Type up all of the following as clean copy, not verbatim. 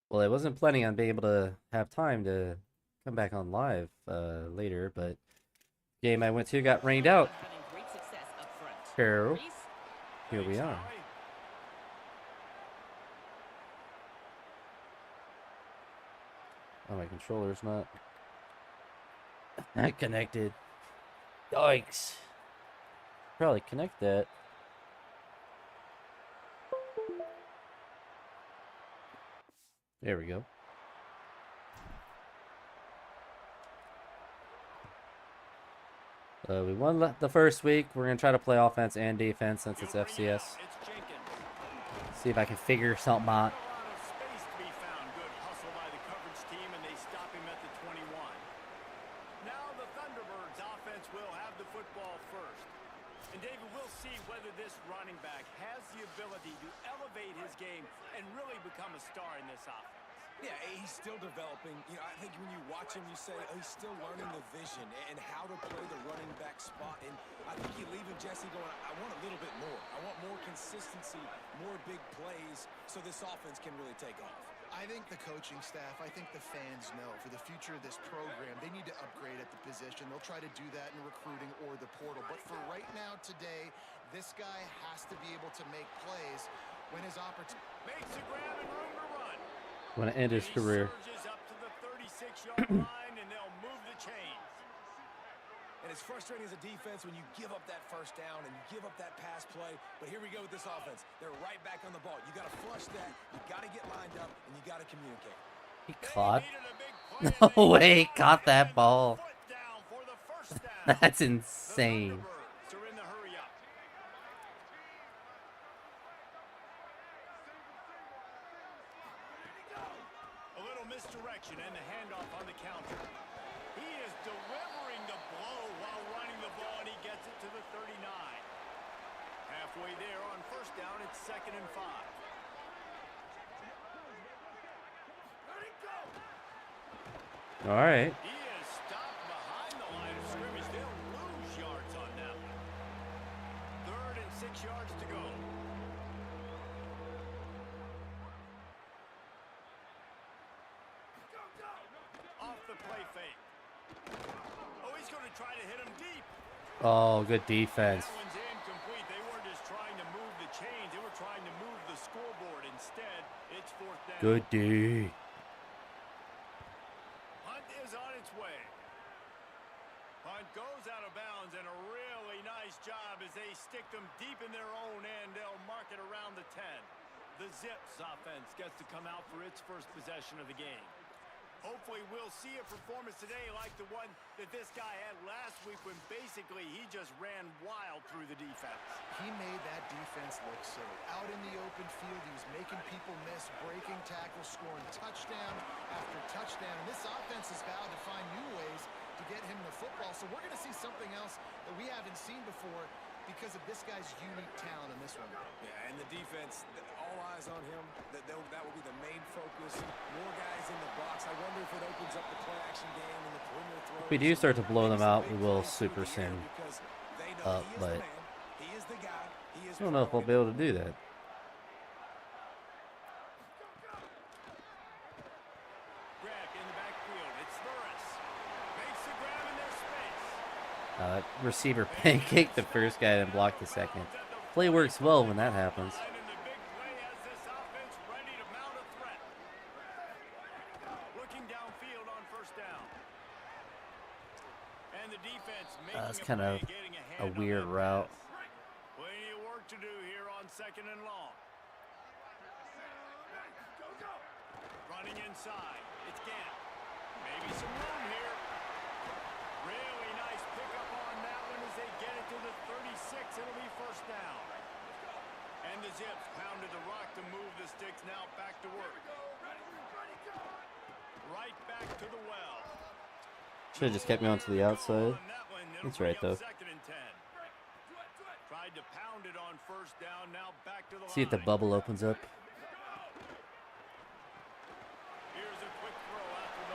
Well, I wasn't planning on being able to have time to come back on live later, but game I went to got rained out. So here we are. Oh, my controller's not connected. Yikes. Probably connect that. There we go. We won the first week. We're going to try to play offense and defense since it's FCS. See if I can figure something out. Yeah, he's still developing. You know, I think when you watch him, you say, oh, he's still learning the vision and how to play the running back spot. And I think you leave him, Jesse, going, I want a little bit more. I want more consistency, more big plays, so this offense can really take off. I think the coaching staff, I think the fans know for the future of this program, they need to upgrade at the position. They'll try to do that in recruiting or the portal. But for right now, today, this guy has to be able to make plays when his opportunity makes a grab and room to run. Want to end his career. Up to the 36-yard line, and they'll move the chains. And it's frustrating as a defense when you give up that first down and you give up that pass play. But here we go with this offense. They're right back on the ball. You got to flush that. You got to get lined up, and you got to communicate. He caught. No way, he caught that ball. That's insane. Misdirection and the handoff on the counter. He is delivering the blow while running the ball, and he gets it to the 39. Halfway there on first down, it's 2nd and 5. All right. He is stopped behind the line of scrimmage. They'll lose yards on that one. 3rd and 6 yards to go. The play fake. Oh, he's going to try to hit him deep. Oh, good defense. That one's incomplete. They weren't just trying to move the chains. They were trying to move the scoreboard. Instead, it's 4th down. Good D. Hunt is on its way. Hunt goes out of bounds, and a really nice job as they stick them deep in their own end. They'll mark it around the 10. The Zips offense gets to come out for its first possession of the game. Hopefully we'll see a performance today like the one that this guy had last week when basically he just ran wild through the defense. He made that defense look silly. Out in the open field, he was making people miss, breaking tackles, scoring touchdown after touchdown. And this offense has vowed to find new ways to get him the football. So we're going to see something else that we haven't seen before because of this guy's unique talent in this one. Yeah, and the defense, all eyes on him. That will be the main focus. More guys in the box. I wonder if it opens up the play-action game and the perimeter throw. If we do start to blow them out, we will super sim up, but I don't know if we'll be able to do that. Receiver pancaked the first guy and blocked the second. Play works well when that happens. That's kind of a weird route. Plenty of work to do here on 2nd and long. Running inside. It's Gant. Maybe some room here. Really nice pickup on that one as they get it to the 36. It'll be 1st down. And the Zips pounded the rock to move the sticks. Now back to work. Right back to the well. Should have just kept me on to the outside. That's right, though. See if the bubble opens up.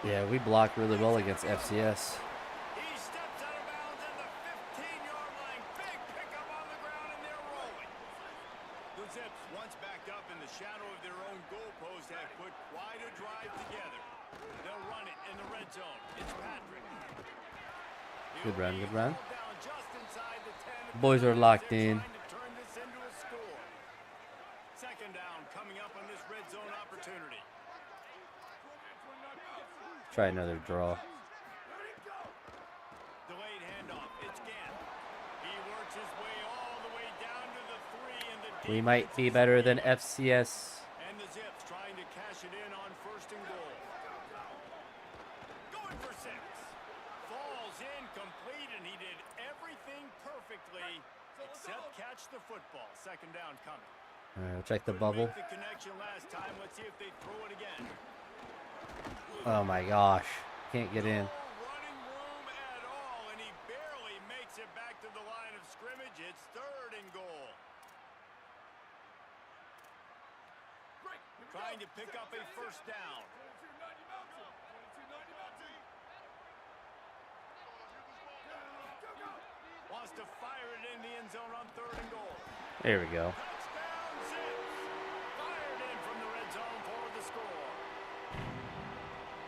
Yeah, we block really well against FCS. He steps out of bounds at the 15-yard line. Big pickup on the ground, and they're rolling. The Zips once backed up in the shadow of their own goalpost, have put quite a drive together. They'll run it in the red zone. It's Patrick. Good run, good run. Down just inside the 10. Boys are locked in. Trying to turn this into a score. Second down coming up on this red zone opportunity. Try another draw. Delayed handoff. It's Gant. He works his way all the way down to the 3 and the We might be better than FCS. And the Zips trying to cash it in on 1st and goal. Going for 6. Falls in complete, and he did everything perfectly except catch the football. Second down coming. Check the bubble. Make the connection last time. Let's see if they throw it again. Oh my gosh. Can't get in. No running room at all, and he barely makes it back to the line of scrimmage. It's 3rd and goal. Trying to pick up a 1st down. Wants to fire it in the end zone on 3rd and goal. There we go. Touchdown Zips. Fired in from the red zone for the score.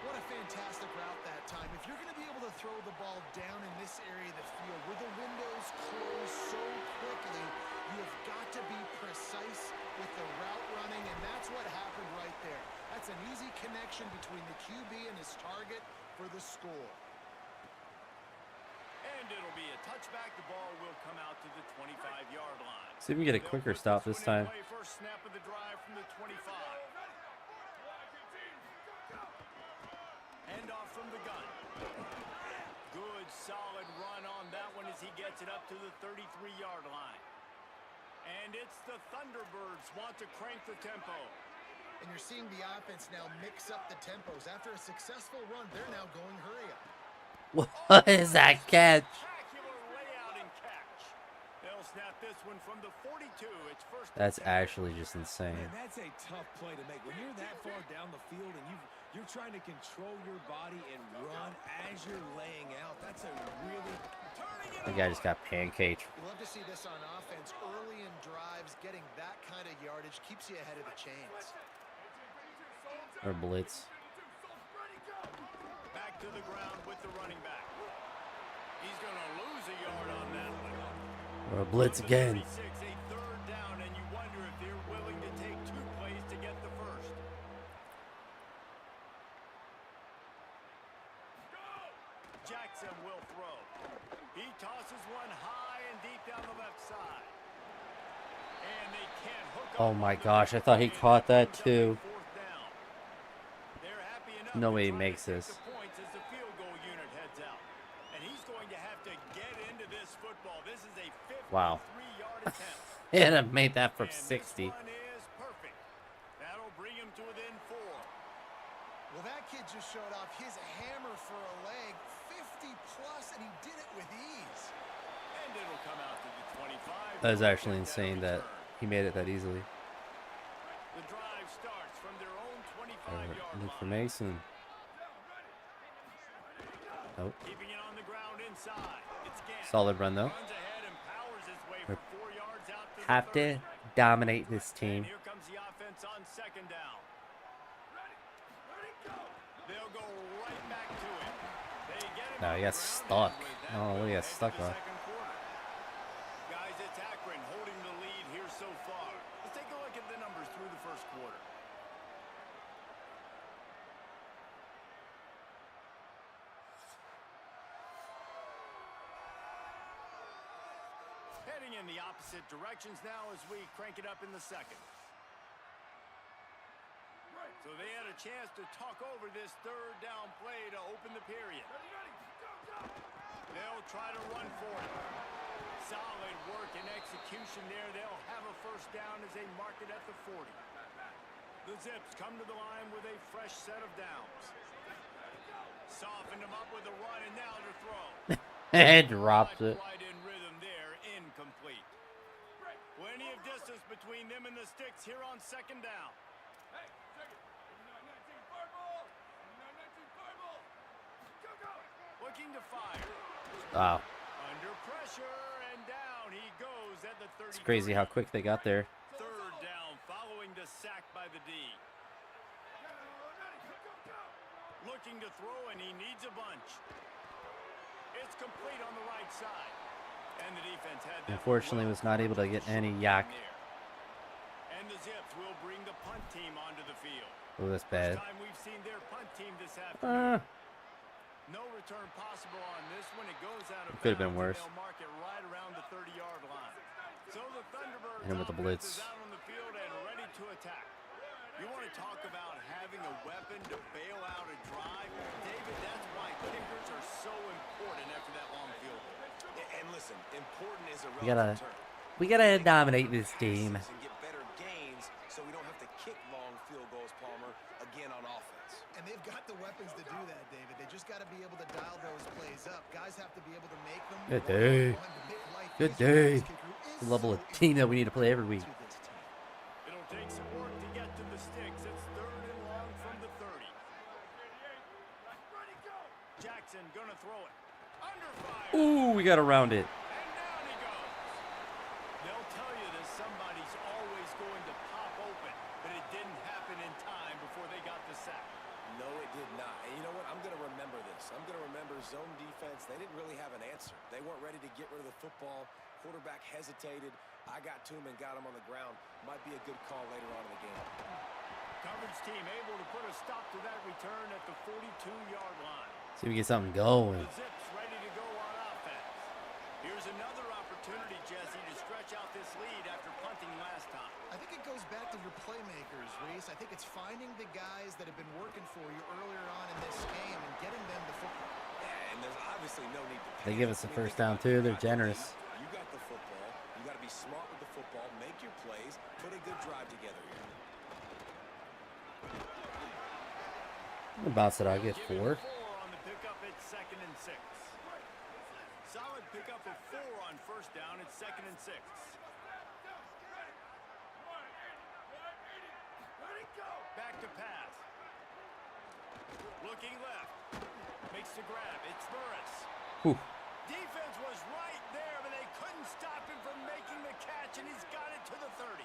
What a fantastic route that time. If you're going to be able to throw the ball down in this area of the field where the windows close so quickly, you have got to be precise with the route running, and that's what happened right there. That's an easy connection between the QB and his target for the score. And it'll be a touchback. The ball will come out to the 25-yard line. See if we can get a quicker stop this time. First snap of the drive from the 25. Hand off from the gun. Good, solid run on that one as he gets it up to the 33-yard line. And it's the Thunderbirds want to crank the tempo. And you're seeing the offense now mix up the tempos. After a successful run, they're now going hurry up. What is that catch? Spectacular layout and catch. They'll snap this one from the 42. It's first. That's actually just insane. Man, that's a tough play to make. When you're that far down the field and you're trying to control your body and run as you're laying out, that's a really... The guy just got pancaked. You love to see this on offense. Early in drives, getting that kind of yardage keeps you ahead of the chains. Or blitz. Back to the ground with the running back. He's going to lose a yard on that one. Or a blitz again. 36, a 3rd down, and you wonder if they're willing to take 2 plays to get the first. Jackson will throw. He tosses one high and deep down the left side. And they can't hook up. Oh my gosh, I thought he caught that too. 4th down. They're happy enough No to way he try to makes take this. the points as the field goal unit heads out. And he's going to have to get into this football. This is a 53-yard attempt. He'd have made that from And 60. This one is perfect. That'll bring him to within 4. Well, that kid just showed off his hammer for a leg, 50 plus, and he did it with ease. And it'll come out to the 25. That is actually insane that he made it that easily. The drive starts from their own 25-yard Look for line. Mason. Nope. Keeping it on the ground inside. It's Gant. Solid run though. Runs ahead and powers his way for 4 yards out to the Have 30. to dominate this And team. here comes the offense on 2nd down. They'll go right back to it. They get him No, on he the got ground, stuck. and with that, Oh, what he got into stuck the on. second quarter. Guys, it's Akron holding the lead here so far. Let's take a look at the numbers through the first quarter. Heading in the opposite directions now as we crank it up in the second. So they had a chance to talk over this 3rd down play to open the period. They'll try to run for it. Solid work and execution there. They'll have a 1st down as they mark it at the 40. The Zips come to the line with a fresh set of downs. Softened them up with a run, and now to throw. And drops Not it. quite in rhythm there, incomplete. Plenty of distance between them and the sticks here on 2nd down. Looking to fire. Wow. Under pressure, and down he goes at the 30. It's crazy how quick they got there. 3rd down, 5. a sack by the D. Looking to throw, and he needs a bunch. It's complete on the right side. And the defense had that. Unfortunately, was not able to get any yak. And the Zips will bring the punt team onto the field. Oh, that's bad. First time we've seen their punt team this afternoon. No return possible on this one. It goes out of bounds. Could have been worse. They'll mark it right around the 30-yard line. So the Thunderbirds Hit him with the blitz. is out on the field and ready to attack. You want to talk about having a weapon to bail out a drive? David, that's why kickers are so important after that long field goal. And listen, important is a We gotta, relative term. we gotta dominate this team. And get better gains so we don't have to kick long field goals, Palmer, again on offense. And they've got the weapons to do that, David. They just got to be able to dial those plays up. Guys have to be able to make them. Good day. Good day. The level of team that we need to play every week. It'll take some work to get to the sticks. It's 3rd and long from the 30. Jackson gonna throw it. Under fire. Ooh, we got around it. And down he goes. They'll tell you that somebody's always going to pop open, but it didn't happen in time before they got the sack. No, it did not. And you know what? I'm going to remember this. I'm going to remember zone defense. They didn't really have an answer. They weren't ready to get rid of the football. Quarterback hesitated. I got to him and got him on the ground. Might be a good call later on in the game. Coverage team able to put a stop to that return at the 42-yard line. See if we get something going. The Zips ready to go on offense. Here's another opportunity, Jesse, to stretch out this lead after punting last time. I think it goes back to your playmakers, Reese. I think it's finding the guys that have been working for you earlier on in this game and getting them the football. Yeah, and there's obviously no need to panic. They give us the first down too. They're generous. You got the football. You got to be smart with the football. Make your plays. Put a good drive together here. We'll bounce it out. Get 4. On the pickup, it's 2nd and 6. Solid pickup of 4 on first down. It's 2nd and 6. Back to pass. Looking left. Makes the grab. It's Burris. Whew. Defense was right there, but they couldn't stop him from making the catch, and he's got it to the 30.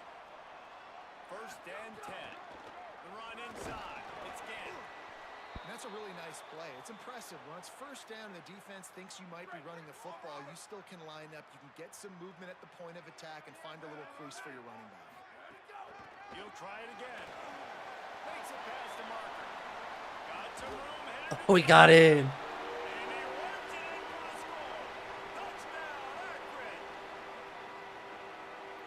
1st and 10. The run inside. It's Gant. And that's a really nice play. It's impressive. When it's first down and the defense thinks you might be running the football, you still can line up. You can get some movement at the point of attack and find a little crease for your running back. He'll try it again. Makes it past the marker. Got some room. Oh, we got in. And he works it in for the score. Touchdown, Akron.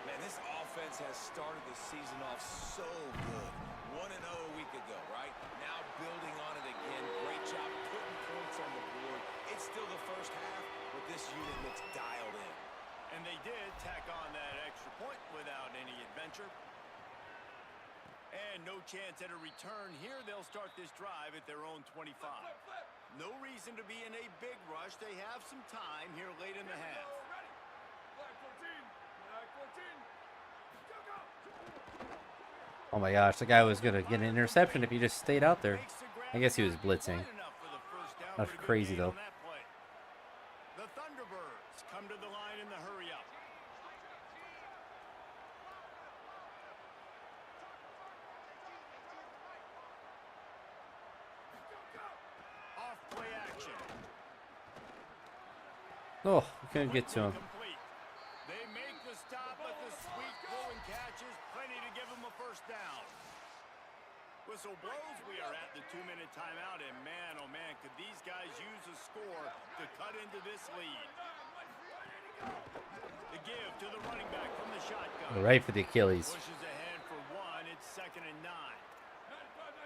Man, this offense has started the season off so good. 1-0 a week ago, right? Now building on it again. Great job putting points on the board. It's still the first half, but this unit looks dialed in. And they did tack on that extra point without any adventure. And no chance at a return here. They'll start this drive at their own 25. No reason to be in a big rush. They have some time here late in the half. Oh my gosh, the guy was gonna get an interception if he just stayed out there. I guess he was blitzing. That's crazy though. The Thunderbirds come to the line in the hurry up. Off play action. Oh, we couldn't get to him. Complete. They make the stop, but the sweet throwing catch is plenty to give them a first down. Whistle blows. We are at the 2-minute timeout, and man, oh man, could these guys use a score to cut into this lead. The give to the running back from the shotgun. Right for the Achilles. Pushes ahead for 1. It's 2nd and 9.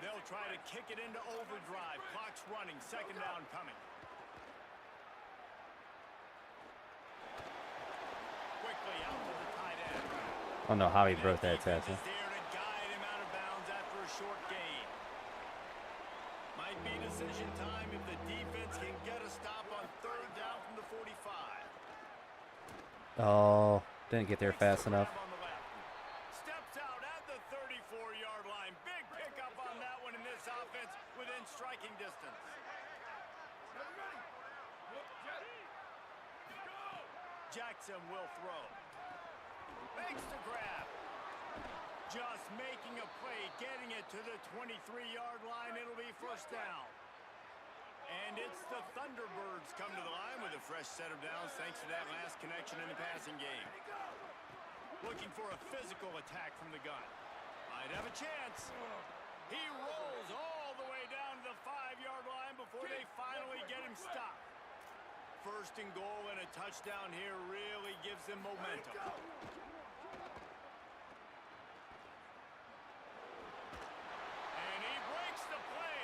They'll try to kick it into overdrive. Clock's running. 2nd down coming. Quickly out to the tight end. I don't know how he broke that tackle. Defense is there to guide him out of bounds after a short gain. Might be decision time if the defense can get a stop on 3rd down from the 45. Oh, didn't get there fast enough. On the left. Steps out at the 34-yard line. Big pickup on that one in this offense within striking distance. Jackson will throw. Makes the grab. Just making a play, getting it to the 23-yard line. It'll be first down. And it's the Thunderbirds come to the line with a fresh set of downs thanks to that last connection in the passing game. Looking for a physical attack from the gun. Might have a chance. He rolls all the way down to the 5-yard line before they finally get him stopped. First and goal and a touchdown here really gives them momentum. And he breaks the play.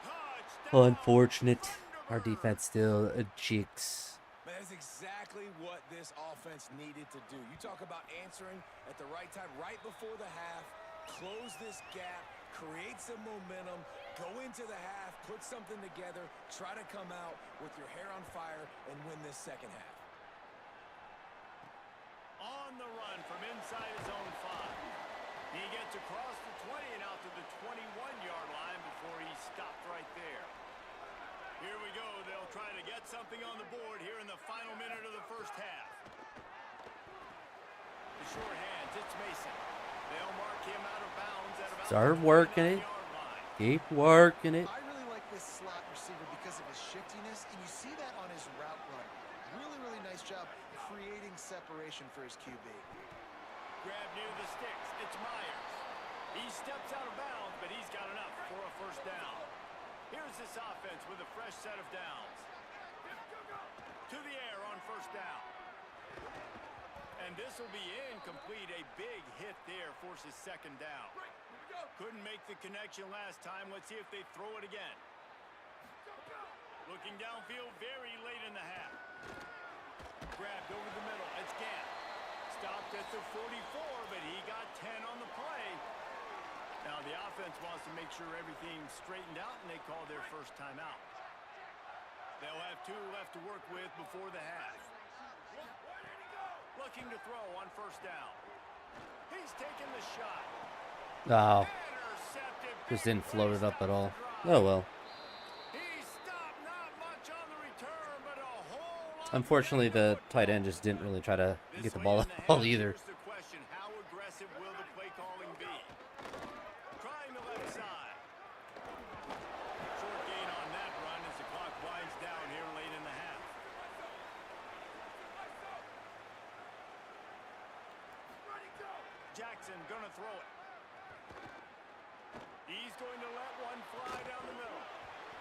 Touchdown. Unfortunate. Our defense still jigs. Man, that's exactly what this offense needed to do. You talk about answering at the right time, right before the half, close this gap, create some momentum, go into the half, put something together, try to come out with your hair on fire and win this second half. On the run from inside his own 5. He gets across the 20 and out to the 21-yard line before he's stopped right there. Here we go. They'll try to get something on the board here in the final minute of the first half. The short hands, it's Mason. They'll mark him out of bounds at about Start the working it. 29-yard line. Keep working it. I really like this slot receiver because of his shiftiness, and you see that on his route run. Really, really nice job creating separation for his QB. Grab near the sticks. It's Myers. He steps out of bounds, but he's got enough for a first down. Here's this offense with a fresh set of downs. To the air on first down. And this will be incomplete. A big hit there forces second down. Couldn't make the connection last time. Let's see if they throw it again. Looking downfield very late in the half. Grabbed over the middle. It's Gant. Stopped at the 44, but he got 10 on the play. Now the offense wants to make sure everything's straightened out, and they call their first timeout. They'll have 2 left to work with before the half. Looking to throw on first down. He's taking the shot. Oh, Intercepted. just didn't float it up at all. Oh well. He stopped, not much on the return, but a whole lot. Unfortunately, the tight end just didn't really try to get the ball out either. Here's the question, how aggressive will the play calling be? Trying the left side. Short gain on that run as the clock winds down here late in the half. Jackson gonna throw it. He's going to let one fly down the middle.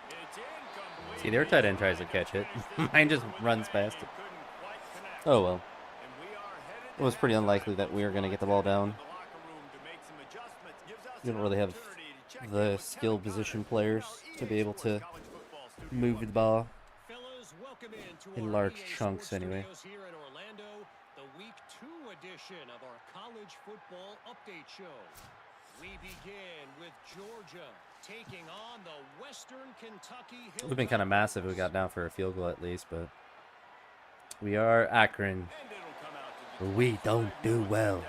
It's incomplete. See, their tight end tries to catch it. Mine just runs past it. Oh well. It was pretty unlikely that we were going to get the ball down. We don't really have the skill position players to be able to move the ball in large chunks anyway. Here in Orlando, the Week 2 edition of our college football update show. We begin with Georgia taking on the Western Kentucky Hilltops. It would have been kind of massive if we got down for a field goal at least, but we are Akron. We don't do well.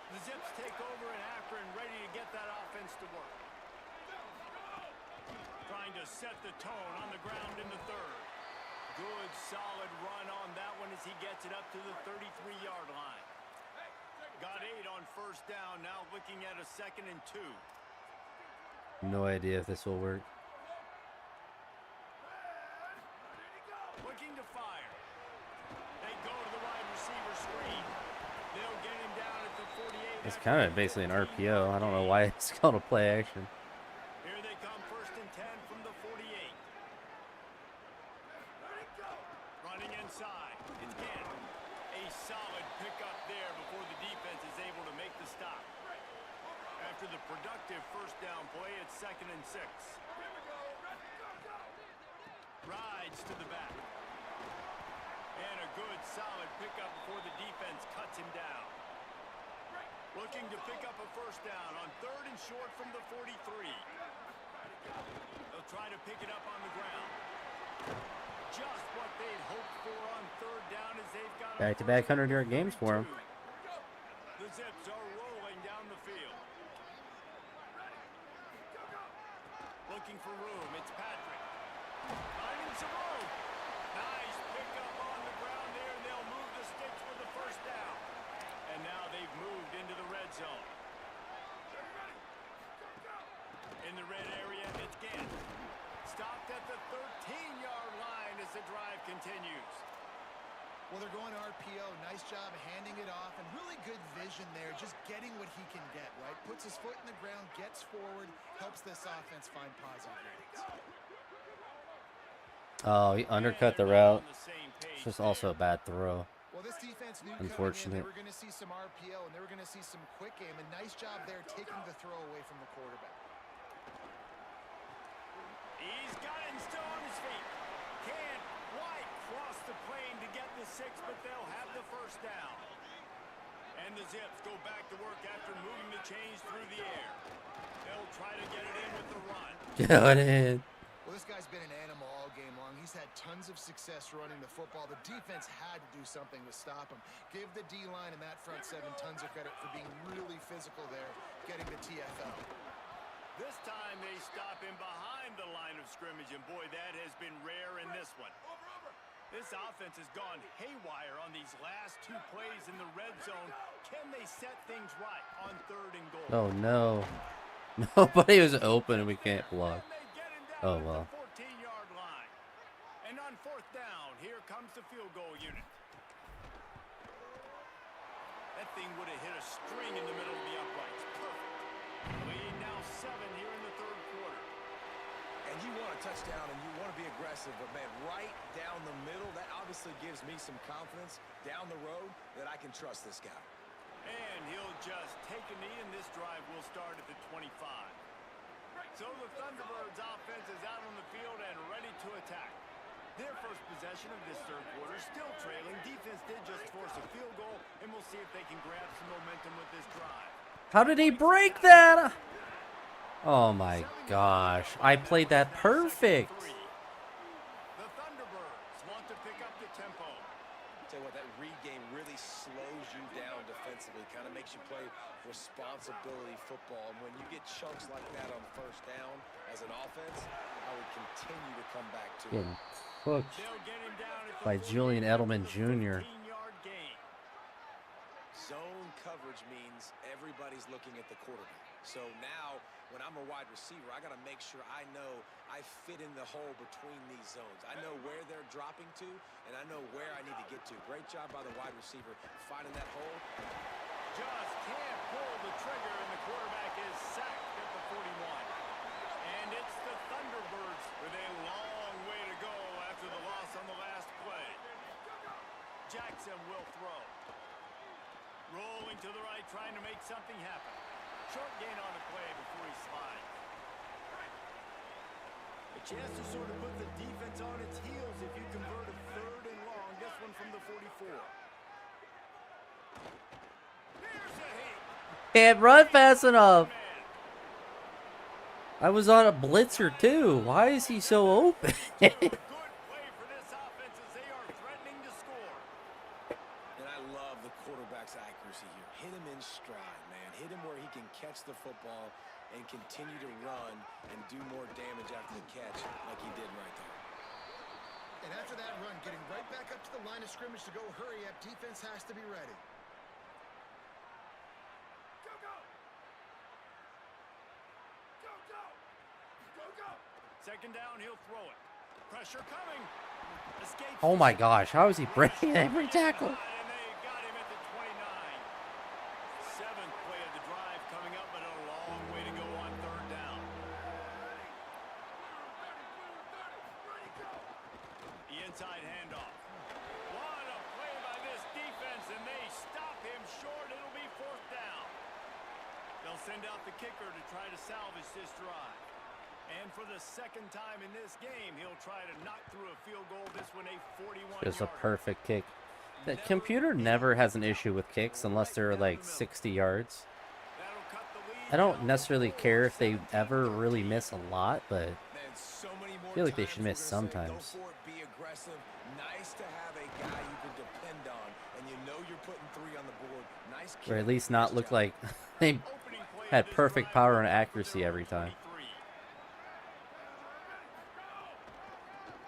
The Zips take over in Akron, ready to get that offense to work. Trying to set the tone on the ground in the third. Good, solid run on that one as he gets it up to the 33-yard line. Got 8 on first down, now looking at a 2nd and 2. No idea if this will work. Looking to fire. They go to the wide receiver screen. They'll get him down at the 48. It's kind of basically an RPO. I don't know why it's called a play action. Here they come, 1st and 10 from the 48. Running inside. It's Gannon. A solid pickup there before the defense is able to make the stop. After the productive first down play, it's 2nd and 6. Rides to the back. And a good, solid pickup before the defense cuts him down. Looking to pick up a first down on 3rd and short from the 43. They'll try to pick it up on the ground. Just what they'd hoped for on 3rd down as they've got Back-to-back 100-yard games for him. The Zips are rolling down the field. Looking for room. It's Patrick. Finding some room. Nice pickup on the ground there, and they'll move the sticks for the first down. And And now they've moved into the red zone. In the red area, it's Gant. Stopped at the 13-yard line as the drive continues. Well, they're going RPO. Nice job handing it off, and really good vision there, just getting what he can get, right? Puts his foot in the ground, gets forward, helps this offense find positive reads. Oh, he undercut the route. It's just also a bad throw. Well, this defense knew Unfortunate. coming in, they were going to see some RPO, and they were going to see some quick game. A nice job there taking the throw away from the quarterback. He's got it and still on his feet. Can't quite cross the plane to get the 6, but they'll have the first down. And the Zips go back to work after moving the chains through the air. They'll try to get it in with the run. Get it. Well, this guy's been an animal all game long. He's had tons of success running the football. The defense had to do something to stop him. Give the D-line and that front 7 tons of credit for being really physical there, getting the TFL. This time they stop him behind the line of scrimmage, and boy, that has been rare in this one. This offense has gone haywire on these last 2 plays in the red zone. Can they set things right on 3rd and goal? Oh no. Nobody was open and we can't block. Oh well. 14-yard line. And on 4th down, here comes the field goal unit. That thing would have hit a string in the middle of the uprights. Perfect. Lead now 7 here in the 3rd quarter. And you want a touchdown and you want to be aggressive, but man, right down the middle, that obviously gives me some confidence down the road that I can trust this guy. And he'll just take a knee, and this drive will start at the 25. So the Thunderbirds offense is out on the field and ready to attack. Their first possession of this 3rd quarter, still trailing. Defense did just force a field goal, and we'll see if they can grab some momentum with this drive. How did he break that? Oh my gosh. I played that perfect. The Thunderbirds want to pick up the tempo. Tell you what, that read game really slows you down defensively, kind of makes you play responsibility football. And when you get chunks like that on 1st down as an offense, I would continue to come back to it. Getting cooked They'll get him down at the by Julian 48 Edelman for the Jr. 15-yard gain. Zone coverage means everybody's looking at the quarterback. So now, when I'm a wide receiver, I got to make sure I know I fit in the hole between these zones. I know where they're dropping to, and I know where I need to get to. Great job by the wide receiver finding that hole. Just can't pull the trigger, and the quarterback is sacked at the 41. And it's the Thunderbirds with a long way to go after the loss on the last play. Jackson will throw. Rolling to the right, trying to make something happen. Short gain on the play before he slides. A chance to sort of put the defense on its heels if you convert a 3rd and long. This one from the 44. Here's a hit. Can't run fast enough. I was on a blitzer too. Why is he so open? Good play for this offense as they are threatening to score. And I love the quarterback's accuracy here. Hit him in stride, man. Hit him where he can catch the football and continue to run and do more damage after the catch like he did right there. And after that run, getting right back up to the line of scrimmage to go hurry up, defense has to be ready. Go, go. Go, go. Go, go. 2nd down, he'll throw it. Pressure coming. Escapes. Oh my gosh, how is he breaking every tackle? And they got him at the 29. 7th play of the drive coming up, but a long way to go on 3rd down. The inside handoff. What a play by this defense, and they stop him short. It'll be 4th down. They'll send out the kicker to try to salvage this drive. And for the 2nd time in this game, he'll try to knock through a field goal. This one a 41-yard. It's a perfect kick. The computer never has an issue with kicks unless they're like 60 yards. That'll cut the lead. I don't necessarily care if they ever really miss a lot, but Man, so many more I feel like they times should miss we're gonna say, sometimes. Go for it, be aggressive. Nice to have a guy you can depend on, and you know you're putting 3 on the board. Nice kick. Or at least not Nice look job. like they Opening play had of this perfect drive power and for accuracy their every time. 23.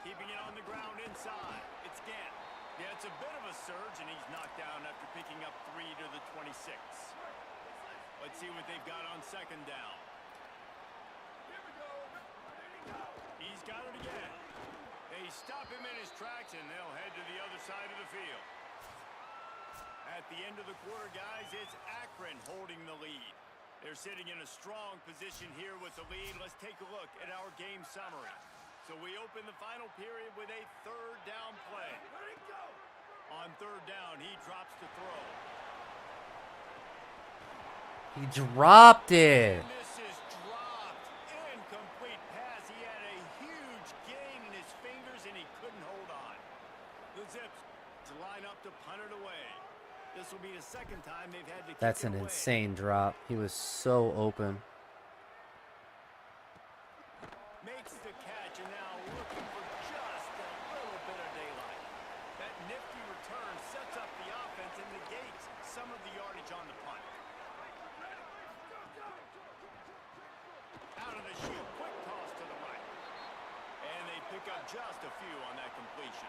Keeping it on the ground inside. It's Gant. Yeah, it's a bit of a surge, and he's knocked down after picking up 3 to the 29. Let's see what they've got on second down. He's got it again. They stop him in his tracks, and they'll head to the other side of the field. At the end of the quarter, guys, it's Akron holding the lead. They're sitting in a strong position here with the lead. Let's take a look at our game summary. So we open the final period with a third down play. On third down, he drops to throw. He dropped it. And this is dropped. Incomplete pass. He had a huge gain in his fingers, and he couldn't hold on. The Zips to line up to punt it away. This will be the second time they've had to kick That's it an away. insane drop. He was so open. Makes the catch, and now looking for just a little bit of daylight. That nifty return sets up the offense and negates some of the yardage on the punt. Out of the chute, quick toss to the right. And they pick up just a few on that completion.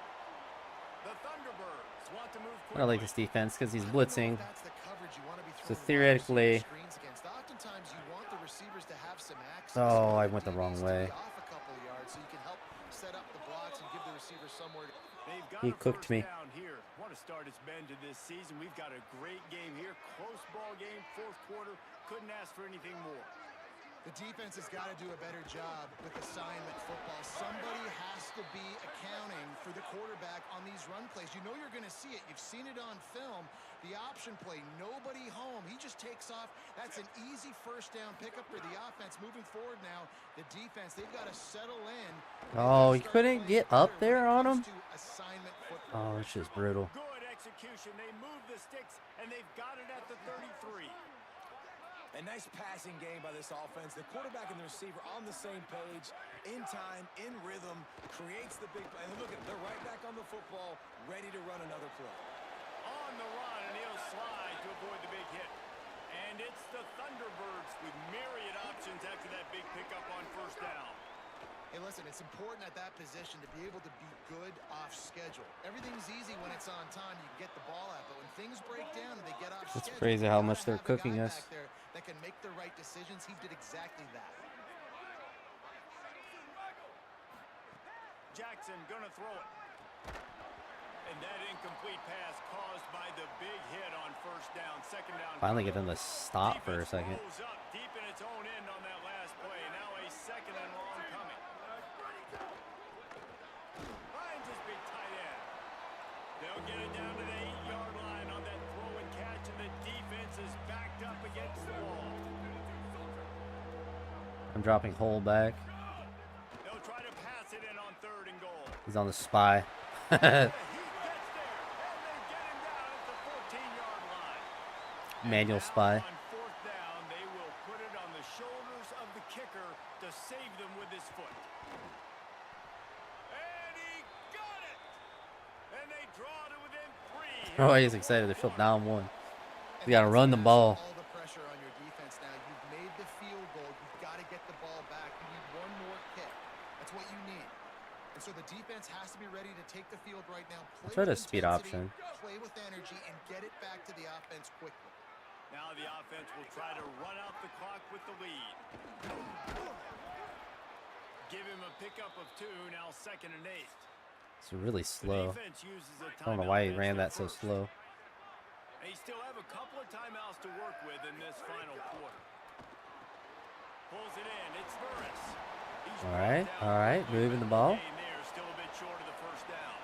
The Thunderbirds want to move quickly. I like this defense because he's blitzing. That's the coverage you want to be So throwing theoretically, screens against. Oftentimes you want the receivers to have some access. Oh, You want I went the wrong DBs to way. be off a couple of yards so you can help set up the blocks and give the receivers somewhere to... They've got He a cooked first me. down here. What a start it's been to this season. We've got a great game here. Close ball game, fourth quarter. Couldn't ask for anything more. The defense has got to do a better job with assignment football. Somebody has to be accounting for the quarterback on these run plays. You know you're going to see it. You've seen it on film. The option play, nobody home. He just takes off. That's an easy first down pickup for the offense. Moving forward now, the defense, they've got to settle in. Oh, he couldn't get up there on him? Assignment football. Oh, it's just brutal. Good execution. They move the sticks, and they've got it at the 33. A nice passing game by this offense. The quarterback and the receiver on the same page, in time, in rhythm, creates the big play. And look at, they're right back on the football, ready to run another play. On the run, and he'll slide to avoid the big hit. And it's the Thunderbirds with myriad options after that big pickup on first down. Hey, listen, it's important at that position to be able to be good off schedule. Everything's easy when it's on time. You can get the ball out, but when things break down and they get off It's schedule, crazy you how gotta much they're have a guy cooking us. back there that can make the right decisions. He did exactly that. Jackson gonna throw it. And that incomplete pass caused by the big hit on first down. Second down. Finally get him to stop for a Defense second. rolls up deep in its own end on that last play. Now a second and long coming. Finds his big tight end. They'll get it down to the 8-yard line on that throw and catch, and the defense is backed up against the wall. I'm dropping Hole back. They'll try to pass it in on third and goal. He's on the spy. He gets there, and they get him down at the 14-yard line. Manual spy. On fourth down, they will put it on the shoulders of the kicker to save them with his foot. And he got it! And they draw to within 3. Oh, he's excited. They're still down one. We gotta run the ball. All the pressure on your defense now. You've made the field goal. You've got to get the ball back. You need one more kick. That's what you need. And so the defense has to be ready to take the field right now. Play Try the with speed intensity, option. Play with energy and get it back to the offense quickly. Now the offense will try to run out the clock with the lead. Give him a pickup of 2, now second and 8. It's really The slow. defense uses a I don't know why he timeout ran that against so their slow. first. They still have a couple of timeouts to work with in this final quarter. Pulls it in. It's Burris. He's All right, moving the ball. Gain there, still a bit short of the first down.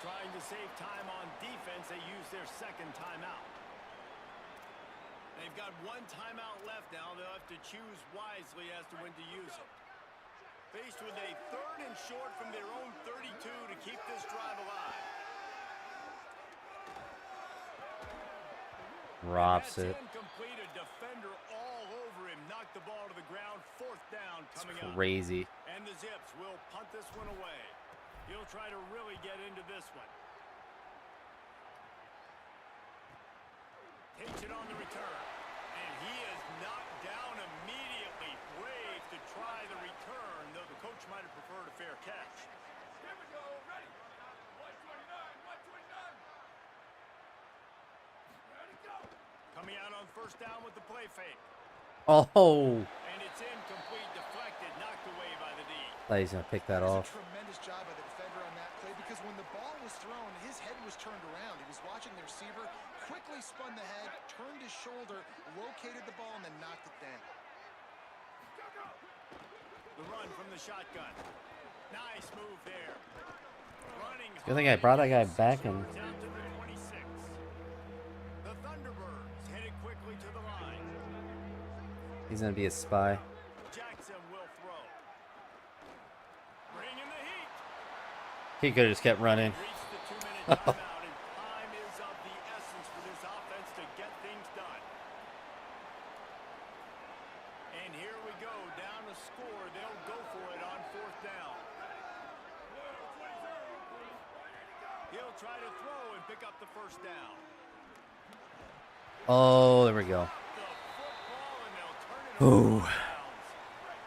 Trying to save time on defense, they use their second timeout. They've got one timeout left now. They'll have to choose wisely as to when to use it. Faced with a third and short from their own 32 to keep this drive alive. Drops That's it. incomplete. A defender all over him. Knocked the ball to the ground. Fourth down It's coming up. crazy. And the Zips will punt this one away. He'll try to really get into this one. Takes it on the return. And he is knocked down immediately. Brave to try the return, though the coach might have preferred a fair catch. Here we go. Ready. 129. 129. Ready, go. Coming out on first down with the play fake. Oh, And it's incomplete, deflected, knocked away by the D. thought he's gonna pick that That was off. a tremendous job by the defender on that play because when the ball was thrown, his head was turned around. He was watching the receiver, quickly spun the head, turned his shoulder, located the ball, and then knocked it down. The run from the shotgun. Nice move there. Running Good thing I brought that guy back and down to the 26. The Thunderbirds headed quickly to the line. he's gonna be a spy. Jackson will throw. Bring in the heat. He could have just kept running. Reached the 2-minute timeout, and time is of the essence for this offense to get things done. And here we go, down a score. They'll go for it on fourth down. He'll try to throw and pick up the first down. Oh, there we go. The football, and they'll turn it Ooh. over.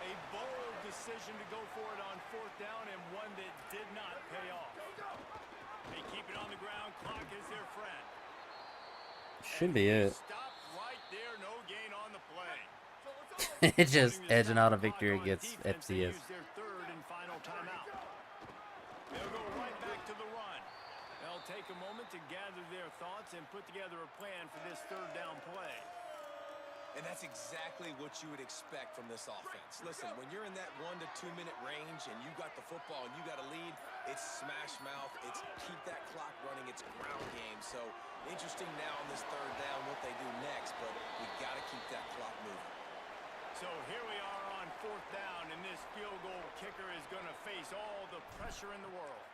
A bold decision to go for it on fourth down, and one that did not pay off. They keep it on the ground. Clock is their friend. Should be it. Stop right there. No gain on the play. It's just edging out a victory against FCS. Use their third and final timeout. They'll go right back to the run. They'll take a moment to gather their thoughts and put together a plan for this third down play. And that's exactly what you would expect from this offense. Listen, when you're in that 1 to 2 minute range and you got the football and you got a lead, it's smash mouth, it's keep that clock running, it's ground game. So interesting now on this third down what they do next, but we got to keep that clock moving. So here we are on fourth down, and this field goal kicker is going to face all the pressure in the world.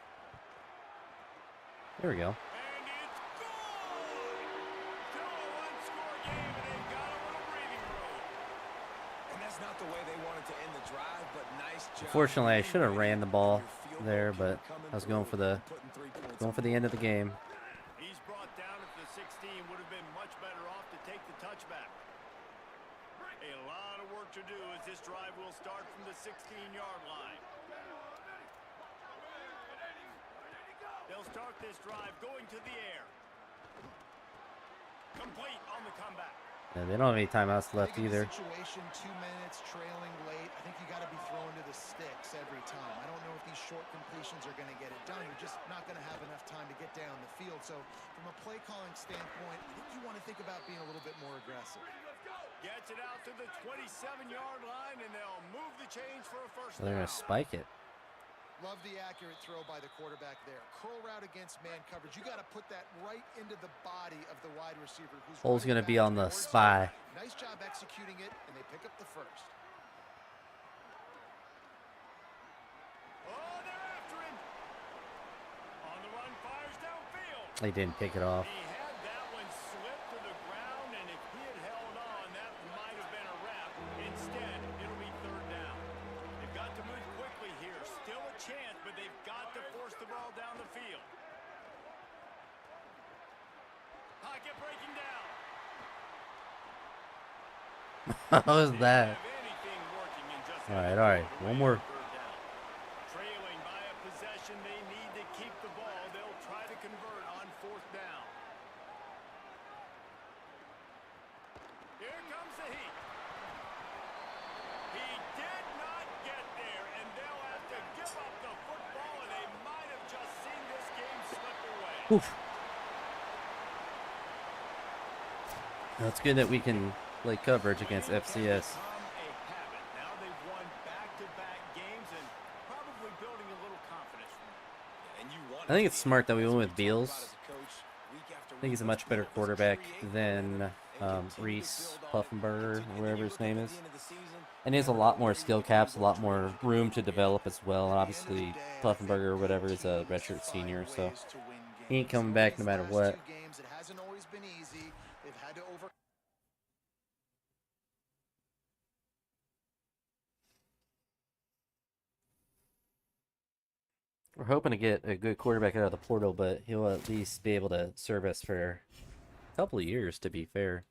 There we go. And it's good! Still a one-score game, and they've got a little breathing room. And that's not the way they wanted to end the drive, but nice job. Unfortunately, I should have ran the ball there, but I was going for the end of the game. He's brought down at the 16. Would have been much better off to take the touchback. A lot of work to do as this drive will start from the 16-yard line. They'll start this drive going to the air. Complete on the comeback. Yeah, they don't have any timeouts left I think in either. a situation, 2 minutes, trailing late, I think you got to be thrown to the sticks every time. I don't know if these short completions are going to get it done. You're just not going to have enough time to get down the field. So from a play calling standpoint, I think you want to think about being a little bit more aggressive. Gets it out to the 27-yard line, and they'll move the chains for a first They're down. gonna spike it. Love the accurate throw by the quarterback there. Curl route against man coverage. You got to put that right into the body of the wide receiver. Who's Hole's running gonna be back on the towards spy. him. Nice job executing it, and they pick up the first. Oh, they're after him. On the run, fires downfield. They didn't pick it off. He had that one slip to the ground, and if he had held on, that might have been a wrap. Instead, it'll be third down. They've got to move quickly here. Still a chance, but they've got to force the ball down the field. Pocket breaking down. How was that? Have anything working in just All right. One more. third down. Trailing by a possession, they need to keep the ball. They'll try to convert on fourth down. Here comes the heat. He did not get there, and they'll have to give up the football, and they might have just seen this game slip away. Oof. Now, it's good that we can play coverage against FCS. Become a habit. Now they've won back-to-back games and probably building a little confidence from it. And you want I think it's to see smart that we it. went That's with what we talk Beals. about as a coach, week after I think he's a week. much better Let's quarterback create than and continue Reese to build on it. Puffenberger, And whatever you his look name at is. the end of the season, And he has a lot more skill caps, a lot more room to develop as well. And obviously, Puffenberger or whatever is a redshirt senior, so he ain't coming back no matter what. Games, it hasn't always been easy. They've had to over. We're hoping to get a good quarterback out of the portal, but he'll at least be able to serve us for a couple of years, to be fair.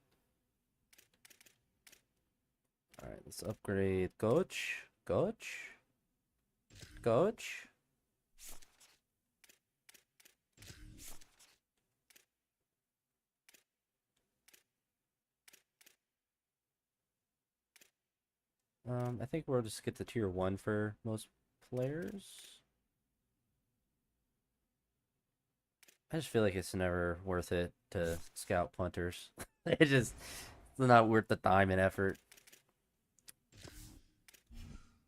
All right, let's upgrade coach. Coach. I think we'll just get to tier 1 for most players. I just feel like it's never worth it to scout punters. It's not worth the time and effort.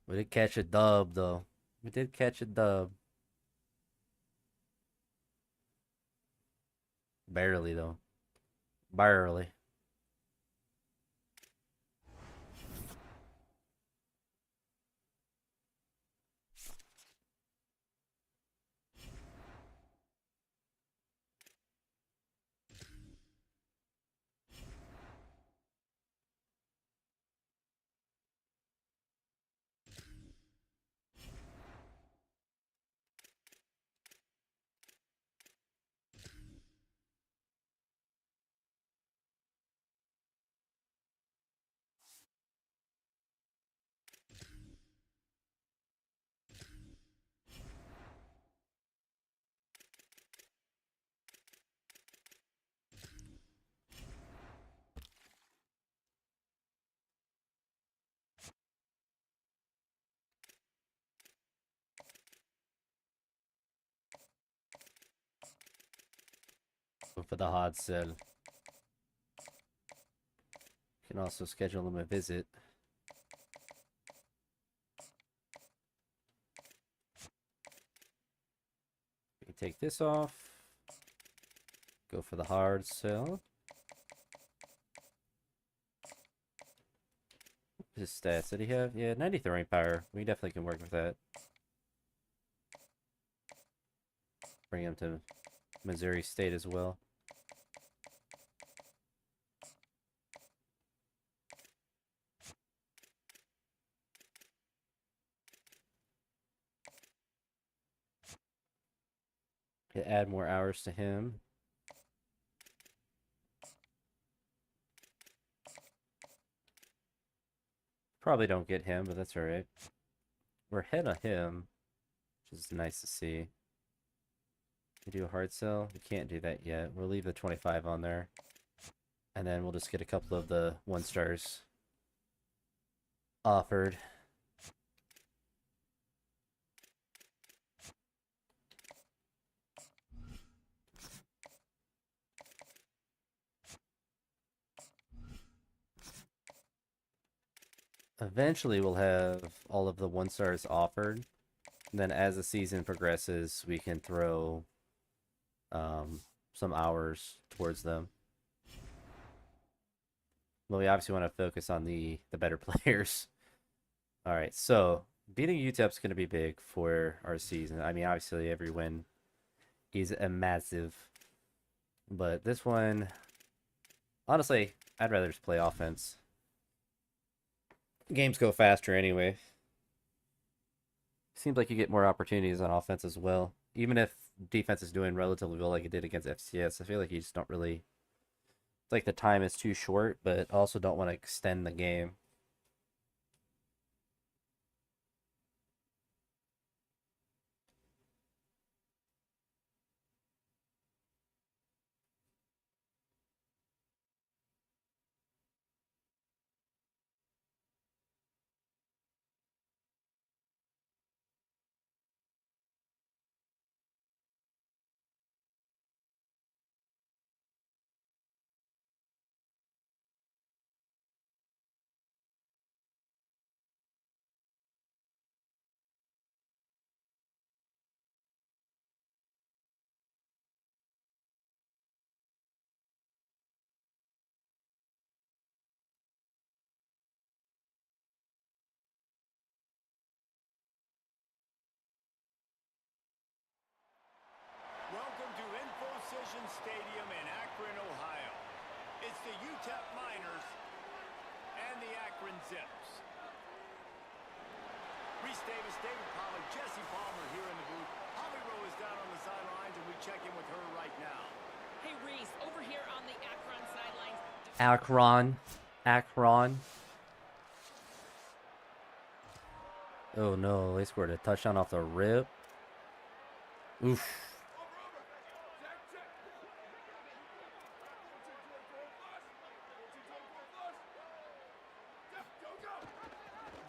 We did catch a dub, though. We did catch a dub. Barely, though. Barely. Go for the hard sell. You can also schedule them a visit. We can take this off. Go for the hard sell. His stats did he have? Yeah, 90 throwing power. We definitely can work with that. Bring him to Missouri State as well. Could add more hours to him. Probably don't get him, but that's alright. We're ahead of him, which is nice to see. We do a hard sell. We can't do that yet. We'll leave the 25 on there. And then we'll just get a couple of the 1-stars offered. Eventually we'll have all of the 1-stars offered. And then as the season progresses, we can throw some hours towards them. But we obviously want to focus on the better players. Alright, so beating UTEP's going to be big for our season. I mean, obviously every win is a massive. But this one, honestly, I'd rather just play offense. Games go faster anyway. Seems like you get more opportunities on offense as well. Even if defense is doing relatively well like it did against FCS, I feel like you just don't really... It's like the time is too short, but also don't want to extend the game. Welcome to Infocision Stadium in Akron, Ohio. It's the UTEP Miners and the Akron Zips. Reese Davis, David Pollack, Jesse Palmer here in the booth. Holly Rowe is down on the sidelines, and we check in with her right now. Hey, Reese, over here on the Akron sidelines. Akron. Oh no, they scored a touchdown off the rip. Oof.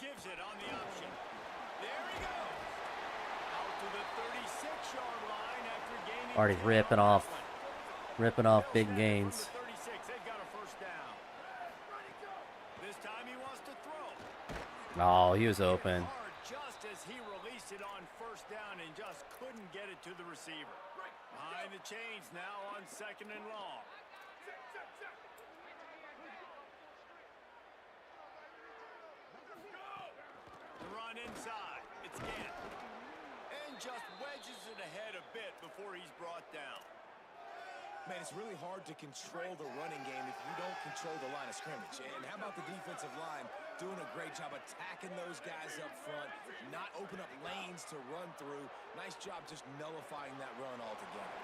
gives it on the option. There he goes. Out to the 36-yard line after gaining Already 10 ripping on off, that one. ripping off They'll big snap it gains. from the 36. They've got a first down. This time he wants to throw. Oh, he was open. Hard just as he released it on first down and just couldn't get it to the receiver. Behind the chains now on 2nd and long. The run inside. It's Gant. And just wedges it ahead a bit before he's brought down. Man, it's really hard to control the running game if you don't control the line of scrimmage. And how about the defensive line doing a great job attacking those guys up front, not open up lanes to run through. Nice job just nullifying that run altogether.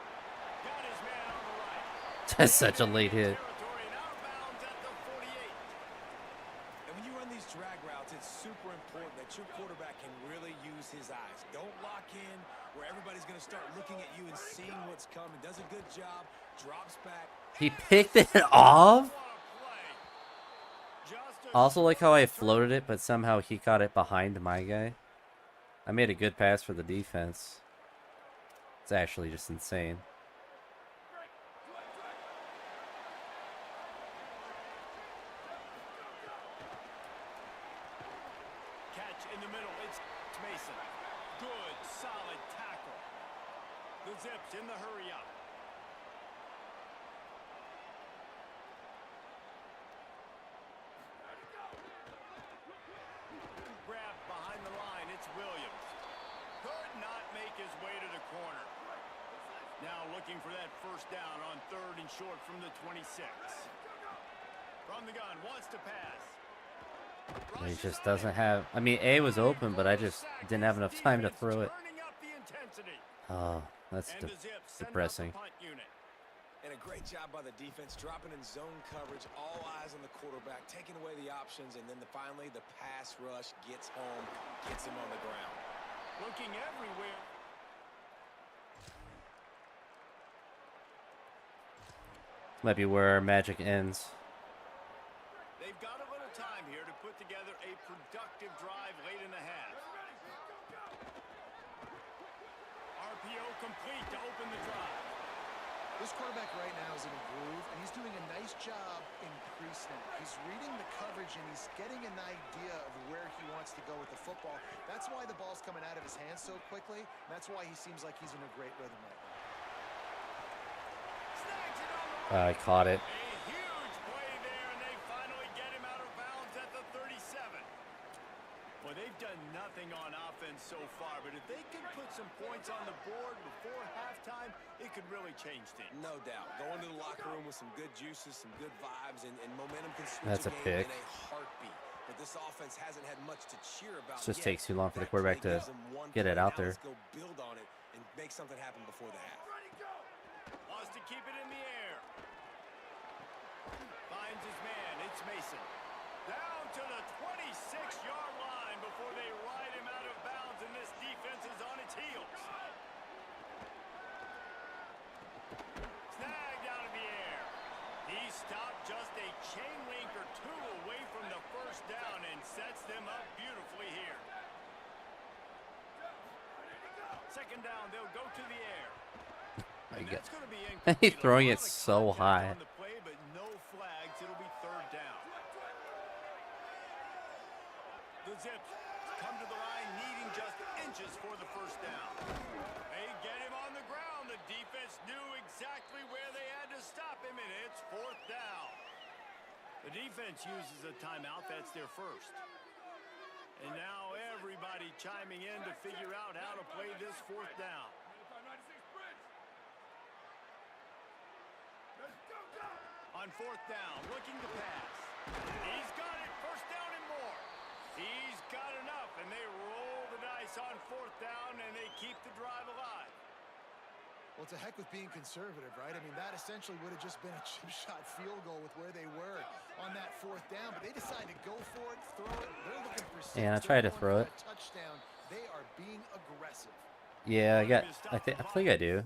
Got his man on the right. That's such a late hit. Territory and out of bounds at the 48. And when you run these drag routes, it's super important that your quarterback can really use his eyes. Don't lock in where everybody's going to start looking at you and seeing what's coming. Does a good job, drops back. He picked it off. What a play. Just a I also like how I floated it, but somehow he caught it behind my guy. I made a good pass for the defense. It's actually just insane. catch in the middle. It's Mason. Good, solid tackle. The Zips in the hurry up. Grab behind the line. It's Williams. Could not make his way to the corner. Now looking for that first down on 3rd and short from the 26. From the gun, wants to pass. He just doesn't have. I mean, A was open, but I just didn't have enough time to throw it. Oh, that's depressing. And a great job by the defense, dropping in zone coverage, all eyes on the quarterback, taking away the options, and then finally the pass rush gets home, gets him on the ground. Looking everywhere. Might be where our magic ends. They've got a little time here to put together a productive drive late in the half. RPO complete to open the drive. This quarterback right now is in a groove, and he's doing a nice job in pre-snap. He's reading the coverage, and he's getting an idea of where he wants to go with the football. That's why the ball's coming out of his hands so quickly, and that's why he seems like he's in a great rhythm right now. Snags it on the right. I caught it. A huge play there, and they finally get him out of bounds at the 37. Well, they've done nothing on offense so far, but if they can put some points on the board before halftime, it could really change things. No doubt. Going to the locker room with some good juices, some good vibes, and momentum can switch That's a game pick. in a heartbeat. But this offense hasn't had much to cheer about. It just yet. takes too long for the That quarterback play to gives them one get it play. out Now there. Let's go build on it and make something happen before the half. Wants to keep it in the air. Finds his man. It's Mason. Down to the 26-yard line before they ride him out of bounds, and this defense is on its heels. Snagged out of the air. He stopped just a chain link or two away from the first down and sets them up beautifully here. 2nd down, they'll go to the air. I And get. that's gonna be He's incomplete. A throwing lot it of so contact high. on the play, but no flags. It'll be 3rd down. The Zips come to the line needing just inches for the first down. They get him on the ground. The defense knew exactly where they had to stop him, and it's 4th down. The defense uses a timeout. That's their first. And now everybody chiming in to figure out how to play this 4th down. On 4th down, looking to pass. He's got it. First down and more. He's got enough, and they roll the dice on 4th down, and they keep the drive alive. Well, to heck with being conservative, right? I mean, that essentially would have just been a chip shot field goal with where they were on that 4th down, but they decided to go for it, throw it. They're looking for six. And I They're tried to going throw for it. a touchdown. They are being aggressive. Yeah, I got. I think I do.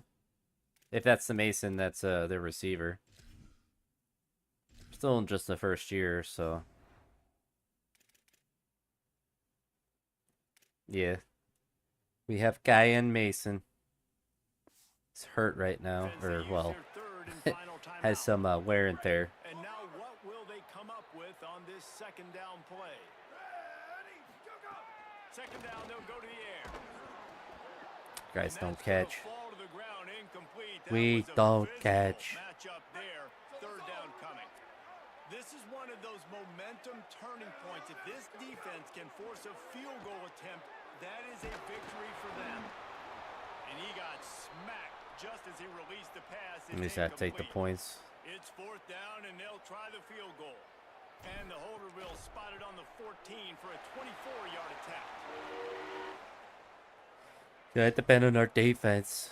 If that's the Mason, that's their receiver. Still in just the first year, so. Yeah. We have Guy and Mason. He's hurt right now, or well, has some wear and tear. And now what will they come up with on this second down play? Second down, they'll go to the air. Guys And don't that's gonna catch. fall to the ground, incomplete. That We was a don't physical catch. matchup there. Third down coming. This is one of those momentum turning points. If this defense can force a field goal attempt, that is a victory for them. And he got smacked just as he released the pass. At least I take the incomplete. points. It's fourth down, and they'll try the field goal. And the holder will spot it on the 14 for a 24-yard attempt. Gotta depend on our defense.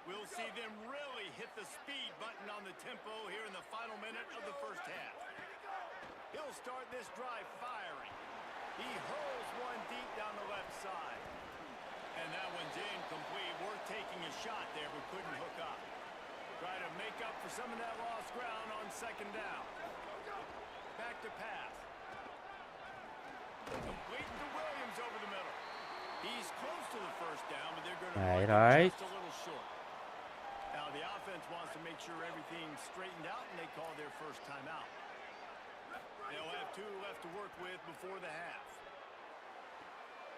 We'll see them really hit the speed button on the tempo here in the final minute of the first half. He'll start this drive firing. He hurls one deep down the left side. And that one's incomplete. Worth taking a shot there, but couldn't hook up. Try to make up for some of that lost ground on second down. Back to pass. Complete to Williams over the middle. He's close to the first down, but they're going to All mark right. him just a little short. Now the offense wants to make sure everything's straightened out, and they call their first timeout. They'll have 2 left to work with before the half.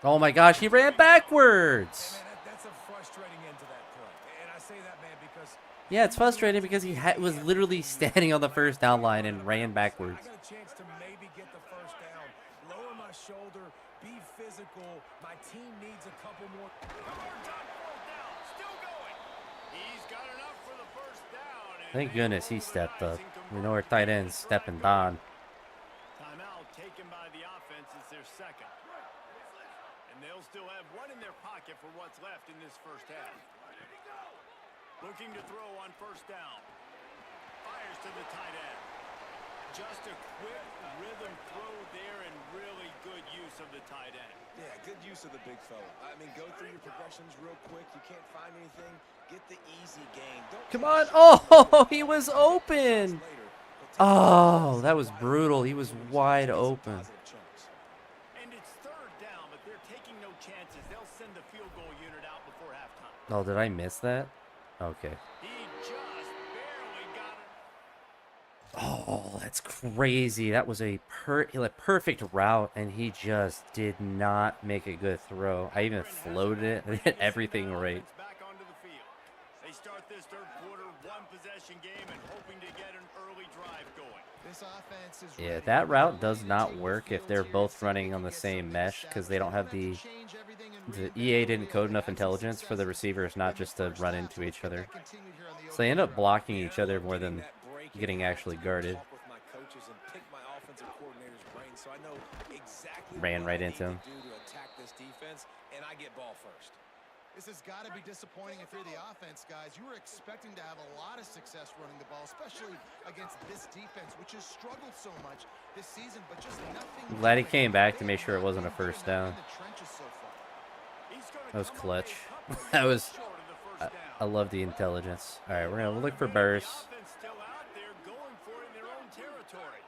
Oh my gosh, he ran backwards. Hey, man, that's a frustrating end to that play. And I say that, man, because Yeah, it's frustrating because he was literally standing on the first down line and ran backwards. I got a chance to maybe get the first down, lower my shoulder, be physical. My team needs a couple more. Cards on fourth down, still going. He's got enough for the first down. And Thank they goodness he roll the stepped dice up. and We know our convert tight here end's in stepping drive. Don. Timeout taken by the offense. It's their second. And they'll still have one in their pocket for what's left in this first half. Looking to throw on first down. Fires to the tight end. Just a quick rhythm throw there and really good use of the tight end. Yeah, good use of the big fella. I mean, go through your progressions real quick. You can't find anything. Get the easy gain. Don't Come take on. shots. Oh, he was open. Later, but take Oh, shots. that was brutal. He was wide Some open. positive chunks. And it's third down, but they're taking no chances. They'll send the field goal unit out before halftime. Oh, did I miss that? Okay. He just barely got it. Oh, that's crazy. That was a perfect route, and he just did not make a good throw. I even floated it. I did everything right. Back onto the field. They start this third quarter, one possession game, and hoping to get an early drive going. This offense is Yeah, ready. that route does Leading not team work if fields they're here. both It's running on something the to get same something mesh because they don't have established. the Change everything and the reinvent EA the didn't wheel. code enough They've had some intelligence for the successes receivers not in the just to first run half. into Let's each get other. that continued here on the So they end opening up drive. blocking Yeah, each I other love more getting than that break in getting half actually to guarded. talk with my coaches and pick my offensive coordinator's brain, so I know exactly Ran what right I into need him. to do to attack this defense, and I get ball first. This has got to be disappointing if you're the offense, guys. You were expecting to have a lot of success running the ball, especially against this defense, which has struggled so much this season, but just nothing. I'm glad he doing. came back to They make have sure it not wasn't a been good first enough down. in the trenches so far. He's gonna That was come up clutch. a couple of That yards was. short of the first I down. love the intelligence. All right, we're gonna look for The bursts. offense still out there going for it in their own territory.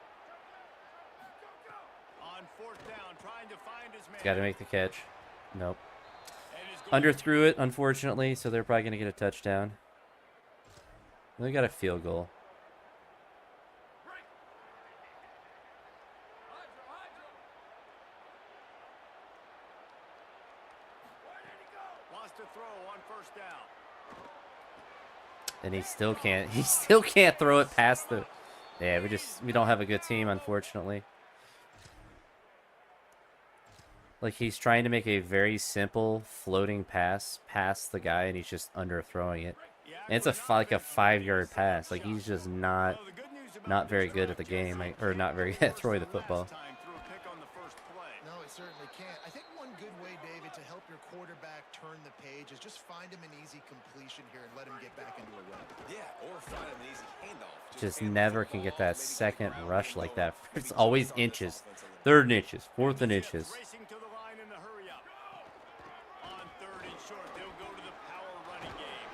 On fourth down, trying to find his man. Got to make the catch. Nope. And is going Under to threw it, unfortunately, so they're probably gonna get a touchdown. They got a field goal. wants to throw on first down. And he still can't. He still can't throw it past the. Yeah, we don't have a good team, unfortunately. Like he's trying to make a very simple floating pass past the guy, and he's just underthrowing it. And it's like a 5-yard pass. Like he's just not very good at the game, or not very good at throwing the football. No, it certainly can't. I think one good way, David, to help your quarterback turn the page is just find him an easy completion here and let him get back into a run. Yeah, or find him an easy handoff. Just hand never the can get football, that maybe get second around rush the like goal, that. maybe It's just always on this inches. offensive line. 3rd and inches, 4th and inches. Racing to the line in the hurry up. On third and short, they'll go to the power running game.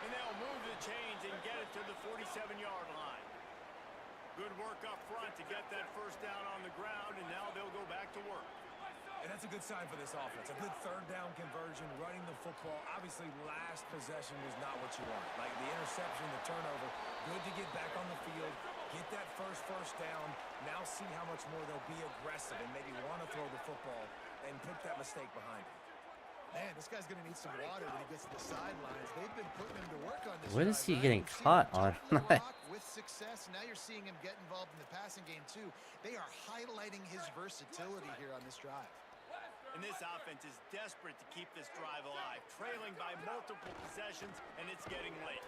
And they'll move the chains and get it to the 47-yard line. Good work up front to get that first down on the ground, and now they'll go back to work. And that's a good sign for this offense. A good third down conversion, running the football. Obviously, last possession was not what you want. Like the interception, the turnover. Good to get back on the field, get that first down. Now see how much more they'll be aggressive and maybe want to throw the football and put that mistake behind them. Man, this guy's going to need some water when he gets to the sidelines. They've been putting him to work on this. What is he drive, getting We've seen caught him on? touch the rock with success. Now you're seeing him get involved in the passing game too. They are highlighting his versatility here on this drive. And this offense is desperate to keep this drive alive, trailing by multiple possessions, and it's getting late.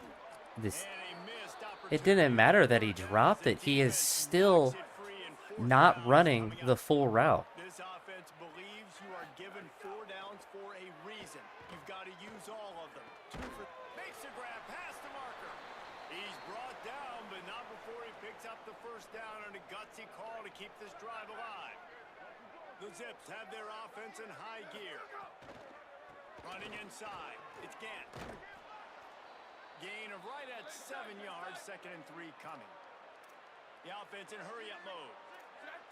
This, And a missed it opportunity. didn't matter that he dropped it. He is still Knocks it free and fourth not down running coming the up. full route. This offense believes you are given 4 downs for a reason. You've got to use all of them. Makes a grab past the marker. He's brought down, but not before he picks up the first down on a gutsy call to keep this drive alive. The Zips have their offense in high gear. Running inside. It's Gant. Gain of right at 7 yards, 2nd and 3 coming. The offense in hurry-up mode.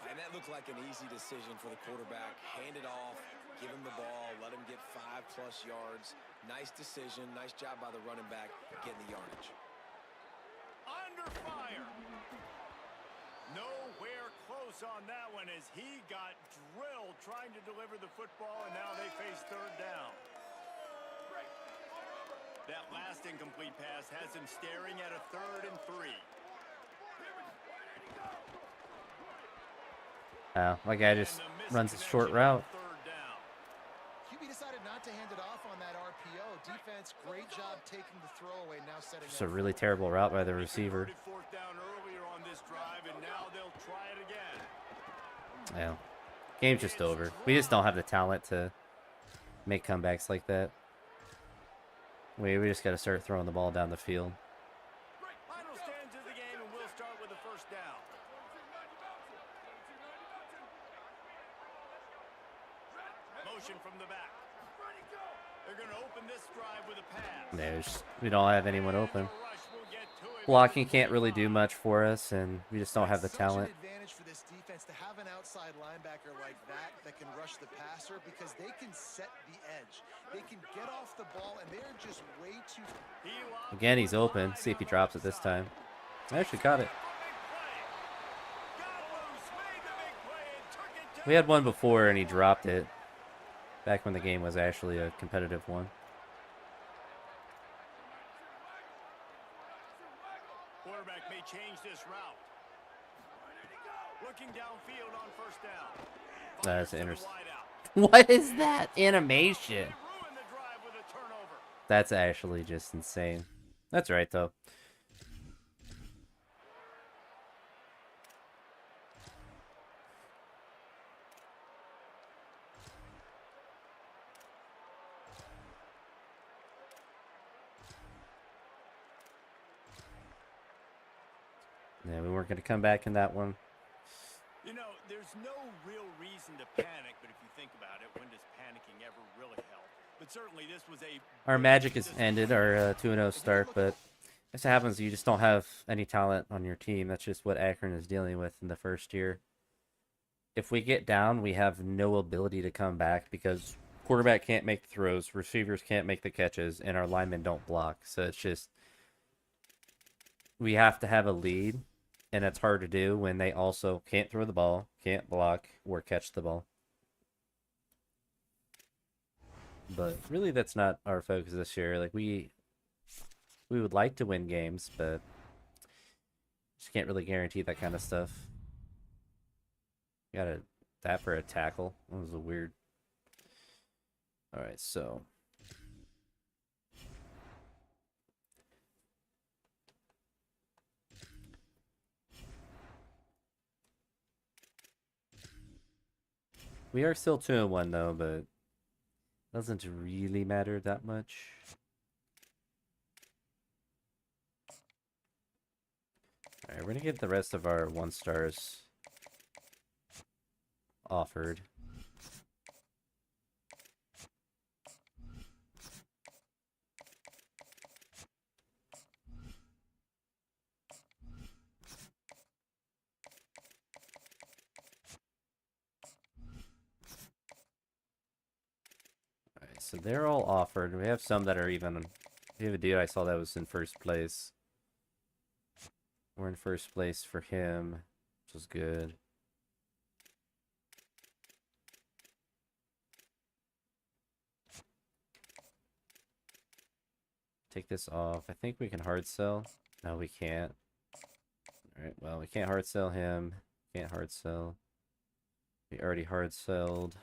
And that looked like an easy decision for the quarterback. Hand it off, give him the ball, let him get 5+ yards. Nice decision, nice job by the running back getting the yardage. Under fire. Nowhere close on that one as he got drilled trying to deliver the football, and now they face 3rd down. That last incomplete pass has him staring at a 3rd and 3. Oh, my guy just runs a short route. QB decided not to hand it off on that RPO. Defense, great job taking the throwaway. Now setting Just a up really terrible route by the receiver. 4th down earlier on this drive, and now they'll try it again. Yeah, game's just over. We just don't have the talent to make comebacks like that. We just got to start throwing the ball down the field. Final stands of the game, and we'll start with the first down. Motion from the back. They're going to open this drive with a pass. We don't have anyone open. Rush will get to him. Blocking can't really do much for us, and we just don't have the Such talent. an advantage for this defense to have an outside linebacker like that can rush the passer because they can set the edge. They can get off the ball, and they're just way too... Again, he's open. See if he drops it this time. I actually caught it. We had one before, and he dropped it. Back when the game was actually a competitive one. Quarterback may change this route. Looking downfield on first down. That's Fires to the interesting. wideout. What is that animation? They ruin the drive with a turnover. That's actually just insane. That's right, though. Yeah, we weren't going to come back in that one. You know, there's no real reason to panic, but if you think about it, when does panicking ever really help? But certainly this was a... Our magic has ended, our 2-0 start, but as it happens, you just don't have any talent on your team. That's just what Akron is dealing with in the first year. If we get down, we have no ability to come back because quarterback can't make the throws, receivers can't make the catches, and our linemen don't block. So it's just... we have to have a lead, and it's hard to do when they also can't throw the ball, can't block, or catch the ball. But really, that's not our focus this year. Like, we would like to win games, but just can't really guarantee that kind of stuff. Got that for a tackle. That was a weird. All right, so we are still 2-1 though, but doesn't really matter that much. Alright, we're gonna get the rest of our 1-stars offered. so they're all offered. We have some that are even... We have a dude I saw that was in first place. We're in first place for him, which is good. Take this off. I think we can hard sell. No, we can't. Alright, well, we can't hard sell him. Can't hard sell. We already hard sold.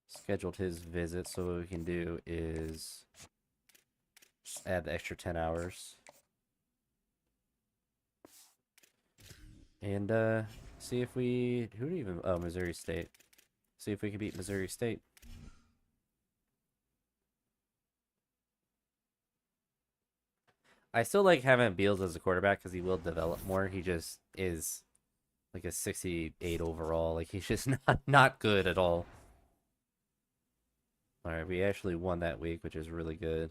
Scheduled his visit, so what we can do is just add the extra 10 hours. And see if we... Who do even... Oh, Missouri State. See if we can beat Missouri State. I still like having Beals as a quarterback because he will develop more. He just is like a 68 overall. Like, he's just not good at all. Alright, we actually won that week, which is really good.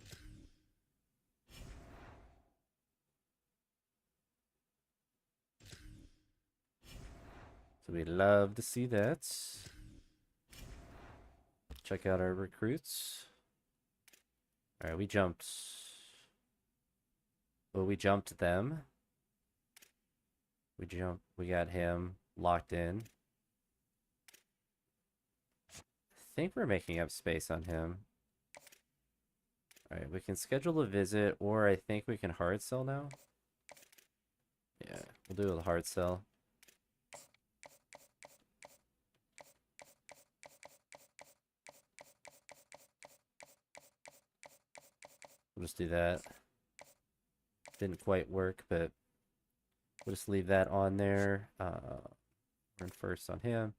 So we love to see that. Check out our recruits. Alright, we jumped... Well, we jumped them. We got him locked in. I think we're making up space on him. Alright, we can schedule a visit, or I think we can hard sell now. Yeah, we'll do a hard sell. We'll just do that. Didn't quite work, but we'll just leave that on there. We're in first on him.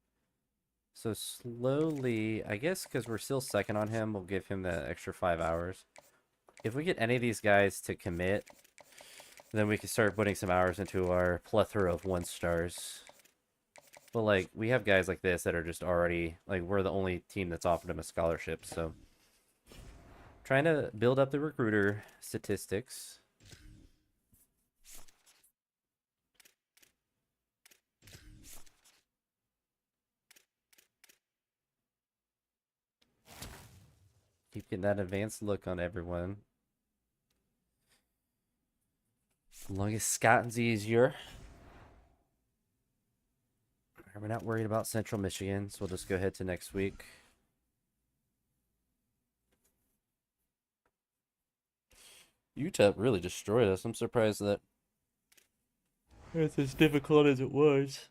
So slowly, I guess because we're still second on him, we'll give him the extra 5 hours. If we get any of these guys to commit, then we can start putting some hours into our plethora of 1-stars. But like, we have guys like this that are just already, like, we're the only team that's offered him a scholarship, so. Trying to build up the recruiter statistics. Keep getting that advanced look on everyone. As long as Scotland's easier. We're not worried about Central Michigan, so we'll just go ahead to next week. UTEP really destroyed us. I'm surprised that it's as difficult as it was.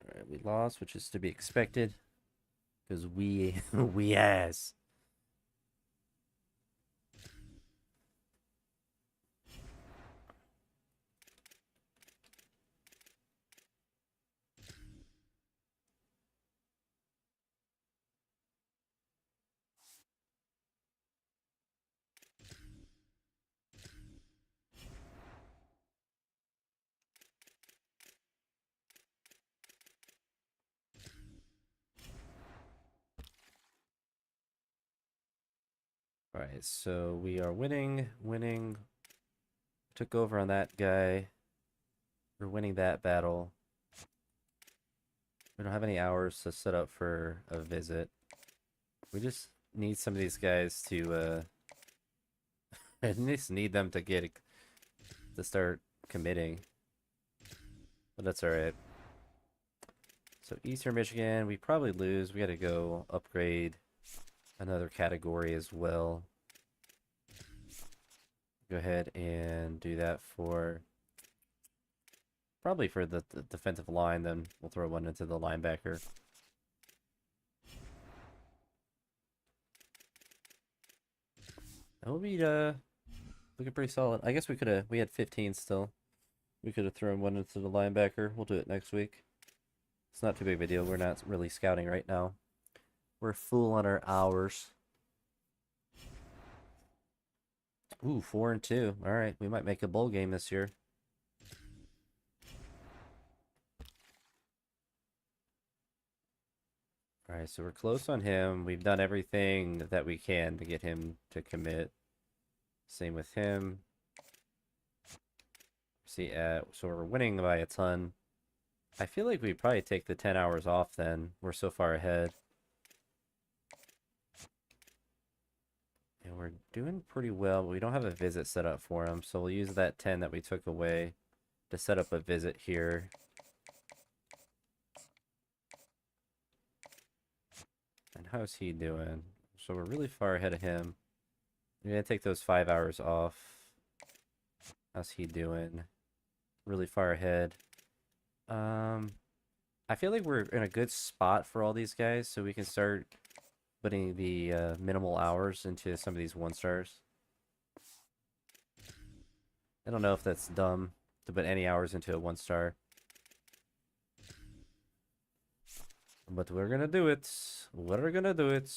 Alright, we lost, which is to be expected. Because we ass. Alright, so we are winning. Took over on that guy. We're winning that battle. We don't have any hours to set up for a visit. We just need some of these guys to, I just need them to start committing. But that's alright. So Eastern Michigan, we probably lose. We gotta go upgrade another category as well. Go ahead and do that for probably for the defensive line, then we'll throw one into the linebacker. That will be looking pretty solid. I guess we had 15 still. We could have thrown one into the linebacker. We'll do it next week. It's not too big of a deal. We're not really scouting right now. We're full on our hours. Ooh, 4-2. All right, we might make a bowl game this year. All right, so we're close on him. We've done everything that we can to get him to commit. Same with him. See, so we're winning by a ton. I feel like we probably take the 10 hours off then. We're so far ahead. And we're doing pretty well, but we don't have a visit set up for him. So we'll use that 10 that we took away to set up a visit here. And how's he doing? So we're really far ahead of him. We're going to take those 5 hours off. How's he doing? Really far ahead. I feel like we're in a good spot for all these guys, so we can start putting the minimal hours into some of these 1-stars. I don't know if that's dumb to put any hours into a 1-star. But we're gonna do it. We're gonna do it.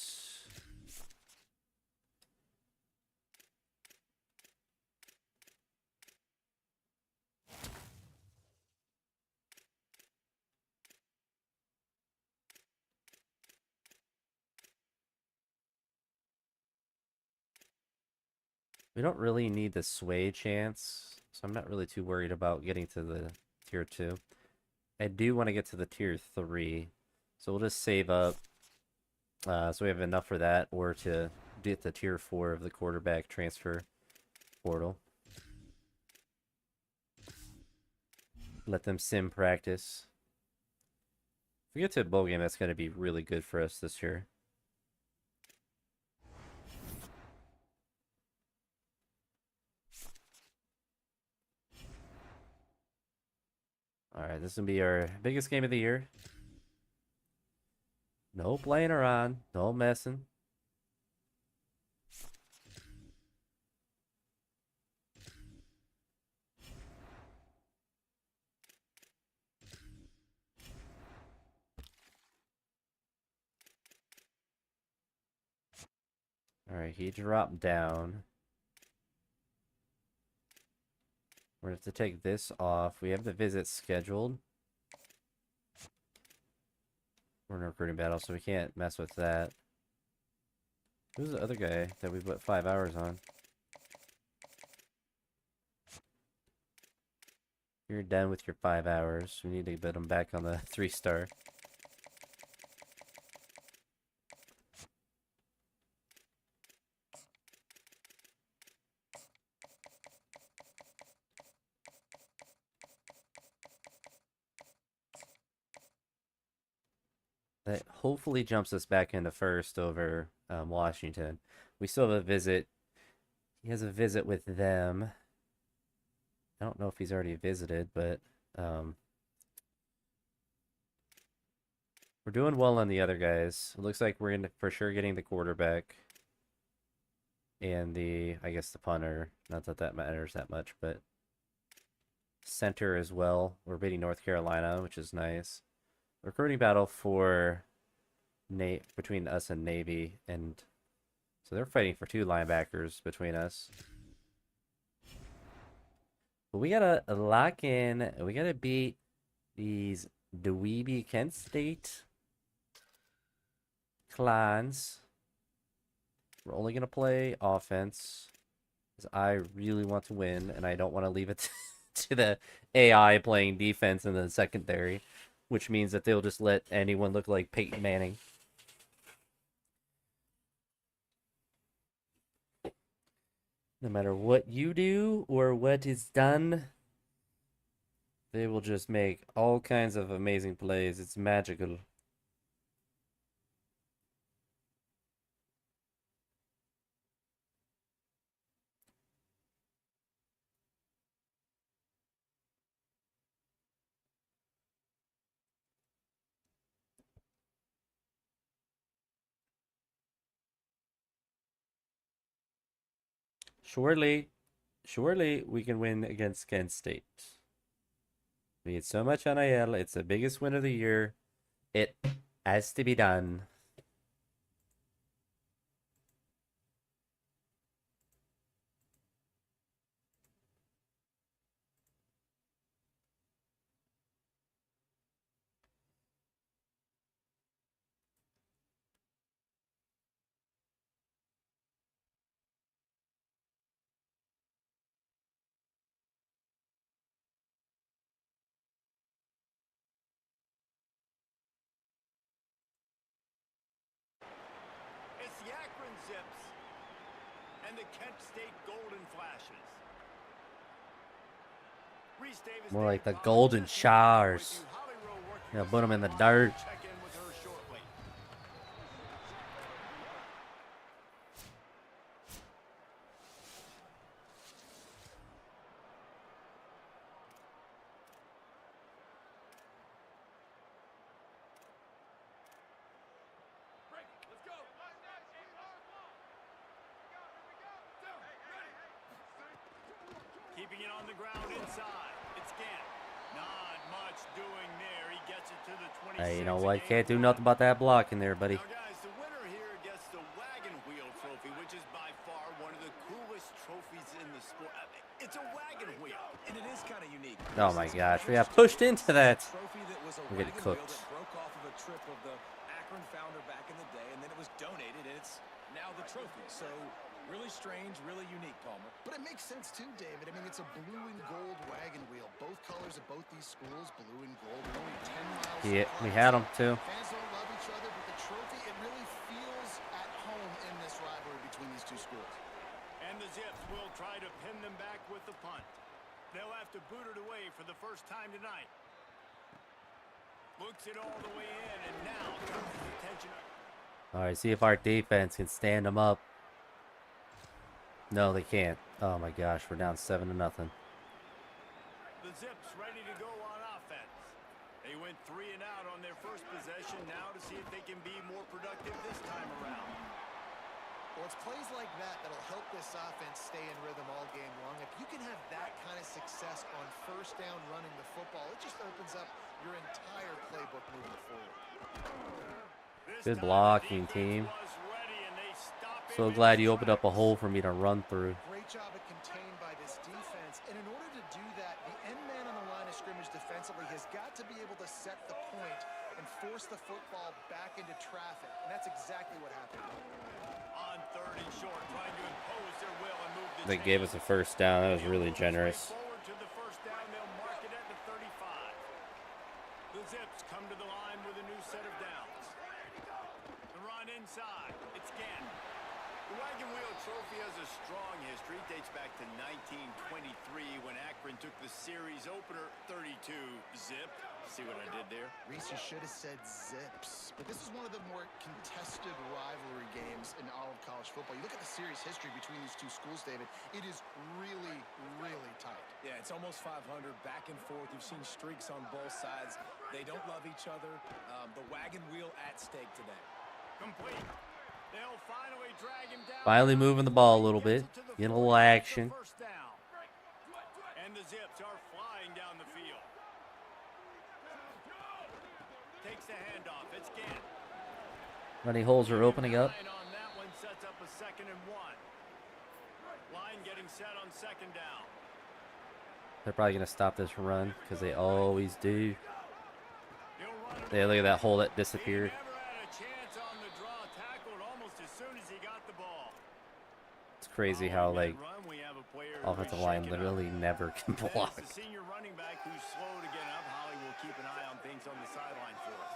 We don't really need the sway chance, so I'm not really too worried about getting to the tier 2. I do want to get to the tier 3, so we'll just save up so we have enough for that, or to get the tier 4 of the quarterback transfer portal. Let them sim practice. If we get to a bowl game, that's going to be really good for us this year. Alright, this is going to be our biggest game of the year. No playing around. No messing. Alright, he dropped down. We're going to have to take this off. We have the visit scheduled. We're in a recruiting battle, so we can't mess with that. Who's the other guy that we put 5 hours on? You're done with your 5 hours. We need to put him back on the 3-star. That hopefully jumps us back into first over Washington. We still have a visit. He has a visit with them. I don't know if he's already visited, but we're doing well on the other guys. It looks like we're for sure getting the quarterback and I guess the punter. Not that that matters that much, but center as well. We're beating North Carolina, which is nice. Recruiting battle for between us and Navy, and so they're fighting for 2 linebackers between us. But we gotta lock in. We gotta beat these dweeby Kent State clans. We're only gonna play offense because I really want to win, and I don't want to leave it to the AI playing defense in the secondary, which means that they'll just let anyone look like Peyton Manning. No matter what you do or what is done, they will just make all kinds of amazing plays. It's magical. Surely we can win against Kent State. We get so much NIL. It's the biggest win of the year. It has to be done. It's the Akron Zips and the Kent State Golden Flashes. Reese Davis, More like the David Golden Pollack, Showers. with you. Holly Rowe working Yeah, with put 'em in the Sarah dirt. Hall. Check in with her shortly. Keeping it on the ground inside. It's Gant. Not much doing there. He gets it to the 26. Hey, you know what? Can't do nothing about that block in there, buddy. Now, guys, the winner here gets the Wagon Wheel Trophy, which is by far one of the coolest trophies in the sport. It's a wagon wheel, And it is kind of unique. Oh my gosh, we got pushed into that. Trophy that was a We're getting wagon wheel cooked. that broke off of a trip of the Akron founder back in the day, and then it was donated, and it's now the trophy. So really strange, really unique, Palmer. But it makes sense too, David. I mean, it's a blue and gold wagon wheel. Both colors of both these schools, blue and gold. They're only 10 miles Yeah, apart. we had them too. Fans don't love each other, but the trophy, it really feels at home in this rivalry between these two schools. and the Zips will try to pin them back with the punt. They'll have to boot it away for the first time tonight. Looks it all the way in, and now turns his attention. All right, see if our defense can stand them up. No, they can't. Oh my gosh, we're down 7-0. The Zips ready to go on offense. They went 3 and out on their first possession. Now to see if they can be more productive this time around. Well, it's plays like that that'll help this offense stay in rhythm all game long. If you can have that kind of success on first down running the football, it just opens up your entire playbook moving forward. Good blocking, team. So glad you opened up a hole for me to run through. Great job at contained by this defense. And in order to do that, the end man on the line of scrimmage defensively has got to be able to set the point and force the football back into traffic. And that's exactly what happened. On 3rd and short, trying to impose their will and move the They gave us a first down. That was really generous. Forward to the first down, they'll mark it at the 35. The Zips come to the line with a new set of downs. The run inside. It's Gant. The Wagon Wheel Trophy has a strong history. It dates back to 1923 when Akron took the series opener 32 zip. See what I did there? Reese, you should have said Zips. But this is one of the more contested rivalry games in all of college football. You look at the series history between these two schools, David, it is really, really tight. Yeah, it's almost 500, back and forth. You've seen streaks on both sides. They don't love each other. The wagon wheel at stake today. Complete. They'll finally drag him down. Finally moving the ball a little bit. Getting a little action. First down. And the Zips are flying down the field. Takes the handoff. It's Gant. Running holes are opening up. Line on that one sets up a 2nd and 1. Line getting set on 2nd down. They're probably going to stop this run because they always do. He'll run it. They look at that hole that He disappeared. never had a chance on the draw. Tackled almost as soon as he got the ball. It's crazy how like Run, we have a player offensive who's line shaken up. literally never can That's block. the senior running back who's slow to get up. Holly will keep an eye on things on the sideline for us.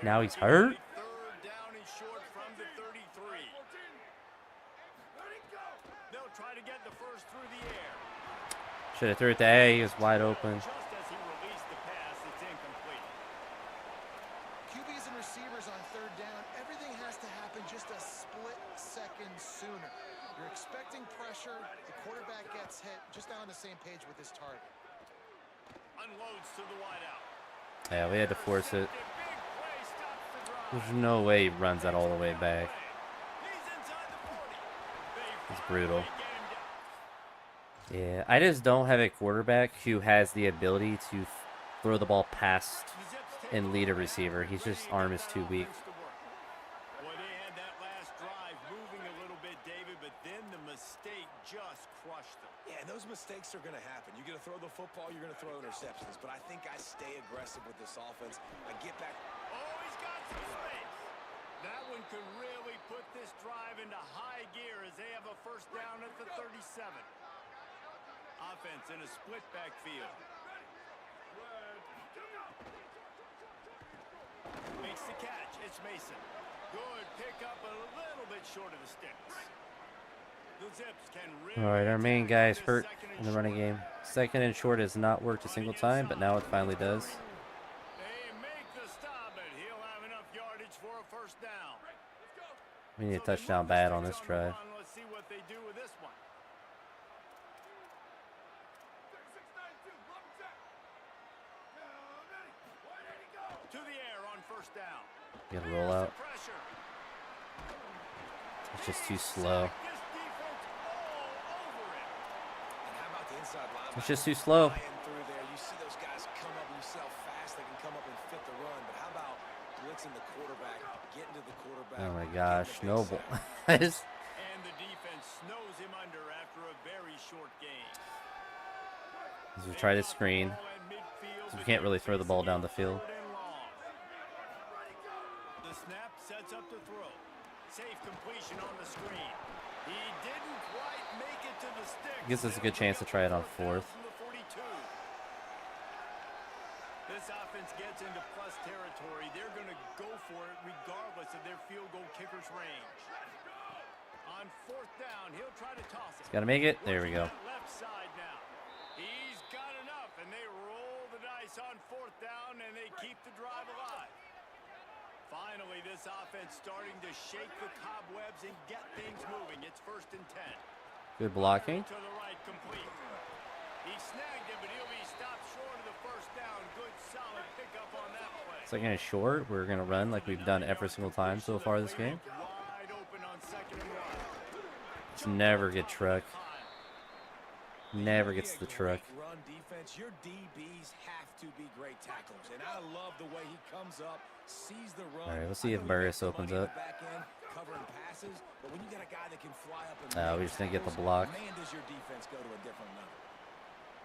Now he's hurt. 3rd down and short from the 33. They'll try to get the first through the air. Should have threw it to A. He was wide open. Just as he released the pass, it's incomplete. QBs and receivers on 3rd down, everything has to happen just a split second sooner. You're expecting pressure, the quarterback gets hit, just not on the same page with this target. Unloads to the wideout. Yeah, we had to force it. Big play stops the drive. There's no way he runs that all the way back. He's inside the 40. They It's brutal. finally get him down. Yeah, I just don't have a quarterback who has the ability to throw the ball past The Zips take and lead a receiver. He's just arm is too weak. Well, they had that last drive moving a little bit, David, but then the mistake just crushed them. Yeah, and those mistakes are going to happen. You're going to throw the football, you're going to throw interceptions. But I think I stay aggressive with this offense. I get back. Oh, he's got some space. That one could really put this drive into high gear as they have a first down at the 37. Offense in a split backfield. Makes the catch. It's Mason. Good pickup, a little bit bit short of the sticks. The Zips can All right, our main really guy's attack hurt on this in the second running and game. Second and short has not worked a short. single On the time, but now it inside. finally does. They make the stop, and he'll have enough yardage for a first down. We need a So they touchdown move the bad on sticks this on the drive. run. Let's see what they do with this one. To the air on first down. Get a roll out. Pressure. It's just too slow. This defense all over it. And how about the inside linebacker? It's just too slow. Flying through there. You see those guys come up and you see how fast they can come up and fit the run. But how about blitzing the quarterback, getting to the quarterback? Oh my getting gosh, the big no. sack. I just And the defense snows him under after a very short game. we try to screen. We can't really throw the ball down the field. The snap sets up the throw. Safe completion on the screen. He didn't quite make it to the stick. Gives us a good chance to try it on fourth. This offense gets into plus territory. They're going to go for it regardless of their field goal kicker's range. On fourth down, he'll try to toss it. Got to make it. There we go. Left side now. He's got enough, and they roll the dice on fourth down, and they keep the drive alive. Finally, this offense starting to shake the cobwebs and get things moving. It's 1st and 10. Good blocking. To the right, complete. He snagged it, but he'll be stopped short of the first down. Good, solid pickup on that play. Second and short. We're gonna run like we've done every single time so far this game. Wide open on 2nd and 1. Just never get truck. Never gets the truck. Run defense. Your DBs have to be great tacklers, and I love the way he comes up, sees the run. All right, we'll see if Burris opens up. Covering passes, but when you got a guy that can fly up and We just didn't get the block. man, does your defense go to a different level.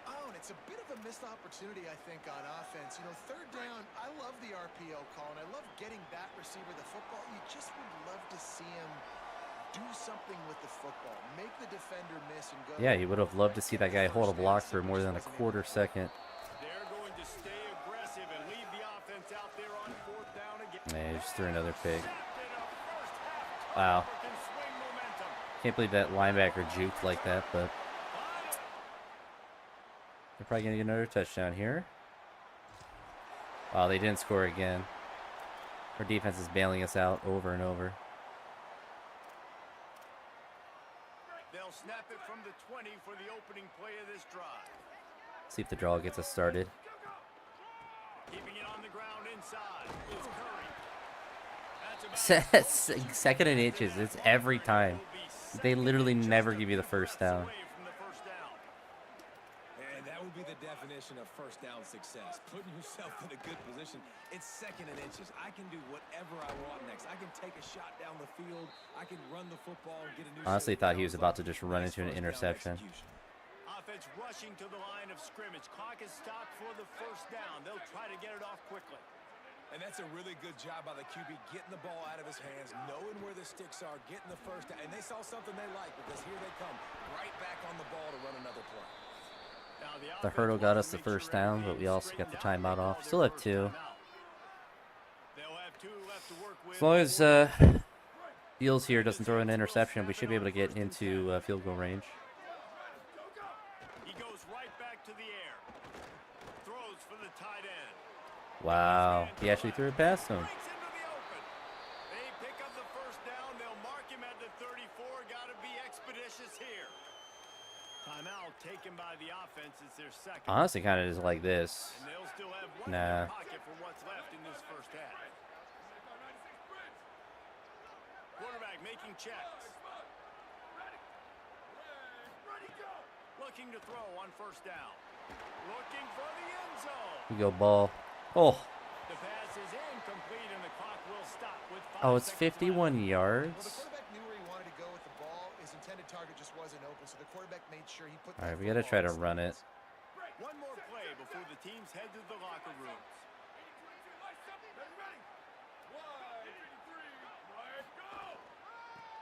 Oh, and it's a bit of a missed opportunity, I think, on offense. You know, third down, I love the RPO call, and I love getting that receiver the football. You just would love to see him do something with the football. Make the defender miss and go. Yeah, you would have loved to see that guy hold a block for more than a quarter second. They're going to stay aggressive and leave the offense out there on fourth down again. Man, he just threw another pick. Sacked in a first half. Wow. Can swing momentum. Can't believe that linebacker juked like that, but they're probably going to get another touchdown here. Wow, they didn't score again. Our defense is bailing us out over and over. They'll snap it from the 20 for the opening play of this drive. See if the draw gets us started. Keeping it on the ground inside. It's Curry. That's about Second and inches. It's every time. They literally never give you the first down. away from the first down. And that would be the definition of first down success. Putting yourself in a good position. It's 2nd and inches. I can do whatever I want next. I can take a shot down the field. I can run the football and get a new. Honestly, thought he was about to just run into an interception. Offense rushing to the line of scrimmage. Clock is stopped for the first down. They'll try to get it off quickly. And that's a really good job by the QB, getting the ball out of his hands, knowing where the sticks are, getting the first down. And they saw something they like, because here they come, right back on the ball to run another play. Now, The hurdle got us the first down, but we also got the timeout off. Still have 2. They'll have 2 left to work with. As long as Beals here doesn't throw an interception, we should be able to get into field goal range. He goes right back to the air. Throws for the tight end. Wow, he actually threw it past him. Breaks into the open. They pick up the first down. They'll mark him at the 34. Got to be expeditious here. Timeout taken by the offense. It's their second. Honestly, kind of just like this. And they'll still have one in Nah. their pocket for what's left in this first half. Quarterback making checks. Looking to throw on first down. Looking for the end zone. We go ball. Oh, The pass is incomplete and the clock will stop with 5 oh, it's seconds 51 Well, the yards. quarterback knew where he wanted to go with the ball. His intended target just wasn't open, so the quarterback made sure he put. All right, we got to try to run it. One more play before the teams head to the locker rooms.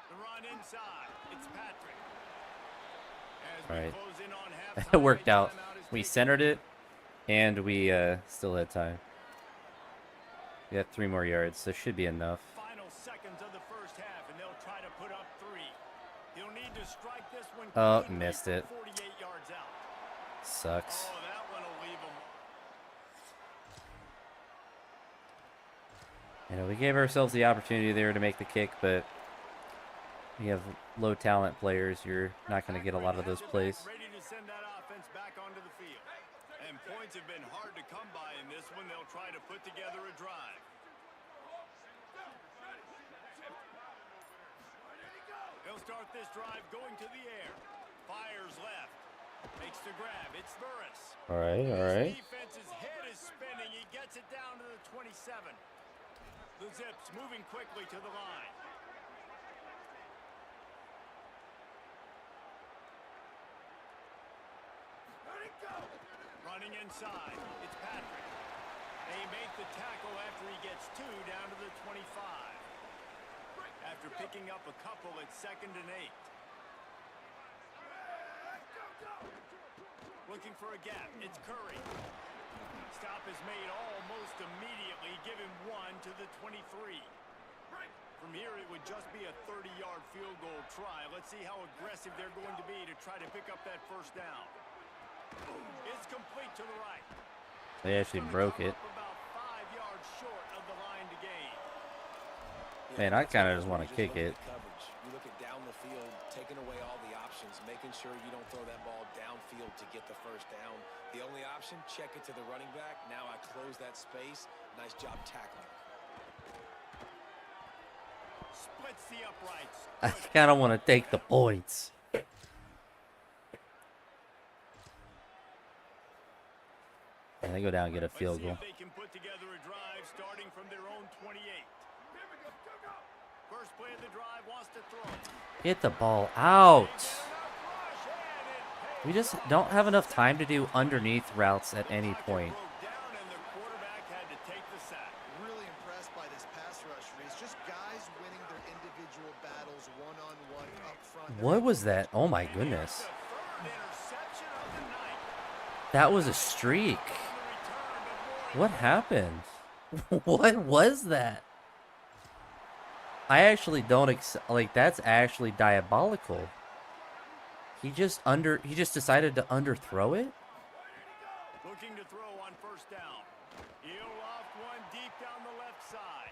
The run inside. It's Patrick. As we All right. close in on It halftime, worked a out. timeout is We taken. centered it, and we still had time. We got 3 more yards, so should be enough. Final seconds of the first half, and they'll try to put up 3. He'll need to strike this one. Oh, cleanly missed from it. 48 yards out. Sucks. Oh, that one will leave him. You know, we gave ourselves the opportunity there to make the kick, but we have low talent players. You're not going to get a lot of those plays. Ready to send that offense back onto the field. And points have been hard to come by in this one. They'll try to put together a drive. He'll start this drive going to the air. Fires left. Makes the grab. It's Burris. All right, all right. His defense's head is spinning. He gets it down to the 27. The Zips moving quickly to the line. Running inside. It's Patrick. They make the tackle after he gets 2 down to the 25. After picking up a couple at 2nd and 8. Looking for a gap. It's Curry. Stop is made almost immediately. Give him 1 to the 23. From here, it would just be a 30-yard field goal try. Let's see how aggressive they're going to be to try to pick up that first down. It's complete to the right. They actually broke it. About 5 yards short of the line to gain. Man, I kind of just want to kick it. You look at down the field, taking away all the options, making sure you don't throw that ball downfield to get the first down. The only option, check it to the running back. Now I close that space. Nice job tackling. Splits the uprights. I kind of want to take the points. And they go down and get a field goal. Let's see if they can put together a drive starting from their own 28. First play of the drive, wants to throw. Get the ball out. We just don't have enough time to do underneath routes at any point. Really impressed by this pass rush, Reese. Just guys winning their individual battles one-on-one up front. What was that? Oh my goodness. That was a streak. What happened? What was that? I actually don't like that's actually diabolical. He just decided to underthrow it? Looking to throw on first down. He'll loft one deep down the left side.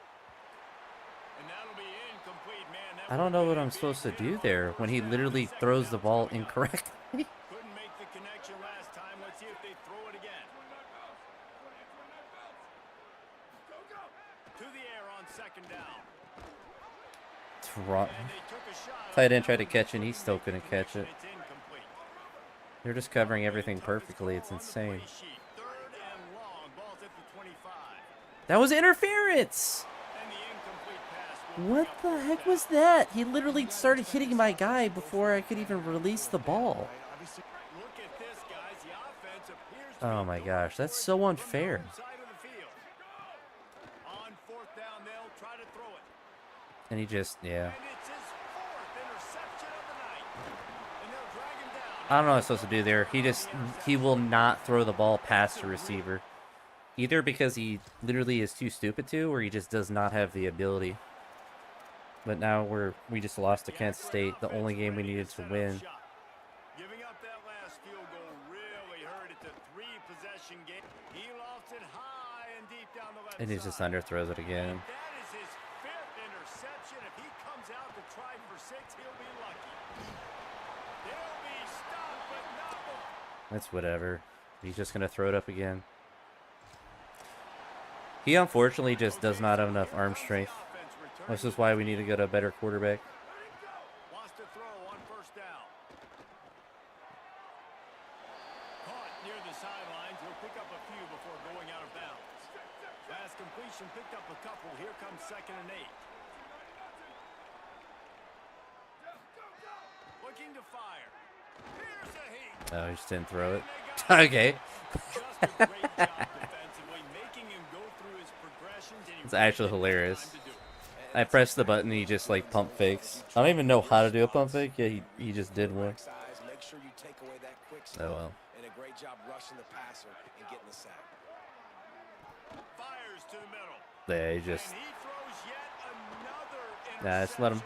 And that'll be incomplete, man. I don't know what I'm supposed to do there when he literally throws the ball incorrectly. Couldn't make the connection last time. Let's see if they throw it again. To the air on 2nd down. Tight end tried to catch it and he still couldn't catch it. They're just covering everything perfectly. It's insane. That was interference! What the heck was that? He literally started hitting my guy before I could even release the ball. Oh my gosh, that's so unfair. And he just, yeah. I don't know what I'm supposed to do there. He will not throw the ball past the receiver. Either because he literally is too stupid to, or he just does not have the ability. But now we just lost to Kansas State, the only game we needed to win. Giving up that last field goal really hurt. It's a 3-possession game. He lofts it high and deep down the left And he just underthrows it again. That is his 5th interception. If he comes out to try for 6, he'll be lucky. He'll be stopped, but not before. That's whatever. He's just going to throw it up again. He unfortunately just does not have enough arm strength. This is why we need to get a better quarterback. Wants to throw on first down. Caught near the sidelines. He'll pick up a few before going out of bounds. Fast completion, picked up a couple. Here comes 2nd and 8. Looking to fire. Here's a heat. Oh, he just didn't throw it. Okay. Just a great job defensively, making him go through his progressions. And he It's actually really took hilarious. time to do it. I pressed the button and he just like pump fakes. I don't even know how to do a pump fake. Yeah, he just did one. Make sure you take away that quick Oh slope, well. and a great job rushing the passer and getting the sack. Fires to the middle. Yeah, he just And he throws yet another Nah, just let him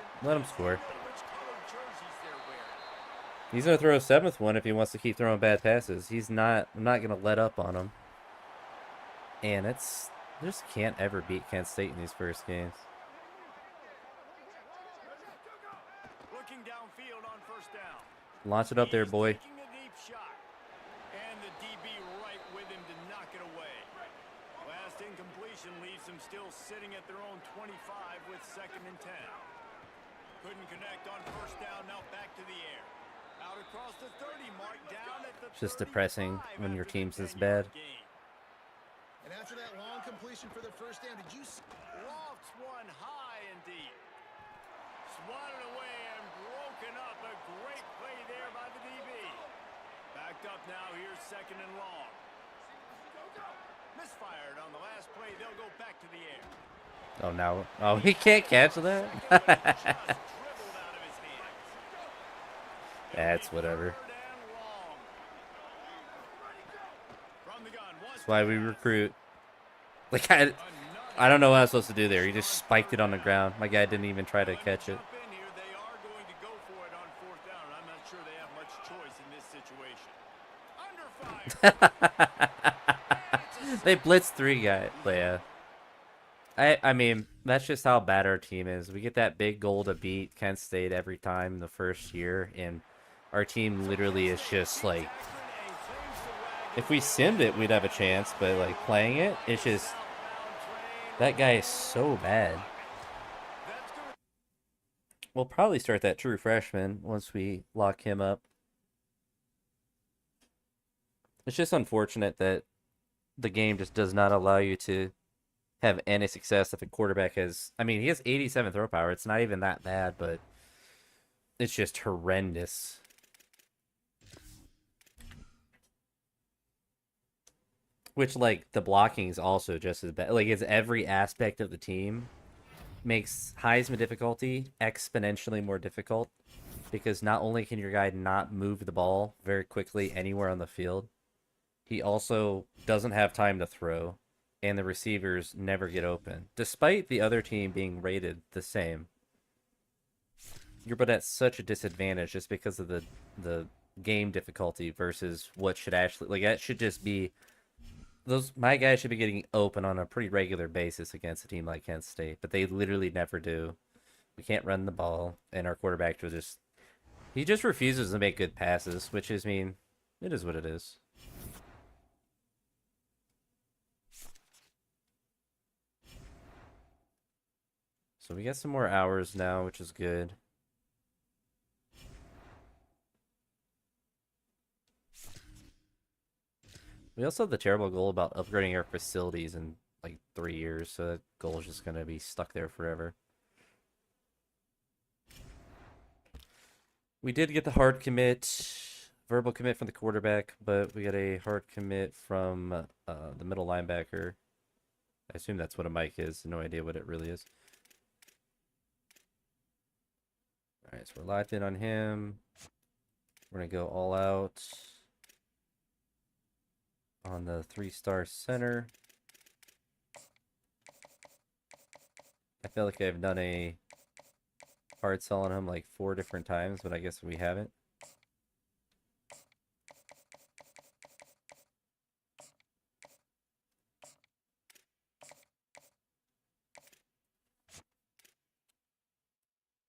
score. Which colored jerseys they're wearing. He's gonna throw a 7th one if he wants to keep throwing bad passes. He's not. I'm not gonna let up on him. And it's just can't ever beat Kent State in these first games. Looking downfield on first down. Launch it up there, He's boy. taking the deep shot. And the DB right with him to knock it away. Last incompletion leaves them still sitting at their own 25 with 2nd and 10. Couldn't connect on first down, now back to the air. Out across the 30 mark, down at the It's just depressing 35 when your after the team's this 10-yard bad. gain. And after that long completion for the first down, did you see? Lofts one high and deep. Swatted away and broken up. A great play there by the DB. Backed up now. Here's 2nd and long. Misfired on the last play. They'll go back to the air. Oh, now. Oh, he can't catch that. Just dribbled out of his hands. That's whatever. 3rd and long. From the gun, That's why we recruit. Like I don't know what I was supposed to do there. He just spiked it on the ground. My guy didn't even try to catch it. Jump in here. They are going to go for it on 4th down. I'm not sure they have much choice in this situation. Under fire. They blitzed 3 guys. But yeah. I mean, that's just how bad our team is. We get that big goal to beat Kent State every time in the first year, and our team literally is just like, if we simmed it, we'd have a chance, but like playing it, it's just, that guy is so bad. We'll probably start that true freshman once we lock him up. It's just unfortunate that the game just does not allow you to have any success if a quarterback has, I mean, he has 87 throw power. It's not even that bad, but it's just horrendous. Which, like, the blocking is also just as bad. Like, it's every aspect of the team makes Heisman difficulty exponentially more difficult, because not only can your guy not move the ball very quickly anywhere on the field, he also doesn't have time to throw, and the receivers never get open, despite the other team being rated the same. You're put at such a disadvantage just because of the game difficulty versus what should actually, like, that should just be, my guys should be getting open on a pretty regular basis against a team like Kent State, but they literally never do. We can't run the ball, and our quarterback he just refuses to make good passes, which is, I mean, it is what it is. So we got some more hours now, which is good. We also have the terrible goal about upgrading our facilities in like 3 years, so that goal is just going to be stuck there forever. We did get the hard commit, verbal commit from the quarterback, but we got a hard commit from the middle linebacker. I assume that's what a mic is. No idea what it really is. Alright, so we're locked in on him. We're going to go all out on the 3-star center. I feel like I've done a hard sell on him like 4 different times, but I guess we haven't.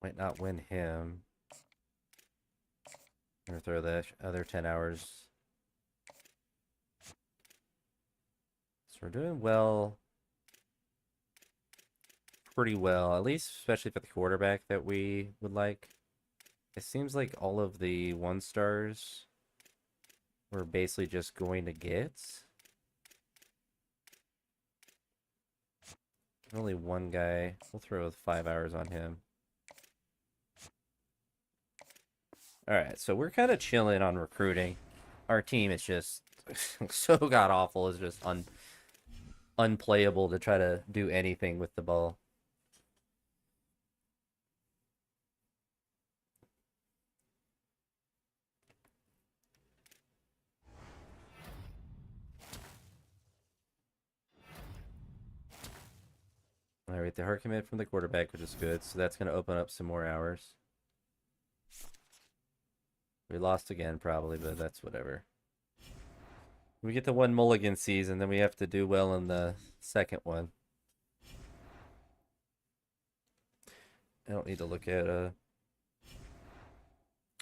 Might not win him. I'm gonna throw the other 10 hours. So we're doing well. Pretty well, at least especially for the quarterback that we would like. It seems like all of the 1-stars we're basically just going to get. Only one guy. We'll throw 5 hours on him. Alright, so we're kind of chilling on recruiting. Our team is just so god-awful. It's just unplayable to try to do anything with the ball. All right, the hard commit from the quarterback, which is good. So that's going to open up some more hours. We lost again, probably, but that's whatever. We get the one mulligan season, then we have to do well in the second one. I don't need to look at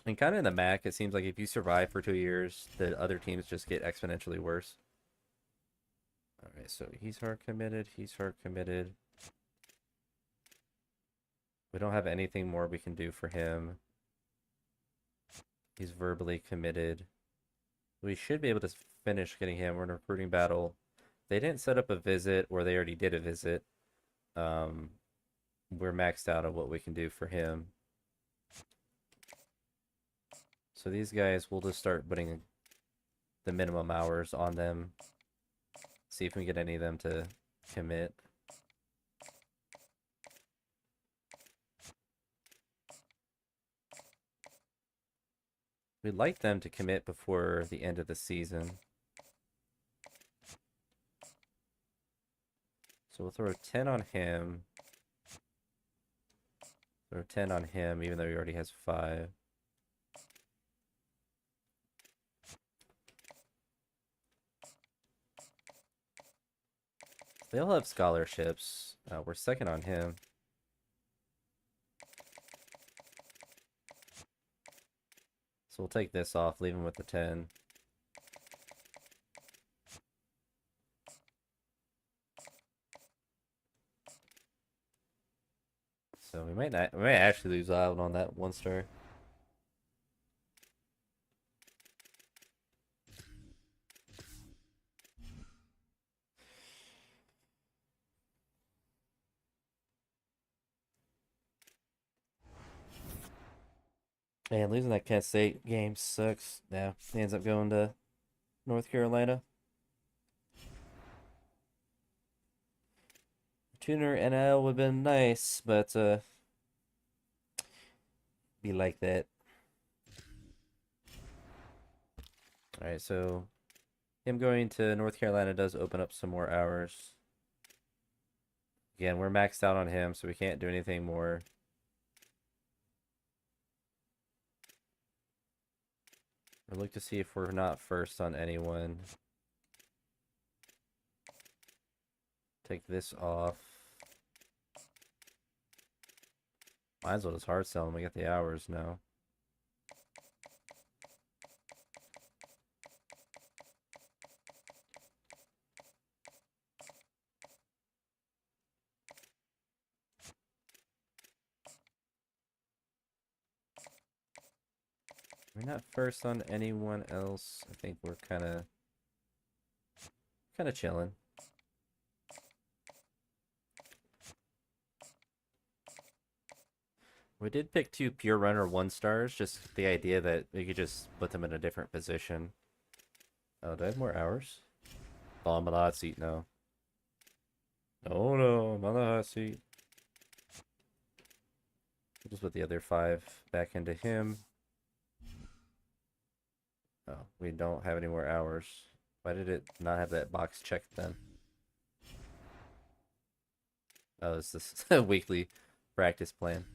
and kind of in the MAC, it seems like if you survive for 2 years, the other teams just get exponentially worse. All right, so he's hard committed. He's hard committed. We don't have anything more we can do for him. He's verbally committed. We should be able to finish getting him. We're in a recruiting battle. They didn't set up a visit, or they already did a visit. We're maxed out on what we can do for him. So these guys, we'll just start putting the minimum hours on them. See if we can get any of them to commit. We'd like them to commit before the end of the season. So we'll throw 10 on him. Throw 10 on him, even though he already has 5. They all have scholarships. We're second on him. So we'll take this off, leave him with the 10. So we might actually lose out on that 1 star. Man, losing that Kent State game sucks. Yeah, he ends up going to North Carolina. Tuner NL would have been nice, but be like that. Alright, so him going to North Carolina does open up some more hours. Again, we're maxed out on him, so we can't do anything more. We'll look to see if we're not first on anyone. Take this off. Might as well just hard sell him. We get the hours now. We're not first on anyone else. I think we're kind of chilling. We did pick 2 pure runner 1 stars, just the idea that we could just put them in a different position. Oh, do I have more hours? Oh, I'm on the hot seat now. Oh no, I'm on the hot seat. We'll just put the other 5 back into him. Oh, we don't have any more hours. Why did it not have that box checked then? Oh, it's this weekly practice plan.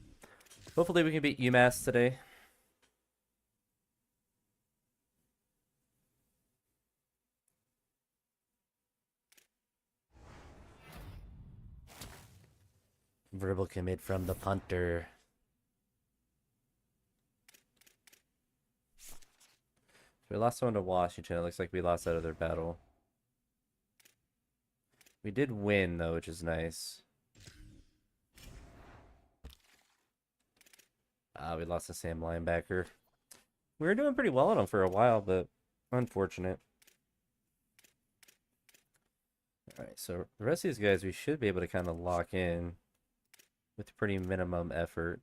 Hopefully we can beat UMass today. Verbal commit from the punter. We lost one to Washington. It looks like we lost that other battle. We did win, though, which is nice. We lost the Sam linebacker. We were doing pretty well on him for a while, but unfortunate. Alright, so the rest of these guys we should be able to kind of lock in with pretty minimum effort.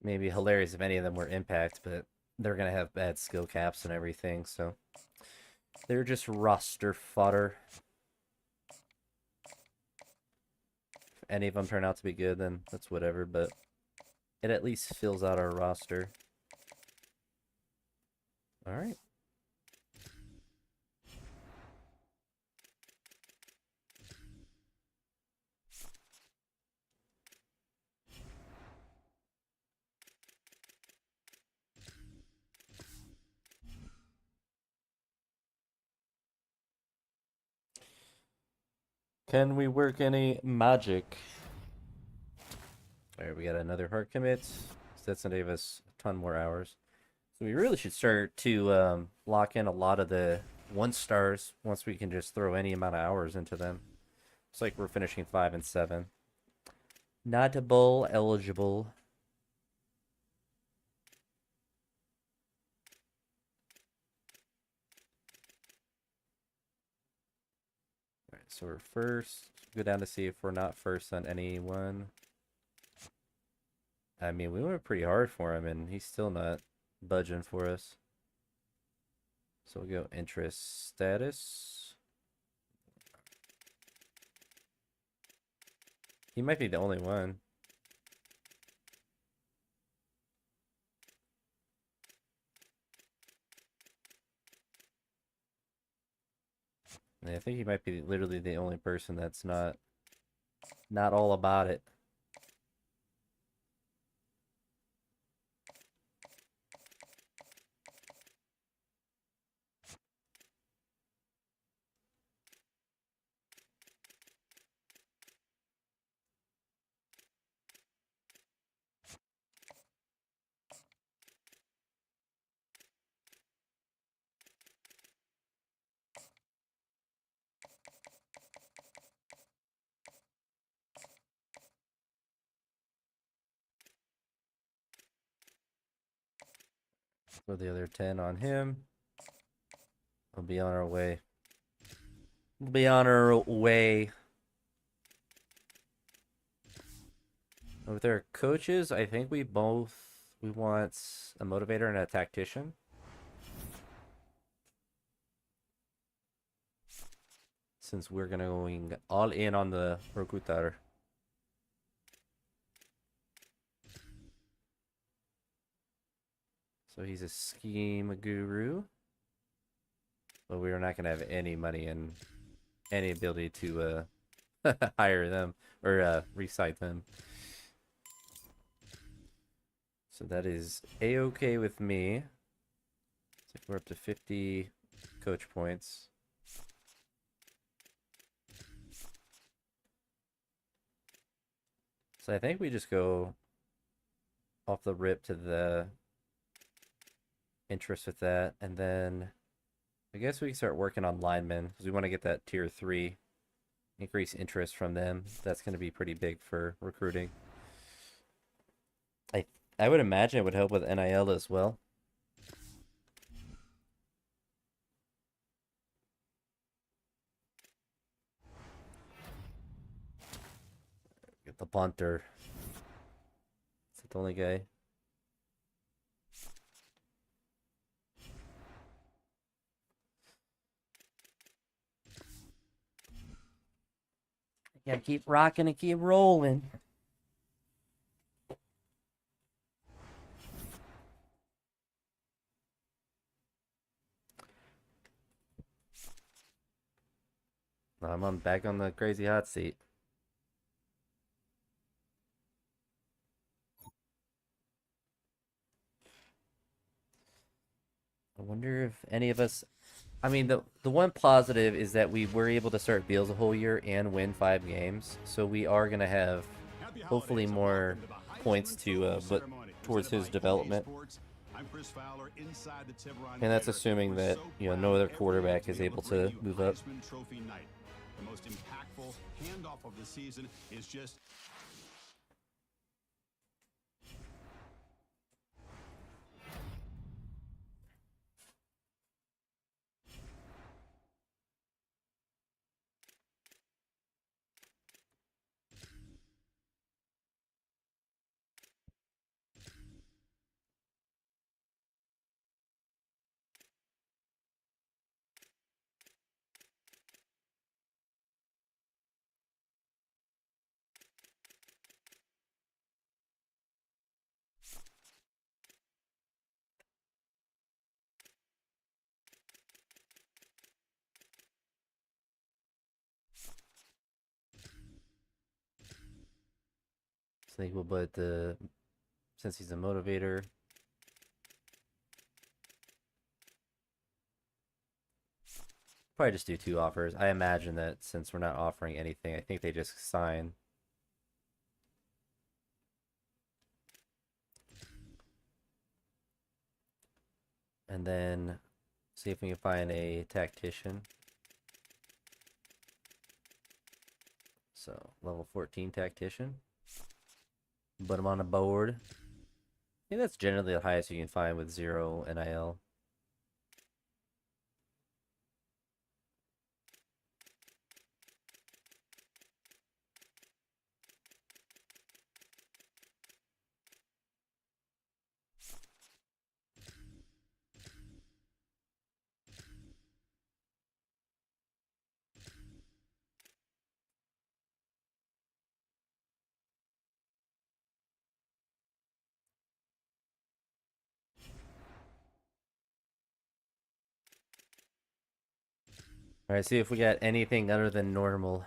Maybe hilarious if any of them were impact, but they're gonna have bad skill caps and everything, so they're just roster fodder. If any of them turn out to be good, then that's whatever, but it at least fills out our roster. All right. Can we work any magic? All right, we got another hard commit. So that's gonna give us a ton more hours. So we really should start to lock in a lot of the 1 stars once we can just throw any amount of hours into them. It's like we're finishing 5 and 7. Not bowl eligible. All right, so we're first. Go down to see if we're not first on anyone. I mean, we went pretty hard for him, and he's still not budging for us. So we'll go interest status. He might be the only one. And I think he might be literally the only person that's not all about it. Throw the other 10 on him. We'll be on our way. We'll be on our way. With our coaches, I think we want a motivator and a tactician. Since we're gonna going all in on the recruiter. So he's a scheme guru. But we're not gonna have any money and any ability to hire them or recite them. So that is a-okay with me. So we're up to 50 coach points. So I think we just go off the rip to the interest with that, and then I guess we can start working on linemen because we want to get that tier 3 increase interest from them. That's going to be pretty big for recruiting. I would imagine it would help with NIL as well. Get the punter. Is that the only guy? Gotta keep rocking and keep rolling. I'm back on the crazy hot seat. I wonder if any of us. I mean, the one positive is that we were able to start Beals a whole year and win 5 games, so we are gonna have hopefully more points to put towards his development. And that's assuming that no other quarterback is able to move up. The most impactful handoff of the season is just think we'll put the, since he's a motivator. Probably just do 2 offers. I imagine that since we're not offering anything, I think they just sign. And then see if we can find a tactician. So, level 14 tactician. Put him on a board. I think that's generally the highest you can find with 0 NIL. Alright, see if we got anything other than normal.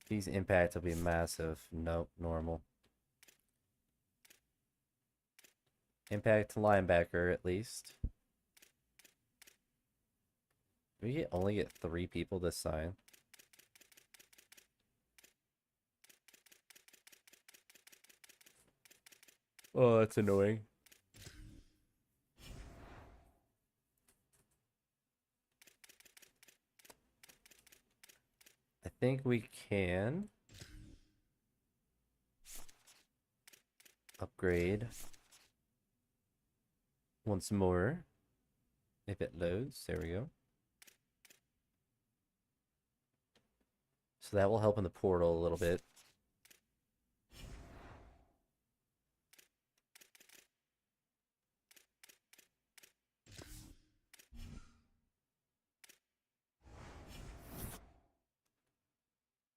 These impacts will be massive. Nope, normal. Impact linebacker at least. We only get 3 people this sign. Oh, that's annoying. I think we can upgrade once more if it loads. There we go. So that will help in the portal a little bit.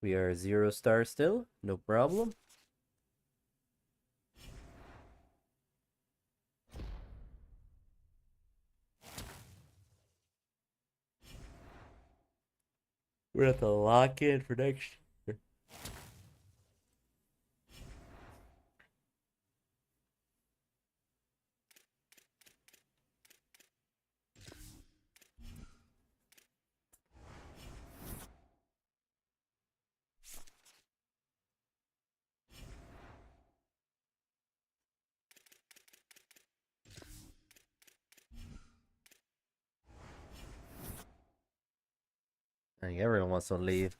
We are 0 star still, no problem. We're at the lock in for next year. I think everyone wants to leave.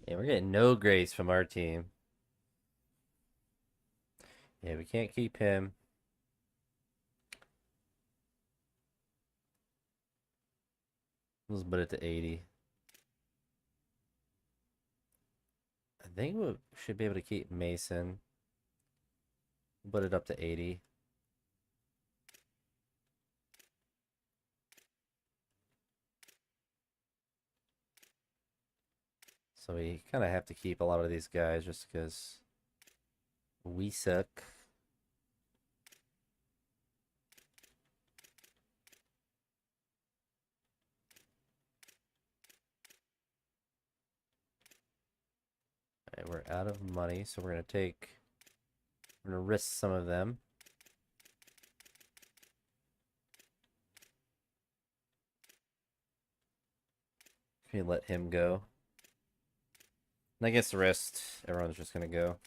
Yeah, we're getting no grace from our team. Yeah, we can't keep him. Let's put it to 80. I think we should be able to keep Mason. Put it up to 80. So we kind of have to keep a lot of these guys just because we suck. Alright, we're out of money, so we're gonna risk some of them. Can we let him go? And I guess the rest, everyone's just gonna go.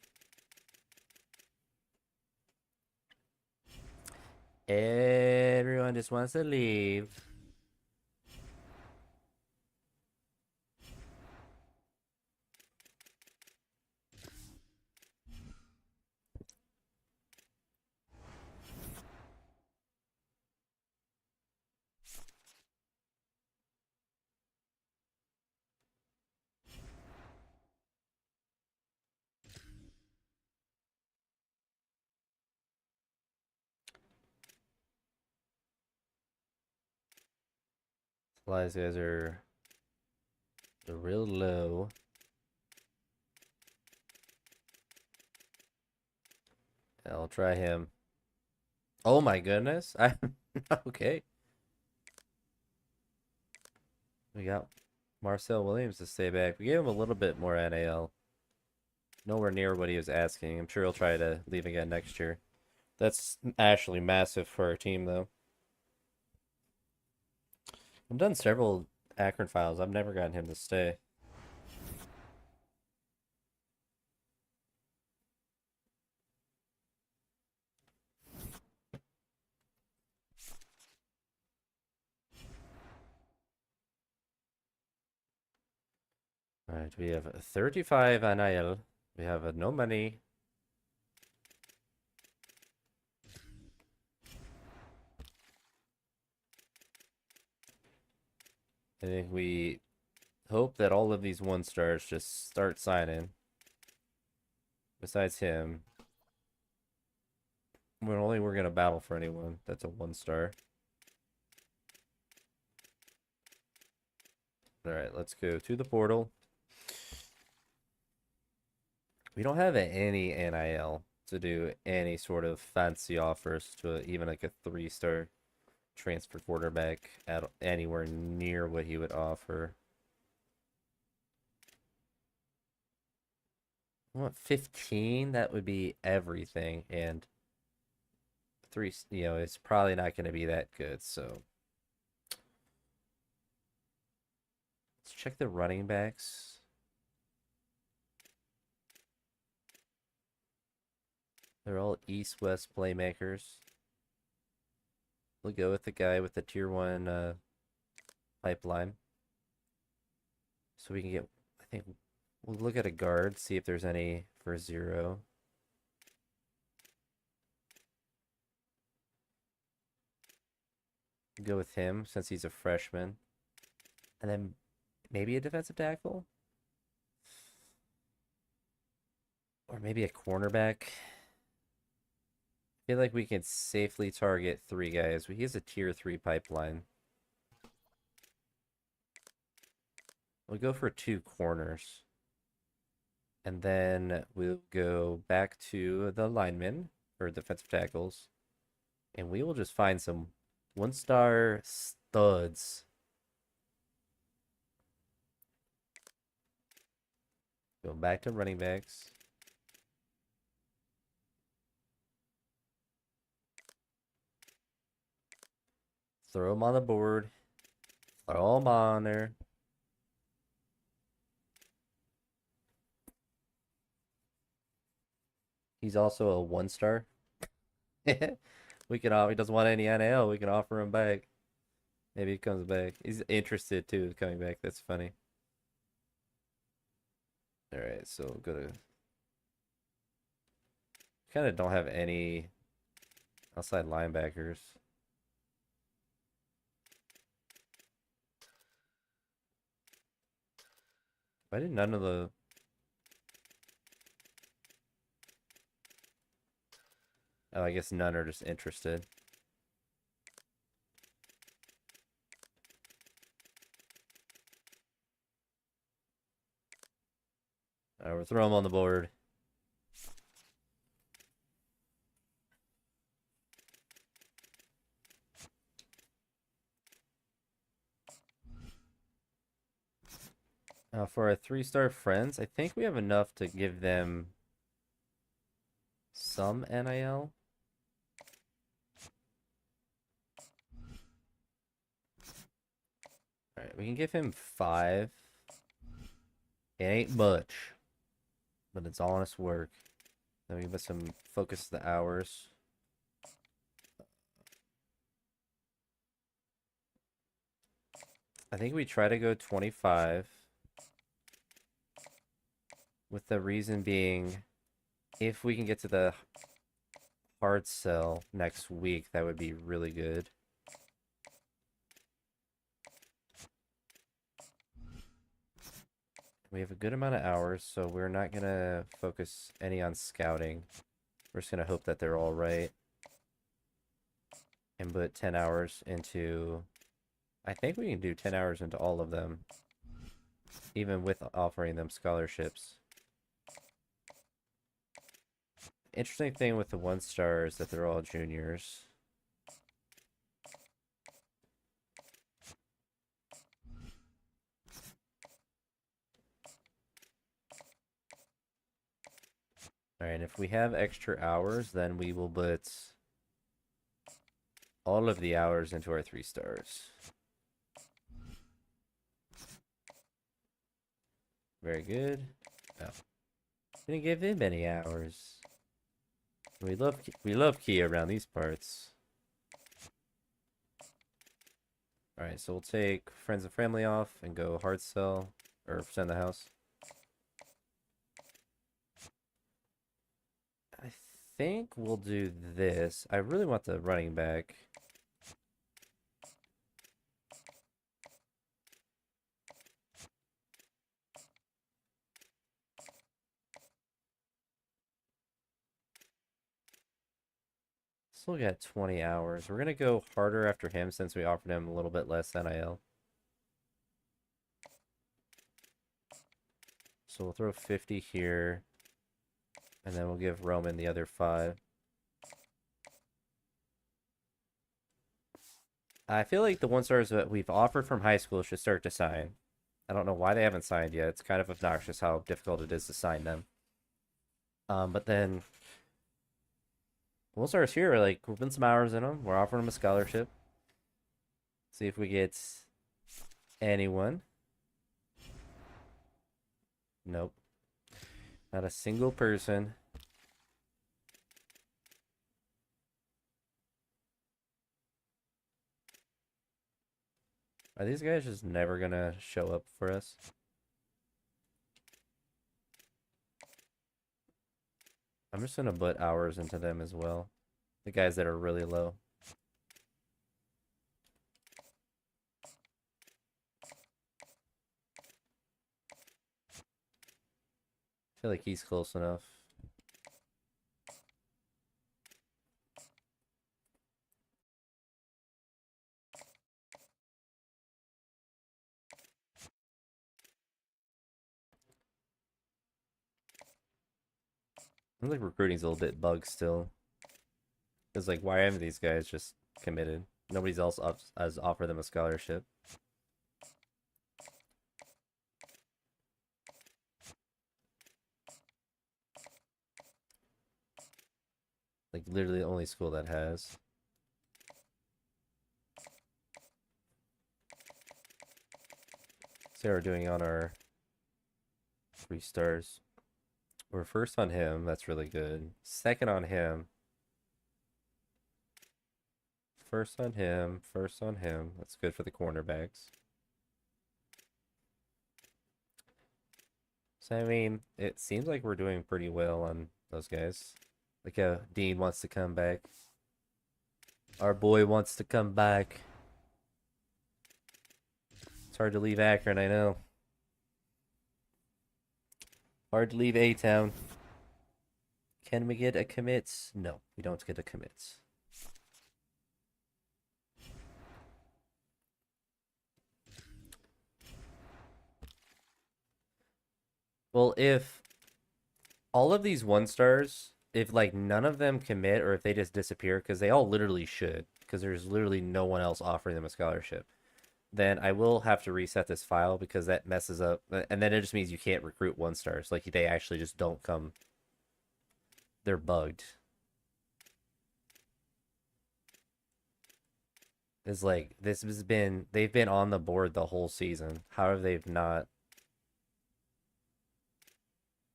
Everyone just wants to leave. Supplies guys are real low. I'll try him. Oh my goodness. I okay. We got Marcel Williams to stay back. We gave him a little bit more NAL. Nowhere near what he was asking. I'm sure he'll try to leave again next year. That's actually massive for our team, though. I've done several Akron files. I've never gotten him to stay. Alright, we have 35 NIL. We have no money. I think we hope that all of these 1-stars just start signing. Besides him. We're gonna battle for anyone that's a 1-star. Alright, let's go to the portal. We don't have any NIL to do any sort of fancy offers to even like a 3-star transfer quarterback at anywhere near what he would offer. I want 15, that would be everything, and 3, it's probably not going to be that good, so let's check the running backs. They're all east-west playmakers. We'll go with the guy with the tier 1 pipeline. So we can get, I think, we'll look at a guard, see if there's any for 0. Go with him since he's a freshman. And then maybe a defensive tackle? Or maybe a cornerback? I feel like we can safely target 3 guys. He has a tier 3 pipeline. We'll go for 2 corners. And then we'll go back to the linemen, or defensive tackles. And we will just find some 1-star studs. Go back to running backs. Throw them on the board. Throw them on there. He's also a 1-star. We can he doesn't want any NAL. We can offer him back. Maybe he comes back. He's interested too, coming back. That's funny. Alright, so we'll go to. Kind of don't have any outside linebackers. Why did none of the. Oh, I guess none are just interested. Alright, we'll throw them on the board. For our 3-star friends, I think we have enough to give them some NIL. Alright, we can give him 5. It ain't much, but it's honest work. Then we give us some focus the hours. I think we try to go 25. With the reason being, if we can get to the hard sell next week, that would be really good. We have a good amount of hours, so we're not going to focus any on scouting. We're just going to hope that they're all right. And put 10 hours into I think we can do 10 hours into all of them, even with offering them scholarships. Interesting thing with the 1-star is that they're all juniors. Alright, if we have extra hours, then we will put all of the hours into our 3 stars. Very good. Oh. Didn't give him any hours. We love Kia around these parts. Alright, so we'll take friends and family off and go hard sell or send the house. I think we'll do this. I really want the running back. Still got 20 hours. We're going to go harder after him since we offered him a little bit less NIL. So we'll throw 50 here. And then we'll give Roman the other 5. I feel like the 1-stars that we've offered from high school should start to sign. I don't know why they haven't signed yet. It's kind of obnoxious how difficult it is to sign them. But then 1-stars here, like, we're putting some hours in them. We're offering them a scholarship. See if we get anyone. Nope. Not a single person. Are these guys just never gonna show up for us? I'm just gonna put hours into them as well. The guys that are really low. I feel like he's close enough. I think recruiting's a little bit bugged still. It's like, why haven't these guys just committed? Nobody's else has offered them a scholarship. Like, literally the only school that has. See how we're doing on our 3 stars. We're first on him. That's really good. Second on him. First on him. First on him. That's good for the cornerbacks. So, I mean, it seems like we're doing pretty well on those guys. Like, Dean wants to come back. Our boy wants to come back. It's hard to leave Akron, I know. Hard to leave A-Town. Can we get a commit? No, we don't get a commit. Well, if all of these 1-stars, if like none of them commit or if they just disappear, because they all literally should, because there's literally no one else offering them a scholarship, then I will have to reset this file because that messes up. And then it just means you can't recruit 1-stars. Like, they actually just don't come. They're bugged. It's like, they've been on the board the whole season. How have they not?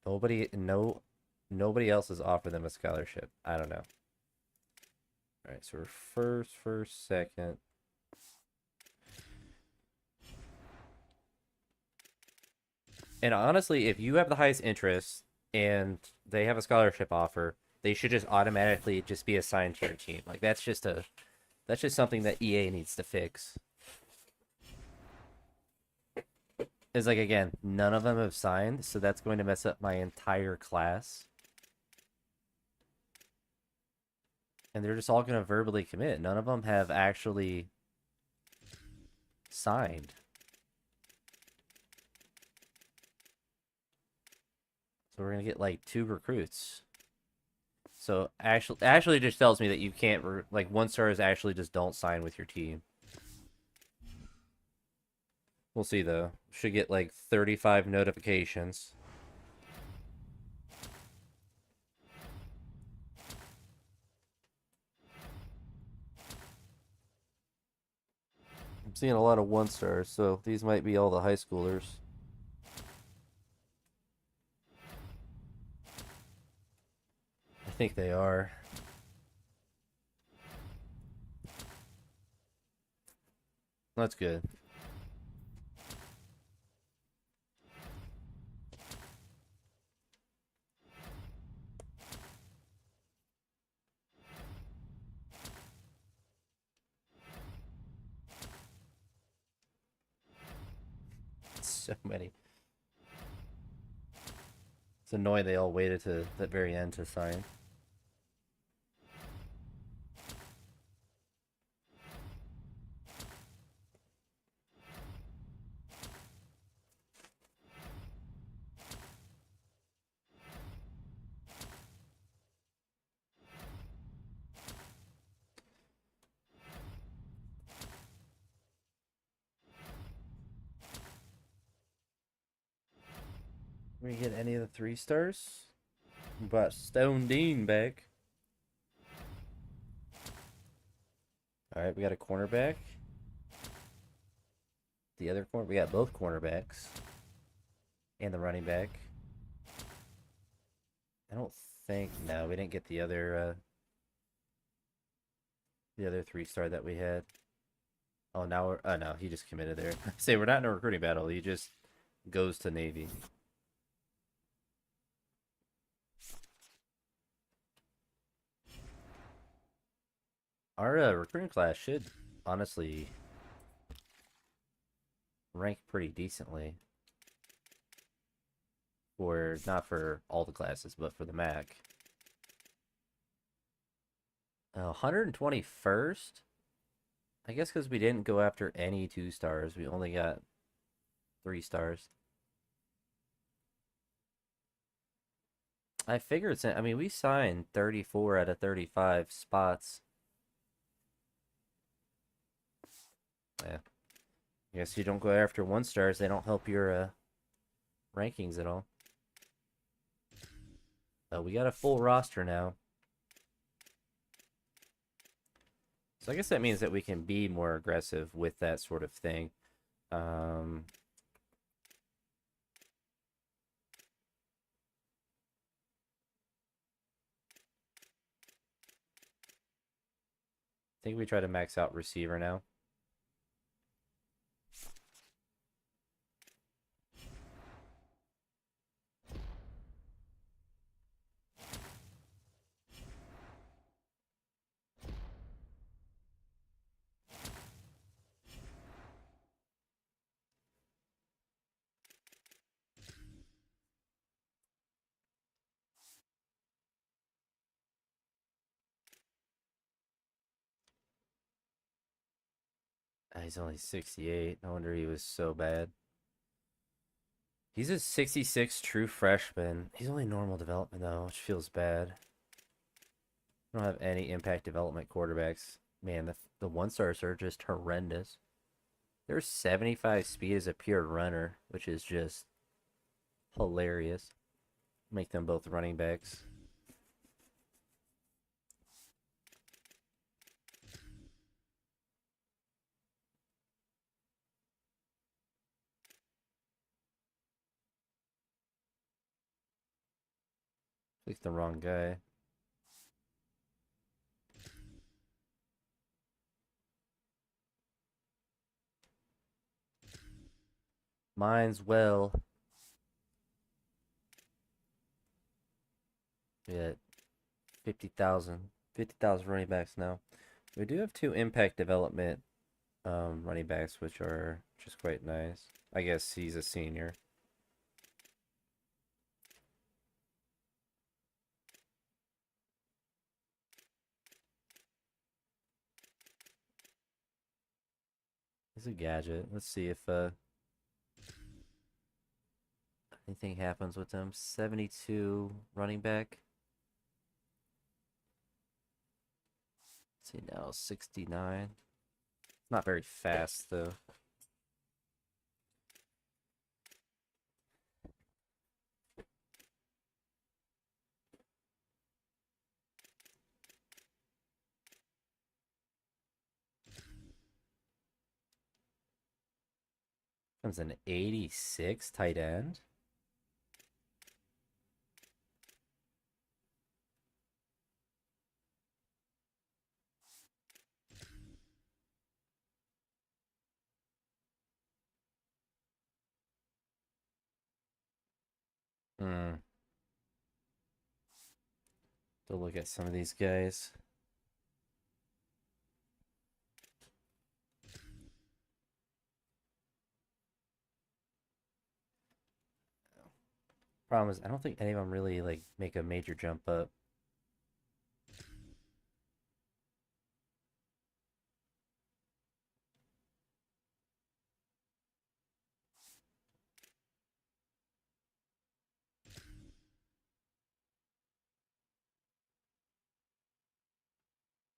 Nobody else has offered them a scholarship. I don't know. All right, so we're first, second. And honestly, if you have the highest interest and they have a scholarship offer, they should just automatically just be assigned to your team. Like, that's just something that EA needs to fix. Is like, again, none of them have signed, so that's going to mess up my entire class. And they're just all going to verbally commit. None of them have actually signed. So we're gonna get like 2 recruits. So actually just tells me that you can't like 1-stars actually just don't sign with your team. We'll see though. Should get like 35 notifications. I'm seeing a lot of 1-stars, so these might be all the high schoolers. I think they are. That's good. So many. It's annoying they all waited to the very end to sign. We get any of the 3-stars? But Stone Dean back. Alright, we got a cornerback. The other corner, we got both cornerbacks. And the running back. I don't think, no, we didn't get the other 3-star that we had. Oh, now we're, oh no, he just committed there. Say, we're not in a recruiting battle, he just goes to Navy. Our recruiting class should honestly rank pretty decently. For, not for all the classes, but for the MAC. 121st? I guess because we didn't go after any 2-stars. We only got 3-stars. I figure it's, I mean, we signed 34 out of 35 spots. Yeah. I guess you don't go after 1-stars, they don't help your rankings at all. We got a full roster now. So I guess that means that we can be more aggressive with that sort of thing. I think we try to max out receiver now. He's only 68. No wonder he was so bad. He's a 66 true freshman. He's only normal development though, which feels bad. We don't have any impact development quarterbacks. Man, the 1-stars are just horrendous. There's 75 speed as a pure runner, which is just hilarious. Make them both running backs. Clicked the wrong guy. Mine's well. We got 50,000 running backs now. We do have 2 impact development running backs, which are just quite nice. I guess he's a senior. He's a gadget. Let's see if anything happens with him. 72 running back. Let's see now, 69. Not very fast though. Comes an 86 tight end. Hmm. To look at some of these guys. Problem is, I don't think any of them really like make a major jump up.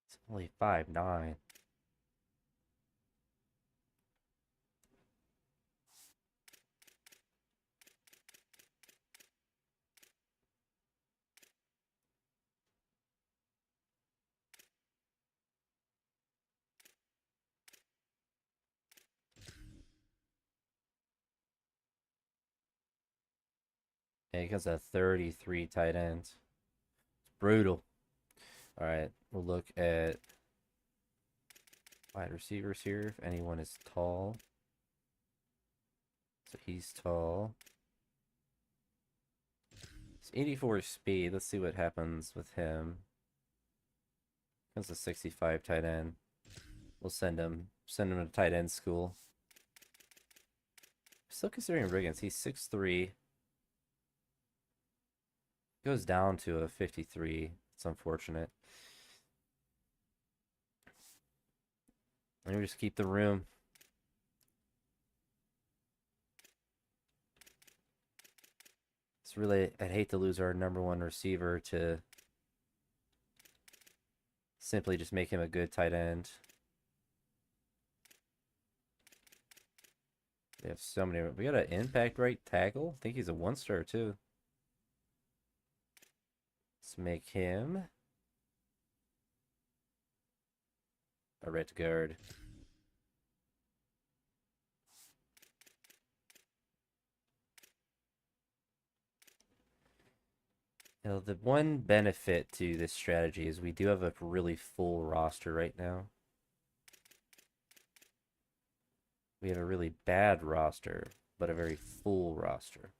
It's only 5'9". And he comes at 33 tight ends. It's brutal. All right, we'll look at wide receivers here. If anyone is tall. So he's tall. It's 84 speed. Let's see what happens with him. Comes a 65 tight end. We'll send him to tight end school. Still considering Riggins. He's 6'3". Goes down to a 53. It's unfortunate. Let me just keep the room. It's really, I'd hate to lose our #1 receiver to simply just make him a good tight end. We have so many. We got an impact right tackle. I think he's a 1-star too. Let's make him a red guard. You know, the one benefit to this strategy is we do have a really full roster right now. We have a really bad roster, but a very full roster.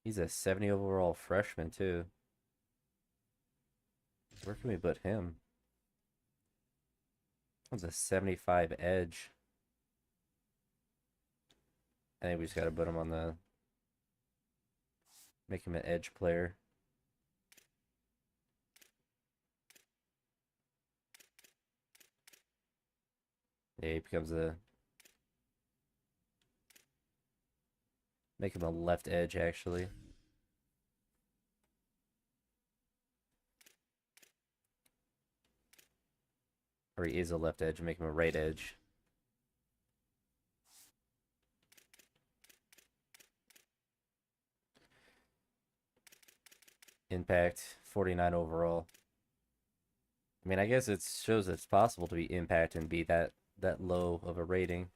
He's a 70 overall freshman too. Where can we put him? That's a 75 edge. I think we just got to put him on the... Make him an edge player. Yeah, he becomes a... Make him a left edge, actually. Or he is a left edge, make him a right edge. Impact, 49 overall. I mean, I guess it shows that it's possible to be impact and be that low of a rating.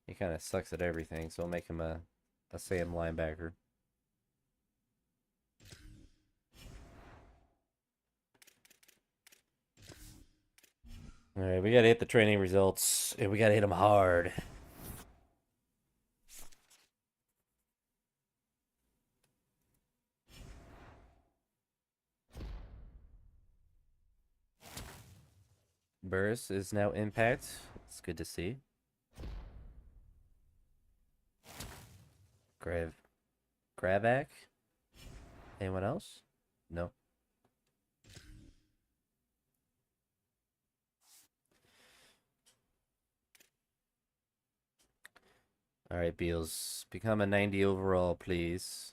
He kind of sucks at everything, so I'll make him a Sam linebacker. All right, we got to hit the training results, and we got to hit them hard. Burris is now Impact. It's good to see. Gravak? Anyone else? No. Alright, Beals. Become a 90 overall, please.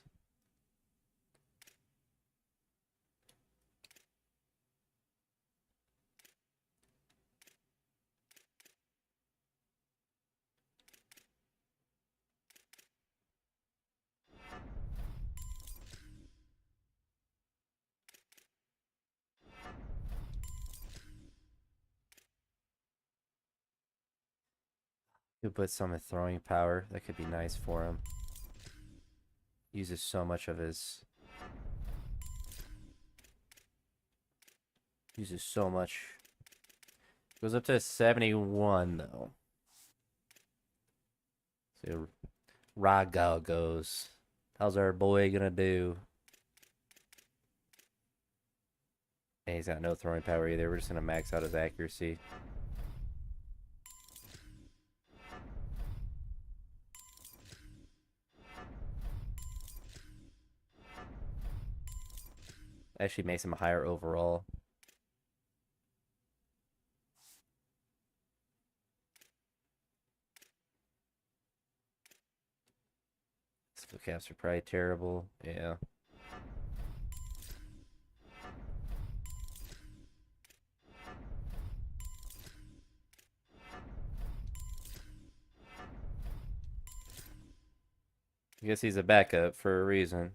Could put some in throwing power. That could be nice for him. Uses so much of his... Uses so much. Goes up to 71, though. So, Ragal goes. How's our boy gonna do? And he's got no throwing power either. We're just gonna max out his accuracy. Actually makes him a higher overall. Skill caps are probably terrible. Yeah. I guess he's a backup for a reason.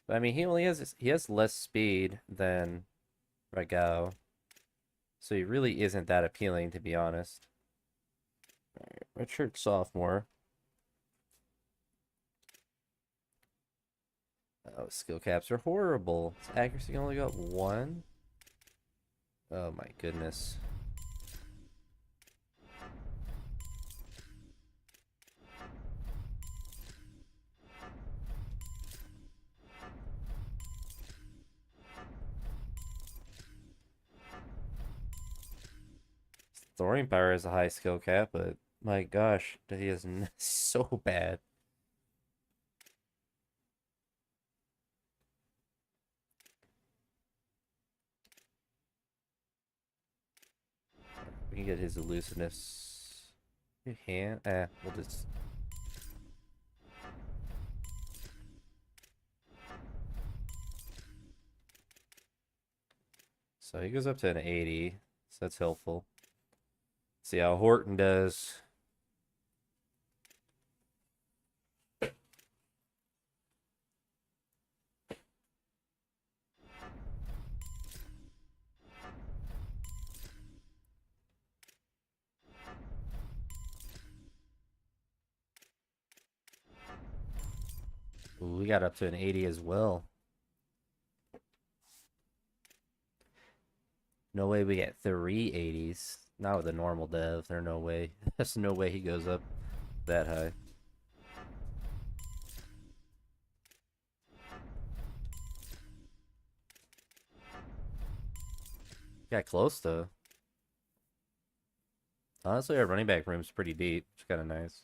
But I mean, he has less speed than Ragao, so he really isn't that appealing, to be honest. Right, redshirt sophomore. Oh, skill caps are horrible. His accuracy only got 1. Oh my goodness. Throwing power is a high skill cap, but my gosh, he is so bad. We can get his elusiveness. Hand? We'll just... So he goes up to an 80, so that's helpful. See how Horton does. Ooh, we got up to an 80 as well. No way we get 3 80s. Not with a normal dev. There's no way. There's no way he goes up that high. Got close though. Honestly, our running back room's pretty deep. It's kind of nice.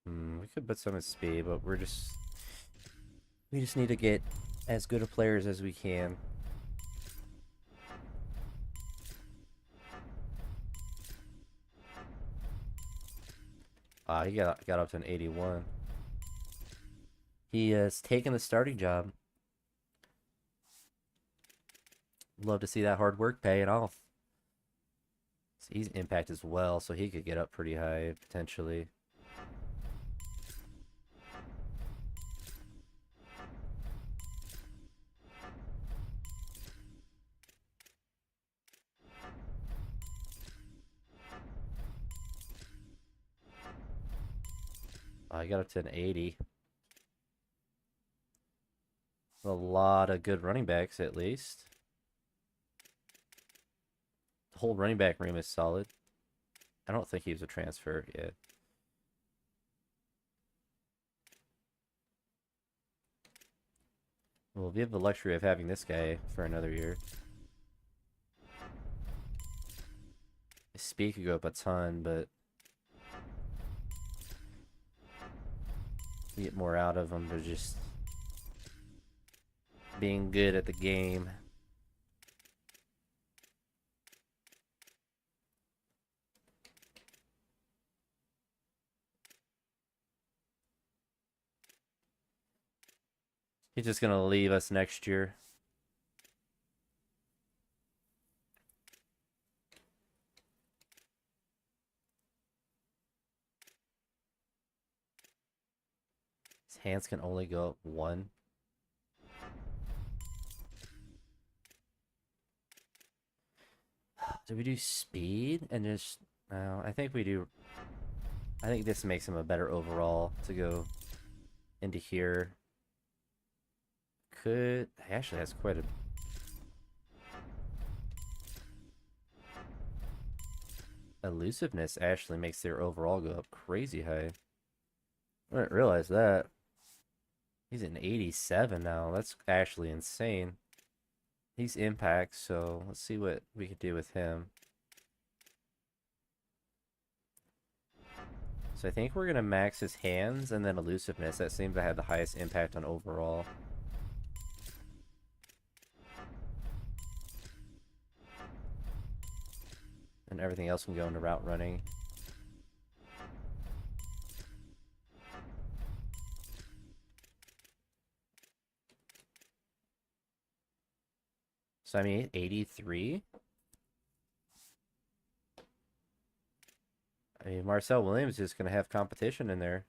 We could put some at speed, but we just need to get as good of players as we can. He got up to an 81. He has taken the starting job. Love to see that hard work paying off. So he's impact as well, so he could get up pretty high potentially. I got up to an 80. A lot of good running backs, at least. The whole running back room is solid. I don't think he was a transfer yet. Well, we have the luxury of having this guy for another year. His speed could go up a ton, but we get more out of him for just being good at the game. He's just gonna leave us next year. His hands can only go up one. Do we do speed and just... No, I think we do... I think this makes him a better overall to go into here. He actually has quite a... Elusiveness actually makes their overall go up crazy high. I didn't realize that. He's an 87 now. That's actually insane. He's impact, so let's see what we could do with him. So I think we're going to max his hands and then elusiveness. That seems to have the highest impact on overall. And everything else can go into route running. So I mean, 83? I mean, Marcel Williams is going to have competition in there.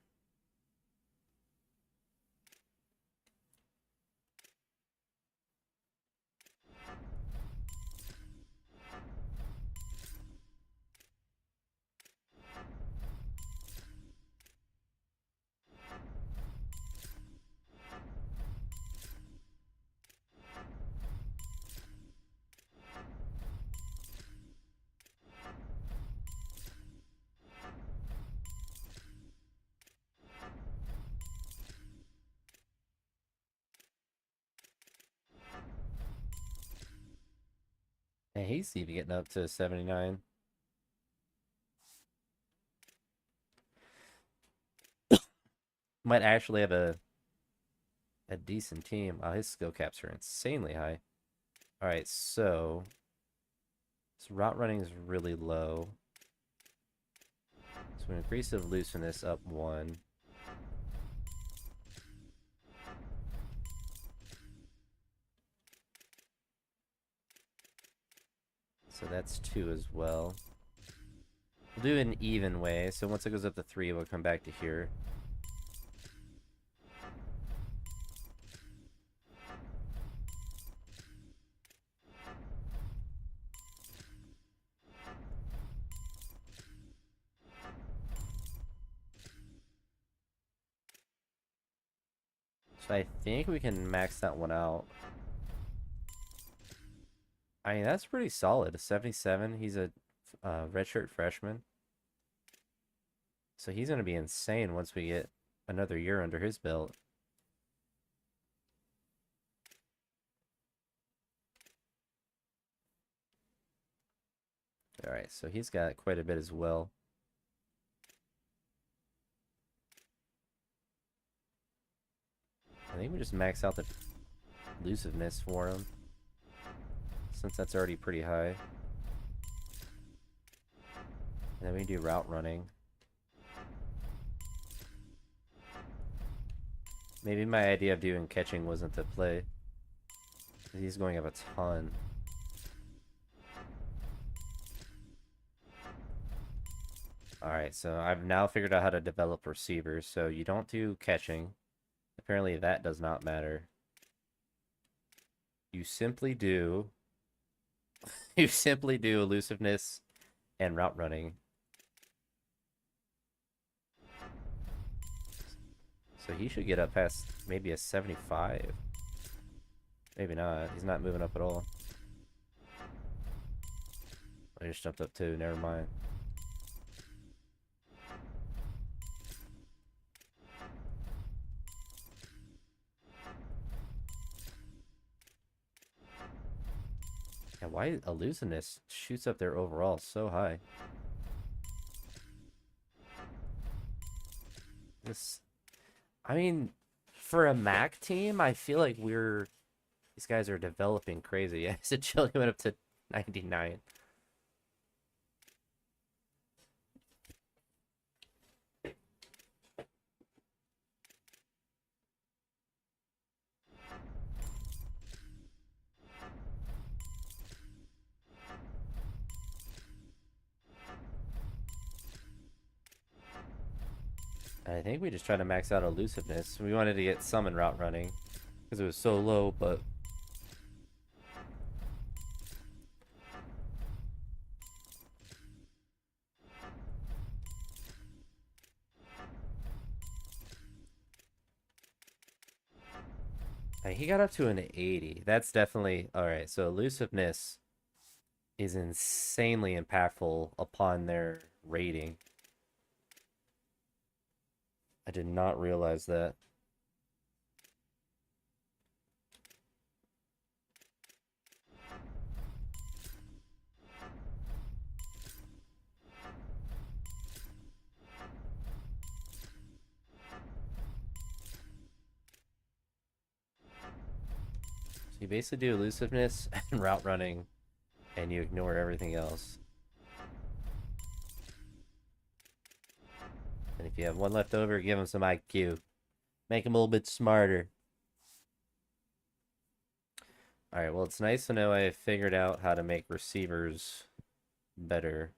And he's even getting up to 79. Might actually have a decent team. Oh, his skill caps are insanely high. Alright, so this route running is really low. So we increase the elusiveness up 1. So that's 2 as well. We'll do it an even way. So once it goes up to 3, we'll come back to here. So I think we can max that one out. I mean, that's pretty solid. A 77. He's a redshirt freshman. So he's going to be insane once we get another year under his belt. Alright, so he's got quite a bit as well. I think we just max out the elusiveness for him, since that's already pretty high. And then we do route running. Maybe my idea of doing catching wasn't the play. He's going up a ton. Alright, so I've now figured out how to develop receivers. So you don't do catching. Apparently that does not matter. You simply do... you simply do elusiveness and route running. So he should get up past maybe a 75. Maybe not. He's not moving up at all. I just jumped up too. Never mind. And why elusiveness shoots up their overall so high? This, I mean, for a Mac team, I feel like these guys are developing crazy. Yeah, so Chili went up to 99. I think we just tried to max out elusiveness. We wanted to get summon route running because it was so low, but he got up to an 80. That's definitely all right. So elusiveness is insanely impactful upon their rating. I did not realize that. So you basically do elusiveness and route running, and you ignore everything else. And if you have one left over, give him some IQ. Make him a little bit smarter. Alright, well, it's nice to know I figured out how to make receivers better.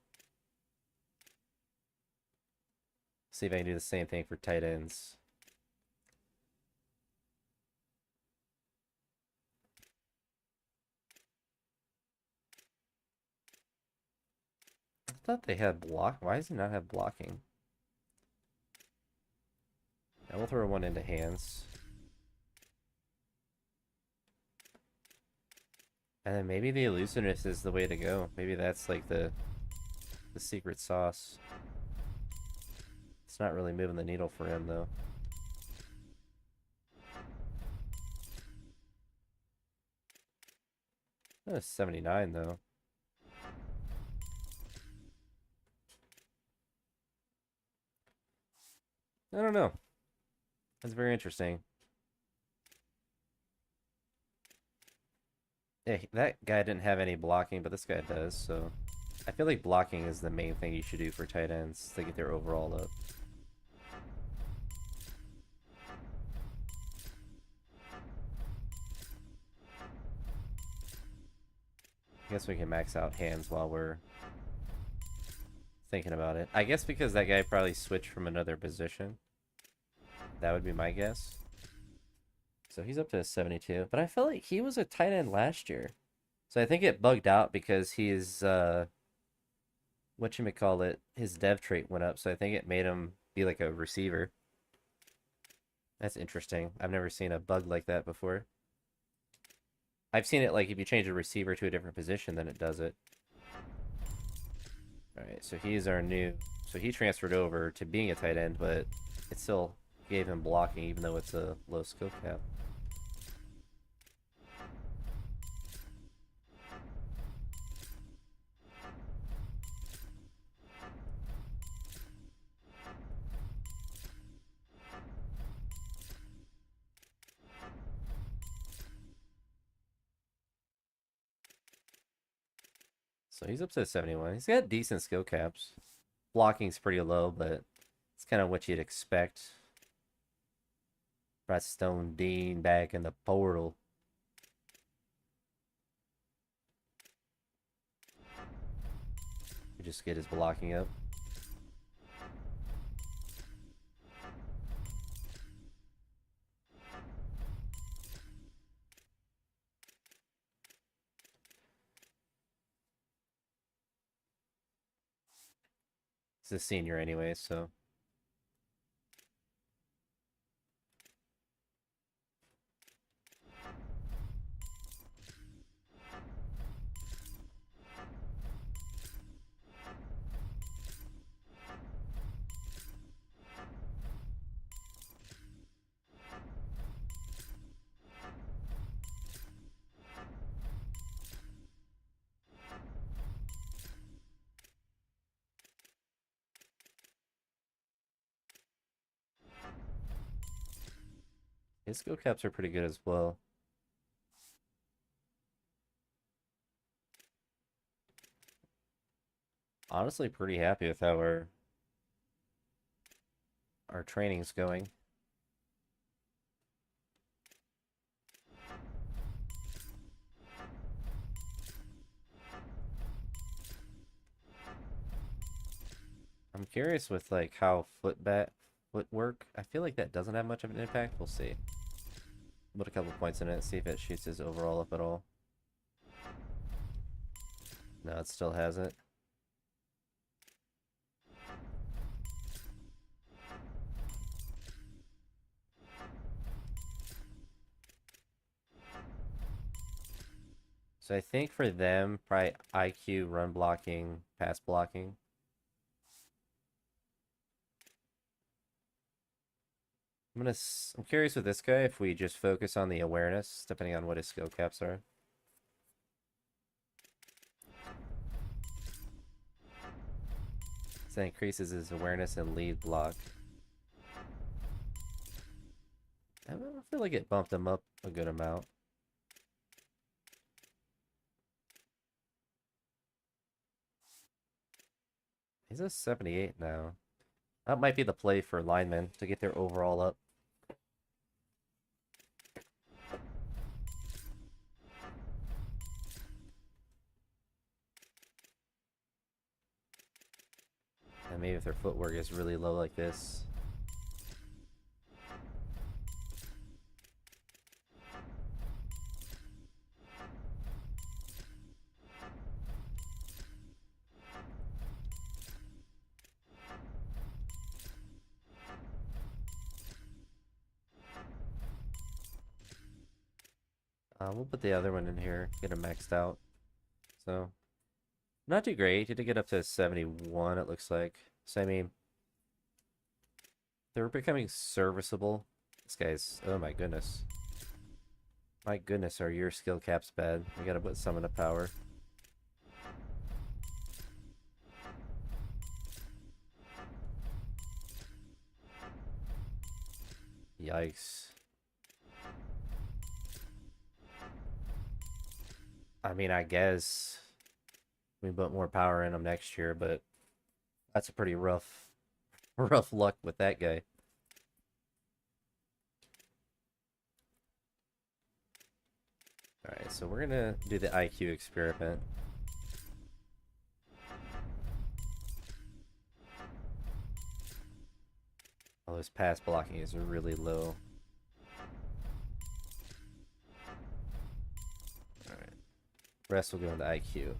See if I can do the same thing for tight ends. I thought they had block. Why does it not have blocking? I will throw one into hands. And then maybe the elusiveness is the way to go. Maybe that's like the secret sauce. It's not really moving the needle for him though. That was 79 though. I don't know. That's very interesting. Yeah, that guy didn't have any blocking, but this guy does, so I feel like blocking is the main thing you should do for tight ends to get their overall up. I guess we can max out hands while we're thinking about it. I guess because that guy probably switched from another position. That would be my guess. So he's up to a 72. But I felt like he was a tight end last year. So I think it bugged out because he's, whatchamacallit, his dev trait went up. So I think it made him be like a receiver. That's interesting. I've never seen a bug like that before. I've seen it like if you change a receiver to a different position, then it does it. Alright, so he's our new... So he transferred over to being a tight end, but it still gave him blocking even though it's a low skill cap. So he's up to 71. He's got decent skill caps. Blocking's pretty low, but it's kind of what you'd expect. Brett Stone Dean back in the portal. We just get his blocking up. He's a senior anyway, so... His skill caps are pretty good as well. Honestly, pretty happy with how our training's going. I'm curious with like how footwork. I feel like that doesn't have much of an impact. We'll see. Put a couple points in it, see if it shoots his overall up at all. No, it still hasn't. So I think for them, probably IQ, run blocking, pass blocking. I'm curious with this guy if we just focus on the awareness, depending on what his skill caps are. So that increases his awareness and lead block. I feel like it bumped him up a good amount. He's a 78 now. That might be the play for linemen to get their overall up. And maybe if their footwork is really low like this. We'll put the other one in here, get him maxed out. So, not too great. He did get up to 71, it looks like. So, I mean, they're becoming serviceable. This guy's, oh my goodness. My goodness, are your skill caps bad? We gotta put some into power. Yikes. I mean, I guess we put more power in him next year, but that's a pretty rough luck with that guy. Alright, so we're gonna do the IQ experiment. Oh, his pass blocking is really low. Alright. Rest will go into IQ.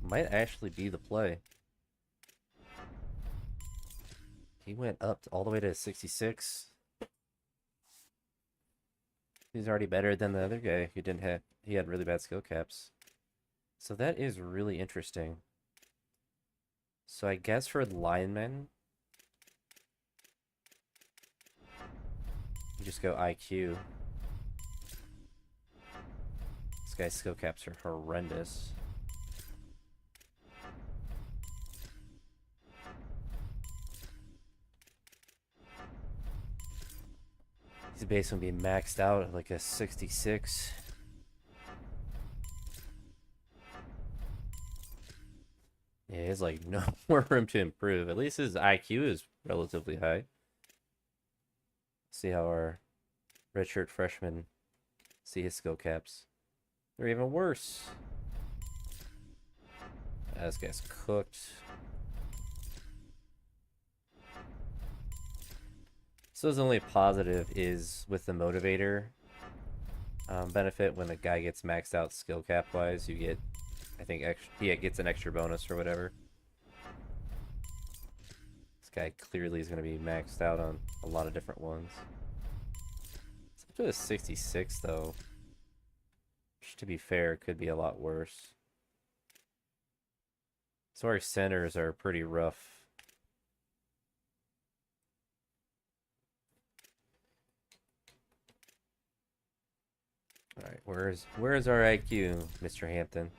Might actually be the play. He went up all the way to 66. He's already better than the other guy who didn't have. He had really bad skill caps. So that is really interesting. So I guess for linemen, you just go IQ. This guy's skill caps are horrendous. He's basically be maxed out at like a 66. Yeah, it's like no more room to improve. At least his IQ is relatively high. See how our redshirt freshman see his skill caps. They're even worse. This guy's cooked. So his only positive is with the motivator benefit. When the guy gets maxed out skill cap wise, you get, I think, he gets an extra bonus or whatever. This guy clearly is going to be maxed out on a lot of different ones. It's up to a 66 though, which to be fair could be a lot worse. So our centers are pretty rough. All right, where's our IQ, Mr. Hampton?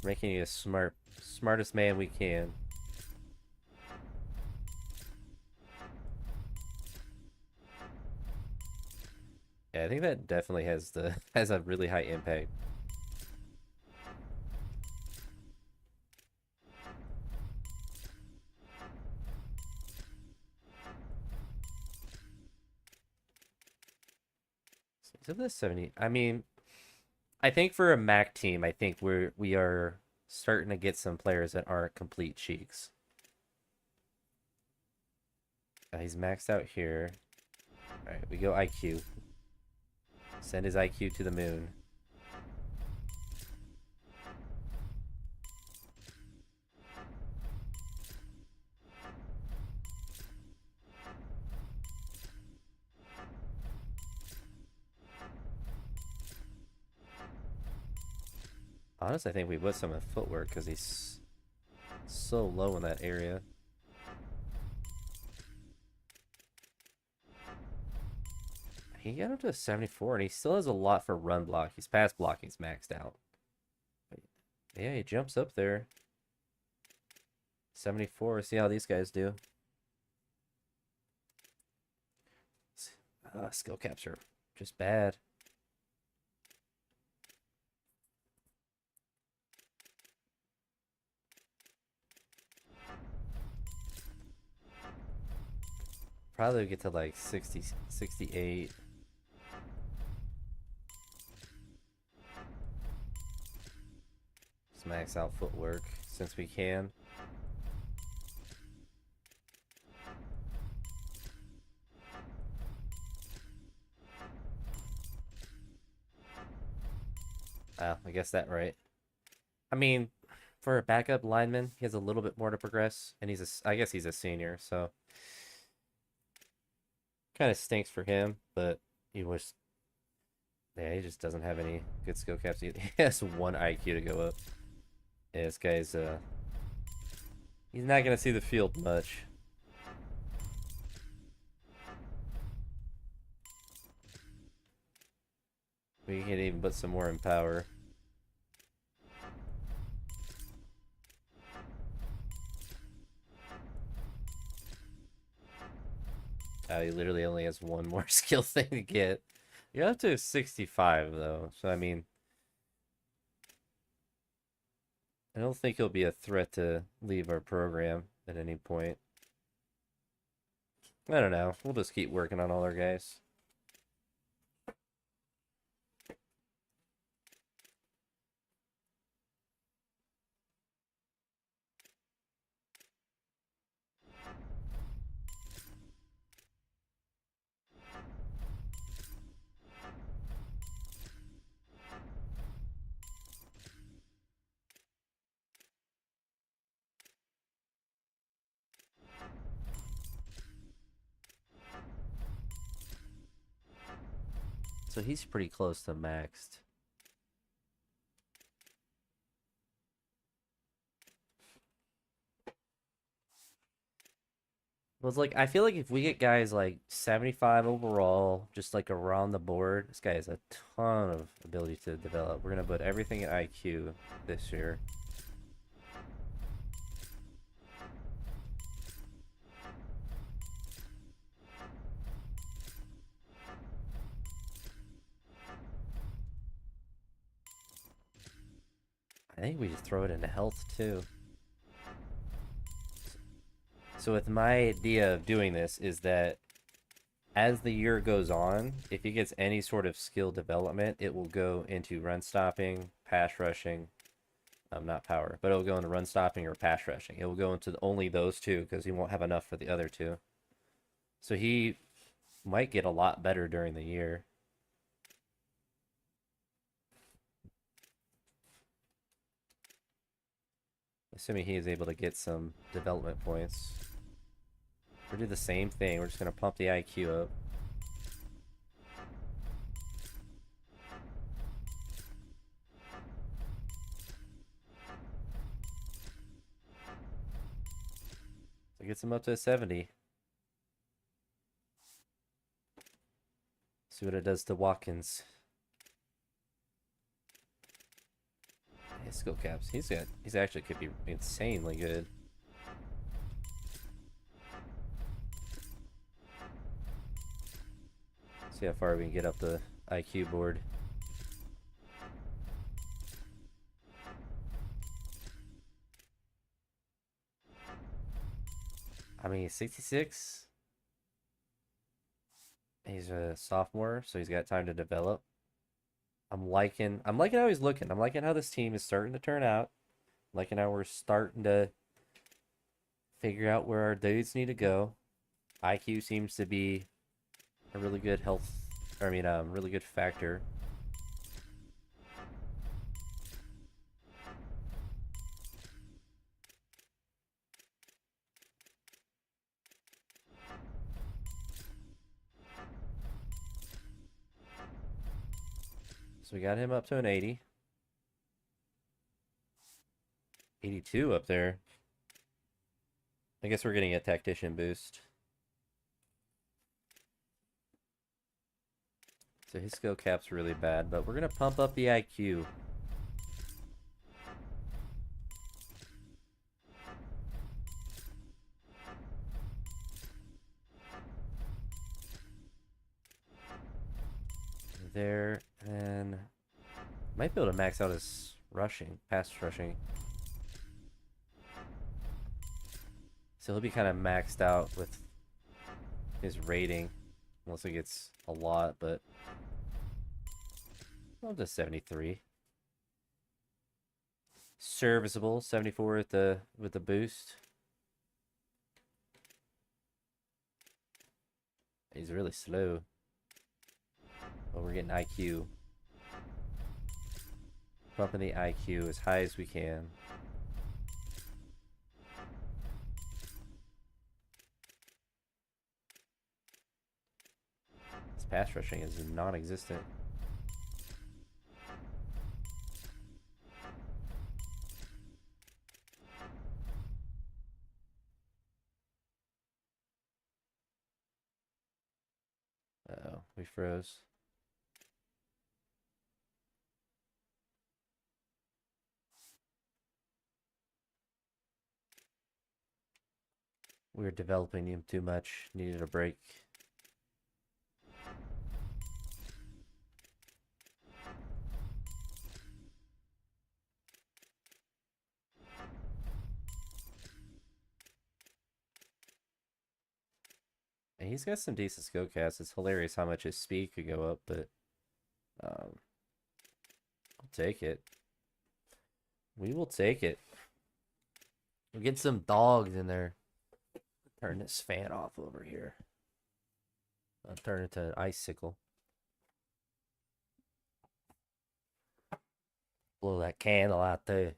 Making you a smartest man we can. Yeah, I think that definitely has a really high impact. Is it the 70? I mean, I think for a MAC team, I think we are starting to get some players that aren't complete cheeks. He's maxed out here. All right, we go IQ. Send his IQ to the moon. Honestly, I think we put some in footwork because he's so low in that area. He got up to a 74, and he still has a lot for run block. His pass blocking's maxed out. But yeah, he jumps up there. 74. See how these guys do. Skill caps are just bad. Probably get to like 60, 68. Let's max out footwork since we can. I guess that right. I mean, for a backup lineman, he has a little bit more to progress, and I guess he's a senior, so kind of stinks for him. But yeah, he just doesn't have any good skill caps. He has 1 IQ to go up. Yeah, this guy's he's not gonna see the field much. We can even put some more in power. He literally only has 1 more skill thing to get. You're up to 65 though, so I mean, I don't think he'll be a threat to leave our program at any point. I don't know. We'll just keep working on all our guys. So he's pretty close to maxed. Well, it's like I feel like if we get guys like 75 overall, just like around the board, this guy has a ton of ability to develop. We're gonna put everything at IQ this year. I think we just throw it into health too. So with my idea of doing this is that as the year goes on, if he gets any sort of skill development, it will go into run stopping, pass rushing, not power, but it'll go into run stopping or pass rushing. It will go into only those two because he won't have enough for the other two. So he might get a lot better during the year. Assuming he is able to get some development points. We'll do the same thing. We're just going to pump the IQ up. So it gets him up to a 70. See what it does to Watkins. his skill caps. He's actually could be insanely good. See how far we can get up the IQ board. I mean, 66. He's a sophomore, so he's got time to develop. I'm liking how he's looking. I'm liking how this team is starting to turn out. I'm liking how we're starting to figure out where our dudes need to go. IQ seems to be a really good really good factor. So we got him up to an 80. 82 up there. I guess we're getting a tactician boost. So his skill cap's really bad, but we're going to pump up the IQ. There, and might be able to max out his rushing, pass rushing. So he'll be kind of maxed out with his rating, unless he gets a lot, but I'll just 73. Serviceable, 74 with the boost. He's really slow. But we're getting IQ. Bumping the IQ as high as we can. His pass rushing is non-existent. Uh-oh, we froze. We were developing him too much. Needed a break. And he's got some decent skill casts. It's hilarious how much his speed could go up, but I'll take it. We will take it. We'll get some dogs in there. Turn this fan off over here. I'll turn it to an icicle. Blow that candle out there.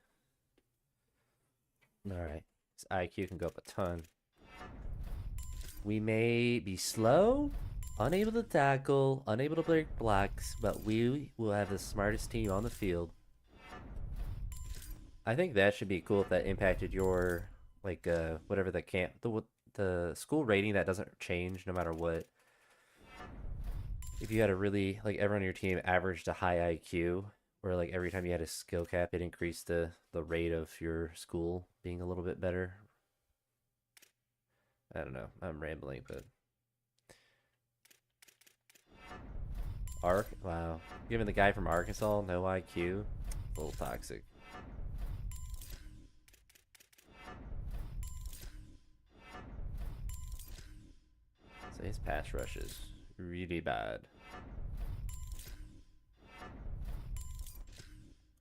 Alright. This IQ can go up a ton. We may be slow, unable to tackle, unable to break blocks, but we will have the smartest team on the field. I think that should be cool if that impacted your, like, whatever the school rating that doesn't change no matter what. If you had a really, like, everyone on your team averaged a high IQ, where, like, every time you had a skill cap, it increased the rate of your school being a little bit better. I don't know. I'm rambling, but wow. Giving the guy from Arkansas no IQ, a little toxic. So his pass rush is really bad.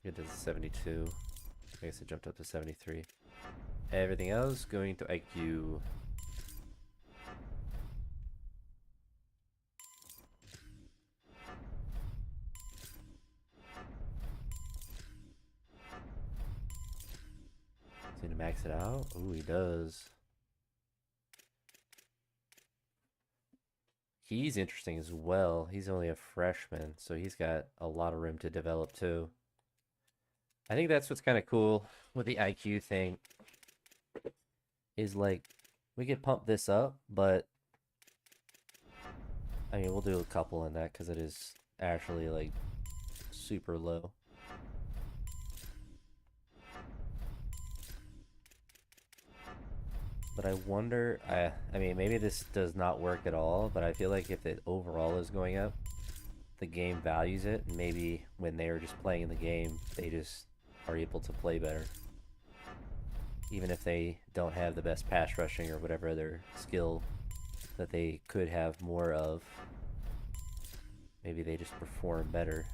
Get to the 72. I guess it jumped up to 73. Everything else going to IQ. Does he need to max it out? Ooh, he does. He's interesting as well. He's only a freshman, so he's got a lot of room to develop too. I think that's what's kind of cool with the IQ thing. Is like, we could pump this up, but I mean, we'll do a couple in that because it is actually like super low. But I wonder, I mean, maybe this does not work at all, but I feel like if the overall is going up, the game values it, and maybe when they are just playing the game, they just are able to play better. Even if they don't have the best pass rushing or whatever other skill that they could have more of, maybe they just perform better.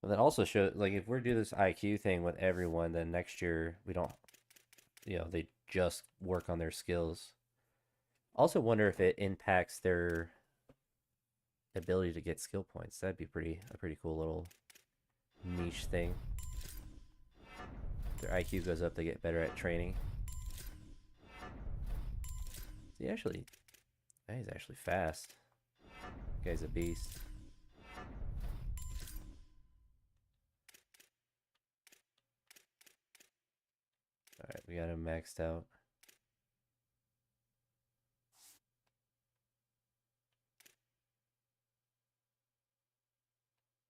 But that also shows, like, if we're doing this IQ thing with everyone, then next year we don't, they just work on their skills. Also wonder if it impacts their ability to get skill points. That'd be a pretty cool little niche thing. If their IQ goes up, they get better at training. He's actually fast. Guy's a beast. Alright, we got him maxed out.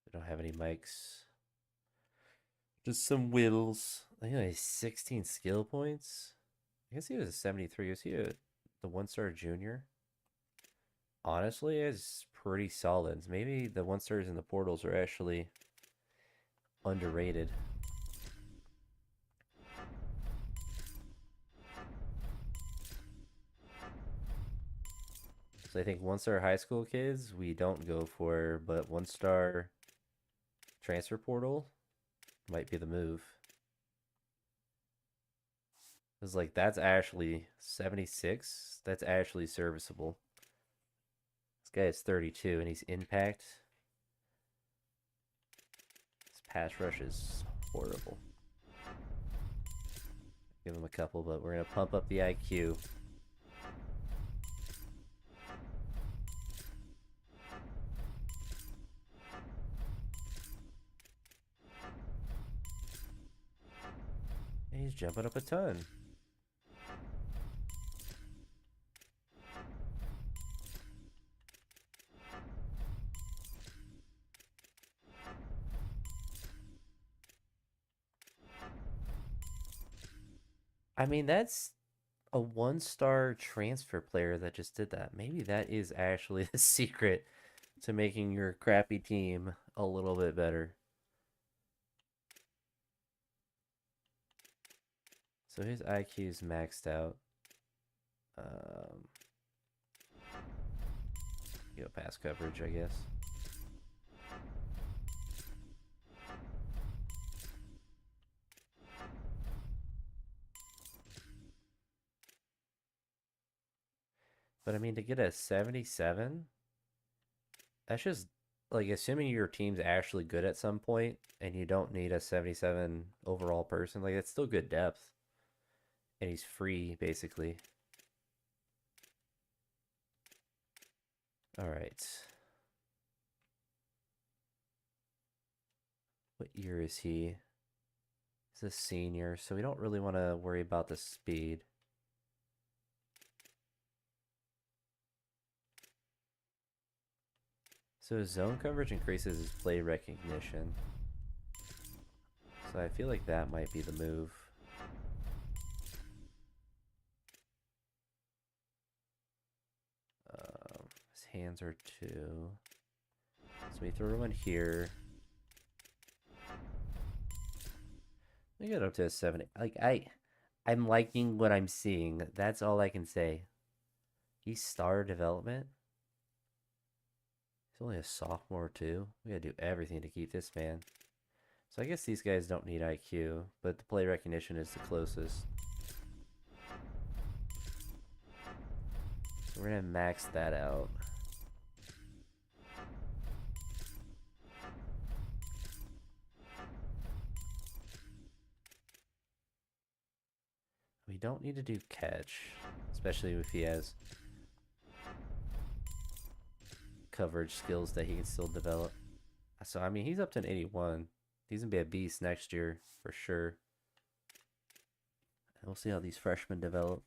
We don't have any mics. Just some wills. I think he has 16 skill points. I guess he was a 73. Was he the one-star junior? Honestly, it's pretty solid. Maybe the one-stars in the portals are actually underrated. So I think one-star high school kids we don't go for, but one-star transfer portal might be the move. It's like that's actually 76. That's actually serviceable. This guy is 32 and he's impact. His pass rush is horrible. Give him a couple, but we're gonna pump up the IQ. He's jumping up a ton. I mean, that's a one-star transfer player that just did that. Maybe that is actually the secret to making your crappy team a little bit better. So his IQ is maxed out. Pass coverage, I guess. But I mean, to get a 77, that's just like assuming your team's actually good at some point and you don't need a 77 overall person. Like, it's still good depth. And he's free, basically. All right. What year is he? He's a senior, so we don't really want to worry about the speed. So his zone coverage increases his play recognition. So I feel like that might be the move. His hands are 2. So we throw him in here. We get up to a 70. Like, I'm liking what I'm seeing. That's all I can say. He's star development. He's only a sophomore too. We gotta do everything to keep this man. So I guess these guys don't need IQ, but the play recognition is the closest. So we're gonna max that out. We don't need to do catch, especially if he has coverage skills that he can still develop. So, I mean, he's up to an 81. He's going to be a beast next year for sure. And we'll see how these freshmen develop.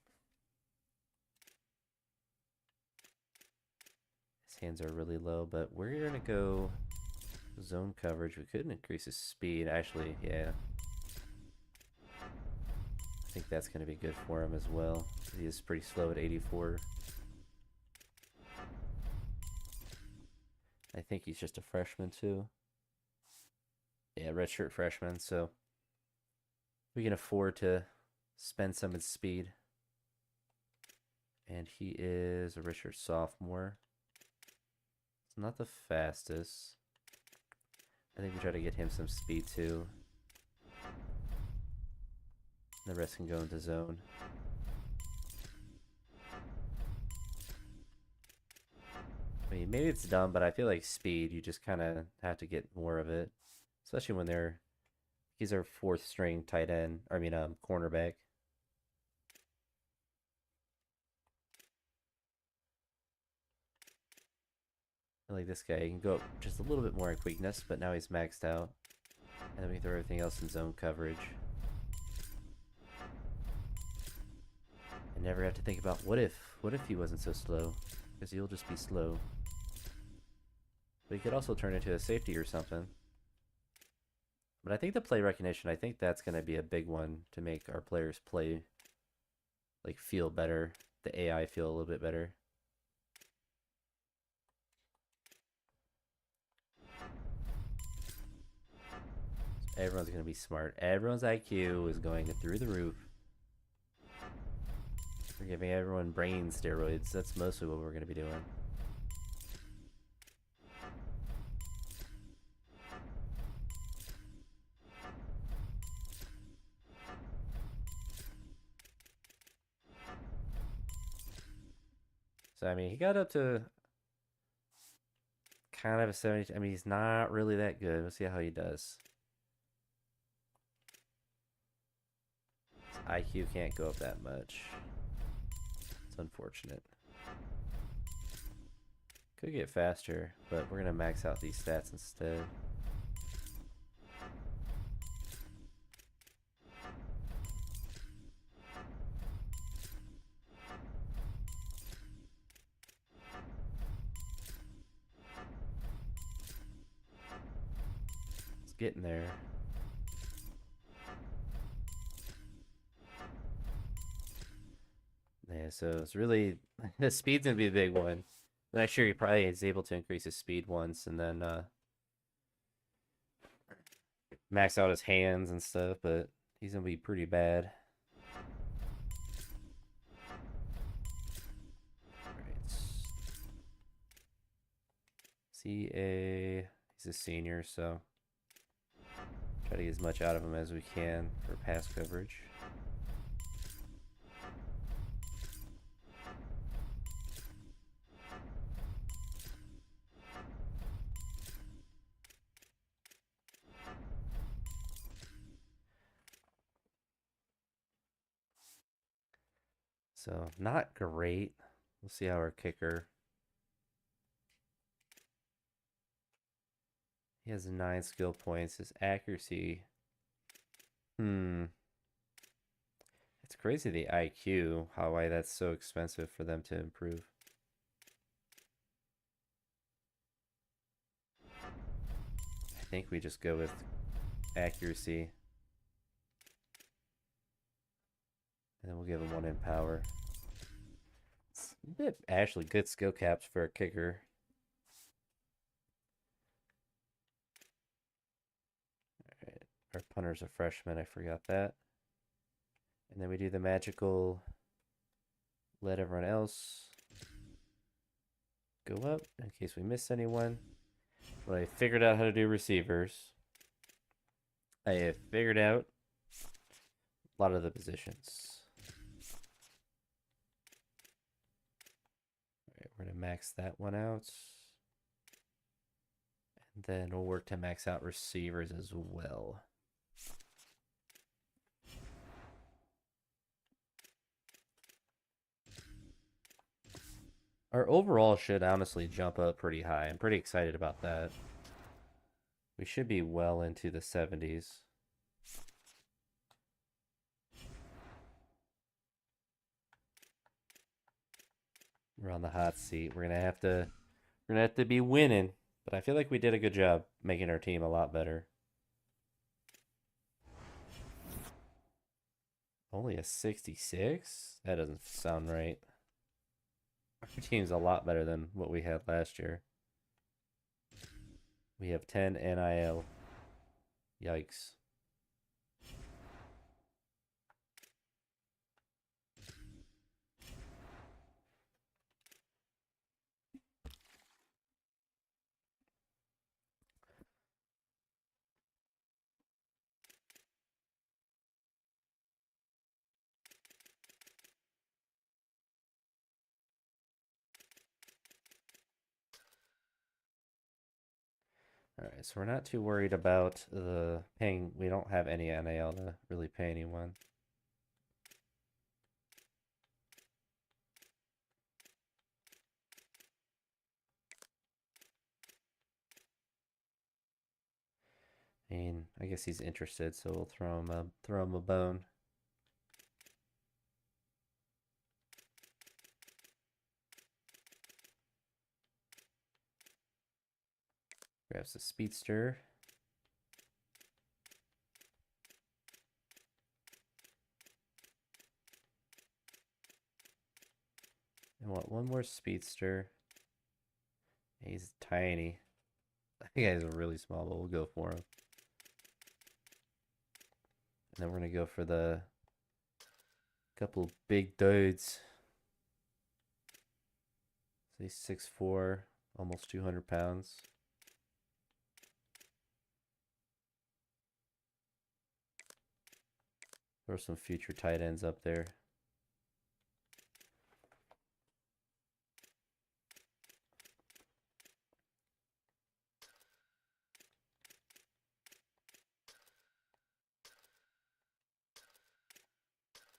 His hands are really low, but we're going to go Zone coverage. We couldn't increase his speed. Actually, yeah. I think that's going to be good for him as well. He is pretty slow at 84. I think he's just a freshman too. Yeah, redshirt freshman, so we can afford to spend some of his speed. And he is a redshirt sophomore. It's not the fastest. I think we try to get him some speed too. The rest can go into zone. I mean, maybe it's dumb, but I feel like speed, you just kind of have to get more of it. Especially when he's our fourth string tight end, cornerback. I like this guy. He can go up just a little bit more in quickness, but now he's maxed out. And then we throw everything else in zone coverage. And never have to think about what if he wasn't so slow, because he'll just be slow. But he could also turn into a safety or something. But I think the play recognition, I think that's going to be a big one to make our players play, like, feel better. The AI feel a little bit better. Everyone's going to be smart. Everyone's IQ is going through the roof. We're giving everyone brain steroids. That's mostly what we're going to be doing. So, I mean, he got up to kind of a 70. I mean, he's not really that good. We'll see how he does. His IQ can't go up that much. It's unfortunate. Could get faster, but we're going to max out these stats instead. It's getting there. Yeah, so it's really the speed's gonna be the big one. I'm not sure he probably is able to increase his speed once and then max out his hands and stuff, but he's gonna be pretty bad. Alright. CA, he's a senior, so try to get as much out of him as we can for pass coverage. So, not great. We'll see how our kicker. He has 9 skill points. His accuracy. It's crazy the IQ, why that's so expensive for them to improve. I think we just go with accuracy. And then we'll give him 1 in power. It's a bit actually good skill caps for a kicker. Alright, our punter's a freshman, I forgot that. And then we do the magical let everyone else go up in case we miss anyone. But I figured out how to do receivers. I have figured out a lot of the positions. Alright, we're going to max that one out. And then we'll work to max out receivers as well. Our overall should honestly jump up pretty high. I'm pretty excited about that. We should be well into the 70s. We're on the hot seat. We're gonna have to be winning But I feel like we did a good job making our team a lot better. Only a 66? That doesn't sound right. Our team's a lot better than what we had last year. We have 10 NIL. Yikes. All right, so we're not too worried about the paying. We don't have any NIL to really pay anyone. I mean, I guess he's interested, so we'll throw him a bone. Grabs the speedster. I want one more speedster. He's tiny. I think he's really small, but we'll go for him. And then we're gonna go for the couple big dudes. Say 6'4", almost 200 pounds. Throw some future tight ends up there.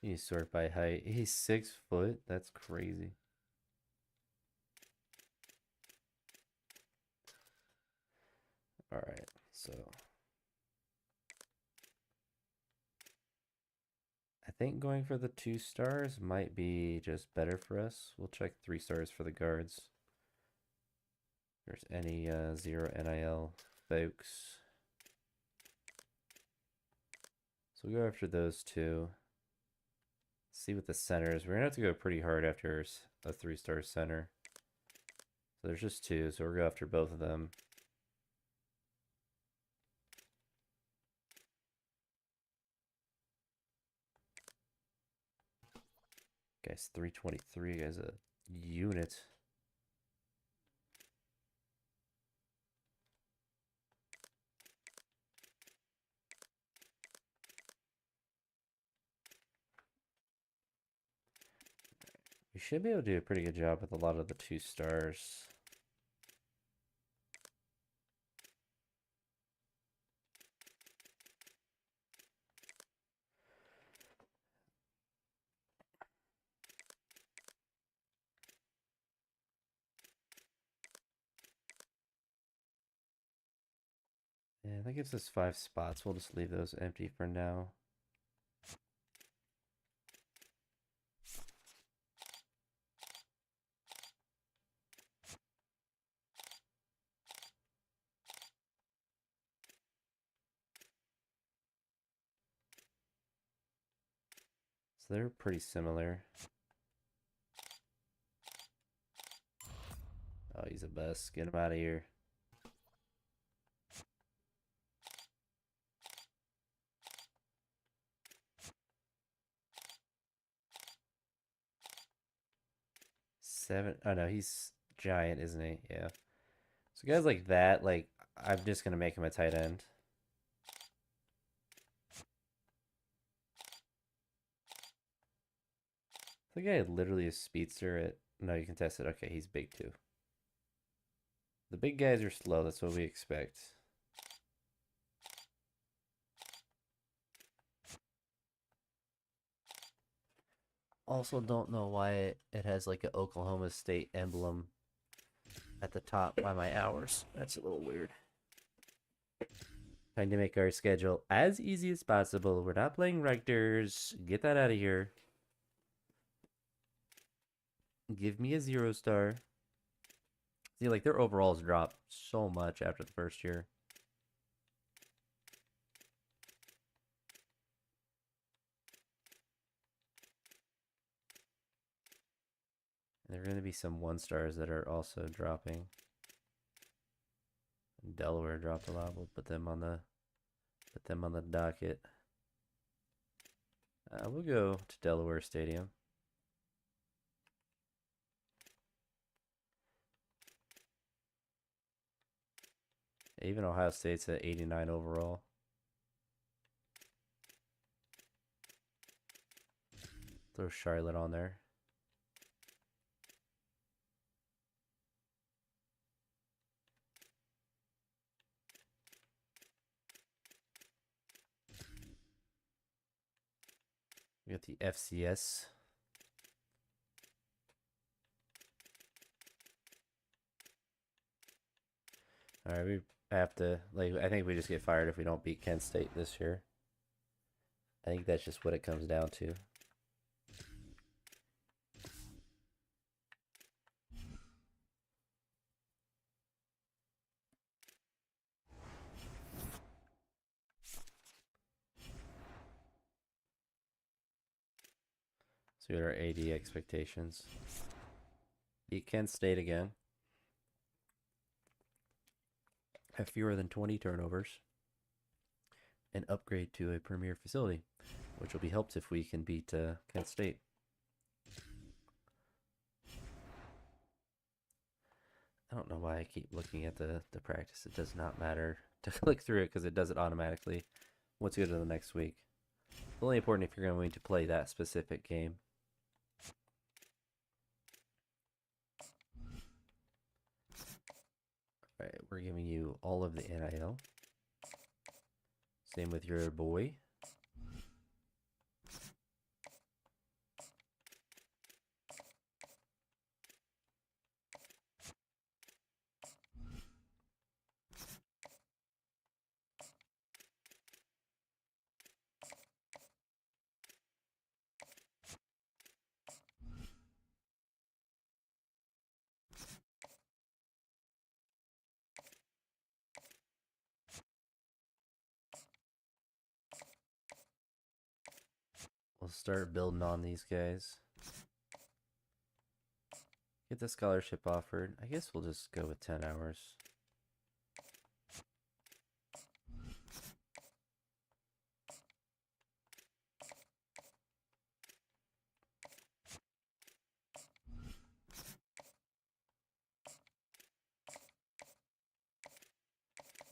You sort by height. He's 6 foot. That's crazy. All right, so I think going for the 2 stars might be just better for us. We'll check 3 stars for the guards. If there's any 0 NIL folks. So we'll go after those 2. See what the centers. We're gonna have to go pretty hard after a 3-star center. So there's just 2, so we're gonna go after both of them. Guy's 323. Guy's a unit. We should be able to do a pretty good job with a lot of the 2 stars. Yeah, that gives us 5 spots. We'll just leave those empty for now. So they're pretty similar. Oh, he's a bust. Get him out of here. Seven. Oh no, he's giant, isn't he? Yeah. So guys like that, like I'm just gonna make him a tight end. The guy literally is speedster at. No, you can test it. Okay, he's big too. The big guys are slow. That's what we expect. Also, don't know why it has like an Oklahoma State emblem at the top by my hours. That's a little weird. Trying to make our schedule as easy as possible. We're not playing Rectors. Get that out of here. Give me a 0 star. See, like, their overalls dropped so much after the first year. And there are going to be some 1-stars that are also dropping. Delaware dropped a lot. We'll put them on the docket. We'll go to Delaware Stadium. Even Ohio State's at 89 overall. Throw Charlotte on there. We got the FCS. All right, we have to, like, I think we just get fired if we don't beat Kent State this year. I think that's just what it comes down to. So we got our AD expectations. Beat Kent State again. Have fewer than 20 turnovers. And upgrade to a premier facility, which will be helped if we can beat Kent State. I don't know why I keep looking at the practice. It does not matter to click through it because it does it automatically. Let's go to the next week. It's only important if you're going to play that specific game. All right, we're giving you all of the NIL. Same with your boy. We'll start building on these guys. Get the scholarship offered. I guess we'll just go with 10 hours.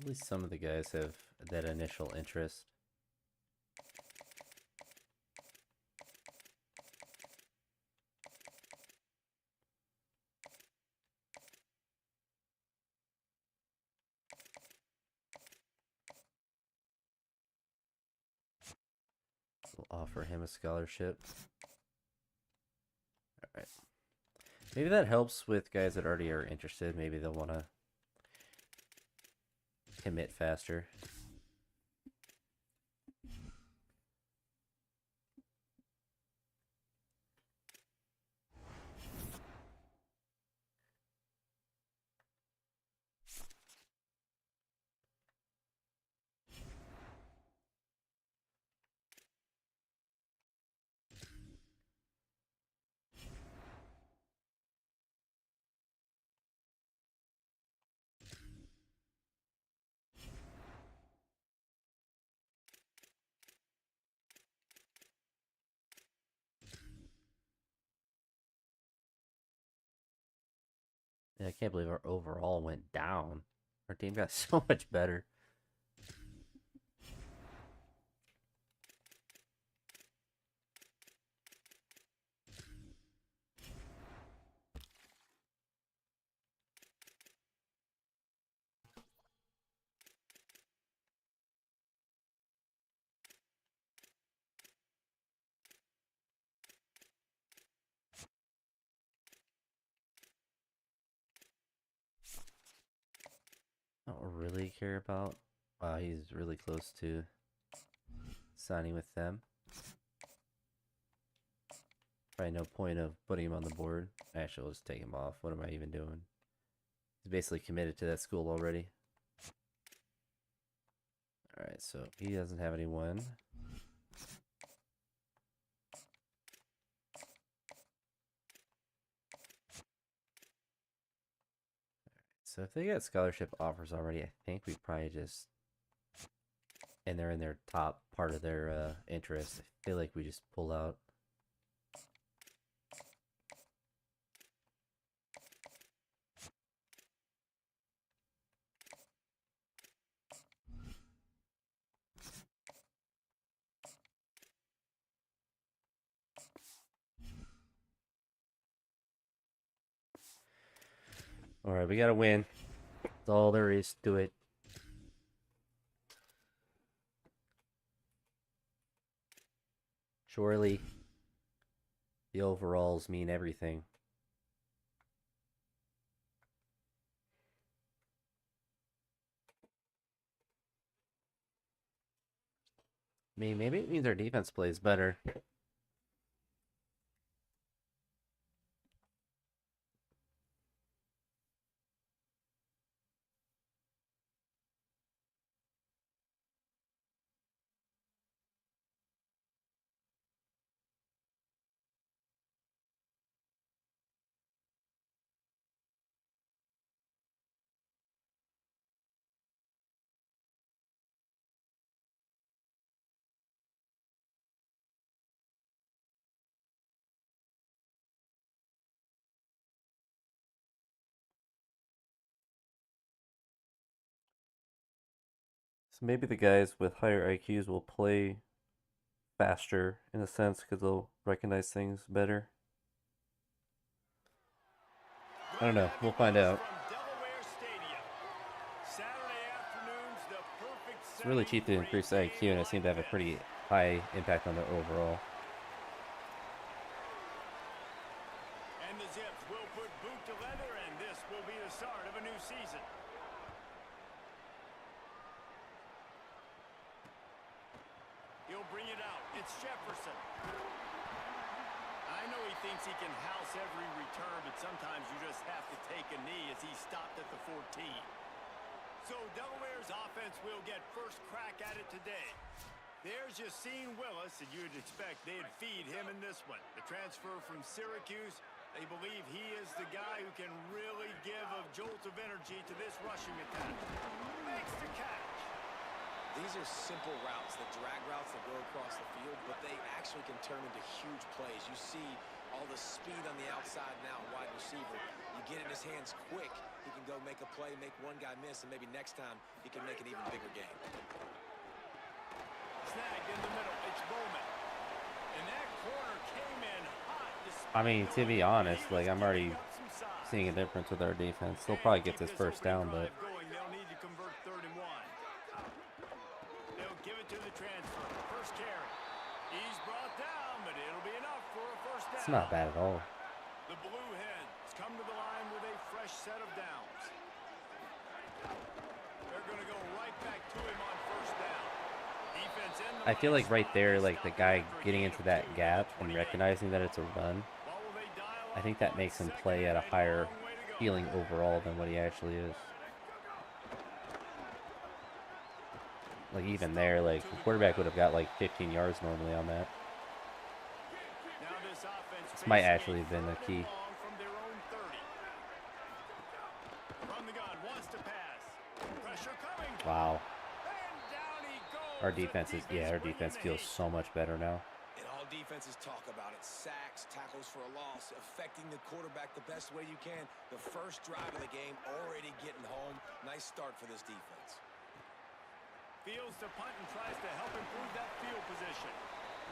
At least some of the guys have that initial interest. We'll offer him a scholarship. Alright. Maybe that helps with guys that already are interested. Maybe they'll want to commit faster. Yeah, I can't believe our overall went down. Our team got so much better. I don't really care about. Wow, he's really close to signing with them. Probably no point of putting him on the board. Actually, let's take him off. What am I even doing? He's basically committed to that school already. All right, so he doesn't have anyone. So if they get scholarship offers already, I think we probably just, and they're in their top part of their interest, I feel like we just pull out. All right, we got to win. That's all there is to it. Surely the overalls mean everything. I mean, maybe it means our defense plays better. So maybe the guys with higher IQs will play faster in a sense because they'll recognize things better. I don't know. We'll find out. It's really cheap to increase the IQ, and it seemed to have a pretty high impact on the overall. And the Zips will put boot to leather, and this will be the start of a new season. He'll bring it out. It's Jefferson. I know he thinks he can house every return, but sometimes you just have to take a knee as he stopped at the 14. So Delaware's offense will get first crack at it today. There's Yassine Willis, and you'd expect they'd feed him in this one. The transfer from Syracuse, they believe he is the guy who can really give a jolt of energy to this rushing attack. Makes the catch. These are simple routes, the drag routes that go across the field, but they actually can turn into huge plays. You see all the speed on the outside now, wide receiver. You get in his hands quick, he can go make a play, make one guy miss, and maybe next time he can make an even bigger game. Snagged in the middle, it's Bowman. And that corner came in hot. I mean, to be honest, like, I'm already seeing a difference with our defense. They'll probably get this first down, but They'll need to convert 31. They'll give it to the transfer. First carry. He's brought down, but it'll be enough for a first down. it's not bad at all. The Blue Hens come to the line with a fresh set of downs. They're going to go right back to him on first down. Defense in the I feel like right there, line, like the guy getting into that gap and recognizing that it's a run, I think that makes him play at a higher feeling overall than what he actually is. Like even there, like the quarterback would have got like 15 yards normally on that. This might actually have been the key. Wow. Our defense is, yeah, our defense feels so much better now. And all defenses talk about it. Sacks, tackles for a loss, affecting the quarterback the best way you can. The first drive of the game, already getting home. Nice start for this defense. Fields to punt and tries to help improve that field position.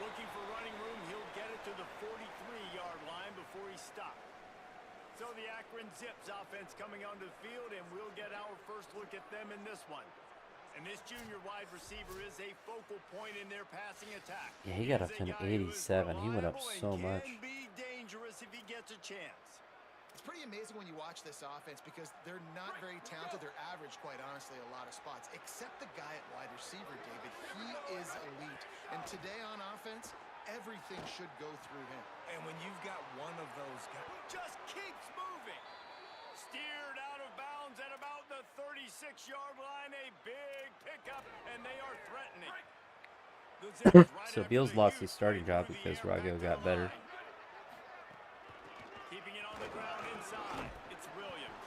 Looking for running room, he'll get it to the 43-yard line before he stopped. So the Akron Zips offense coming onto the field, and we'll get our first look at them in this one. And this junior wide receiver is a focal point in their passing attack. Yeah, he got up to an 87. He went up so much. Can be dangerous if he gets a chance. It's pretty amazing when you watch this offense because they're not very talented. They're average, quite honestly, a lot of spots, except the guy at wide receiver, David. He is elite. And today on offense, everything should go through him. And when you've got one of those guys, Just keeps moving. Steered out of bounds at about the 36-yard line. A big pickup, and they are threatening. The Zips right So after Beals the lost huge his starting play job through the because air back Rago to got the better. line. Keeping it on the ground inside. It's Williams.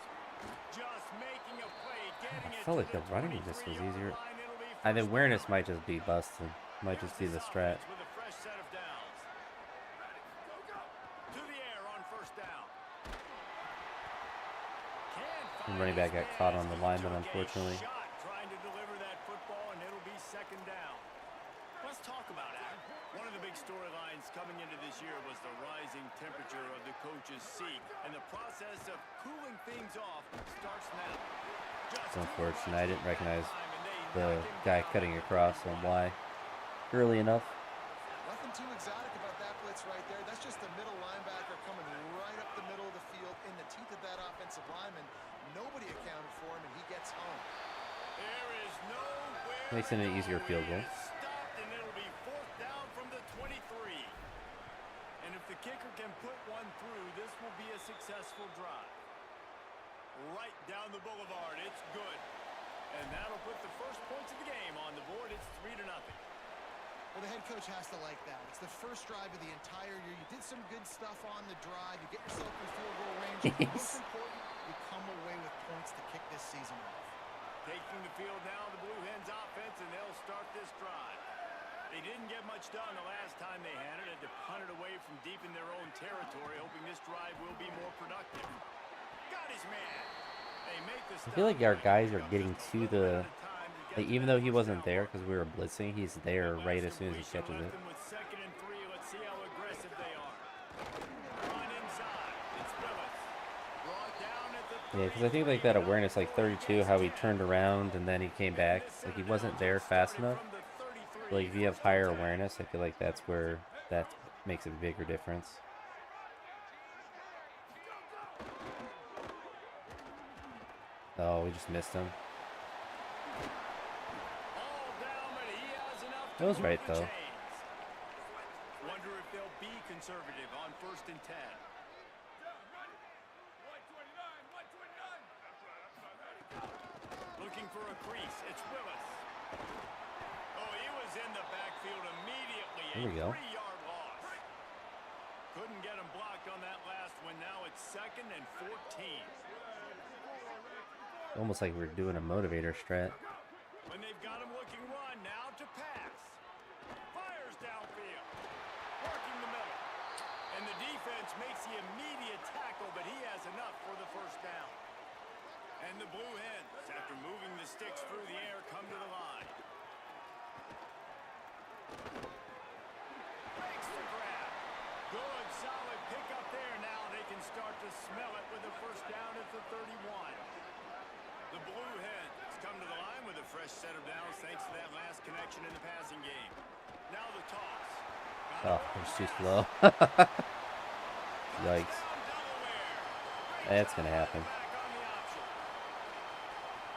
Just making a play, getting I it felt to like the running in this was 23-yard easier. line. It'll be And the first awareness down. might just be busted. Might just be Here's the this strat. offense with a fresh set of downs. To the air on first down. The running back got caught on the lineman, unfortunately. Shot trying to deliver that football, and it'll be second down. Let's talk about it. One of the big storylines coming into this year was the rising temperature of the coach's seat, and the process of cooling things off starts now. It's unfortunate. I didn't recognize the guy cutting across on Y early enough. Nothing too exotic about that blitz right there. That's just the middle linebacker coming right up the middle of the field in the teeth of that offensive lineman. Nobody accounted for him, and he gets home. There is nowhere Makes it an easier field goal. stopped, and it'll be fourth down from the 23. And if the kicker can put one through, this will be a successful drive. Right down the boulevard, it's good. And that'll put the first points of the game on the board. It's 3-0. Well, the head coach has to like that. It's the first drive of the entire year. You did some good stuff on the drive. You get yourself in field goal range. Most important, you come away with points to kick this season off. Taking the field now, the Blue Hens offense, and they'll start this drive. They didn't get much done the last time they had it. Had to punt it away from deep in their own territory, hoping this drive will be more productive. Got his man. They make the I feel like our guys are getting to the... Like, even though he wasn't there because we were blitzing, he's there right as soon as he catches it. With second and 3, let's see how aggressive they are. On inside, it's Willis. Brought down at the Yeah, because I think like that awareness, like 32, how he turned around and then he came back. Like he wasn't there fast enough. Like if you have higher awareness, I feel like that's where that makes a bigger difference. Oh, we just missed him. That was right, though. Wonder if they'll be conservative on first and 10. Looking for a crease. It's Willis. Oh, he was in the backfield immediately. There we go. 3-yard loss. Couldn't get him blocked on that last one. Now it's second and 14. Almost like we're doing a motivator strat. When they've got him looking run, now to pass. Fires downfield. Working the middle. And the defense makes the immediate tackle, but he has enough for the first down. And the Blue Hens, after moving the sticks through the air, come to the line. Breaks the grab. Good, solid pickup there. Now they can start to smell it with a first down at the 31. The Blue Hens come to the line with a fresh set of downs thanks to that last connection in the passing game. Now the toss. Oh, it's too slow. Yikes. That's going to happen.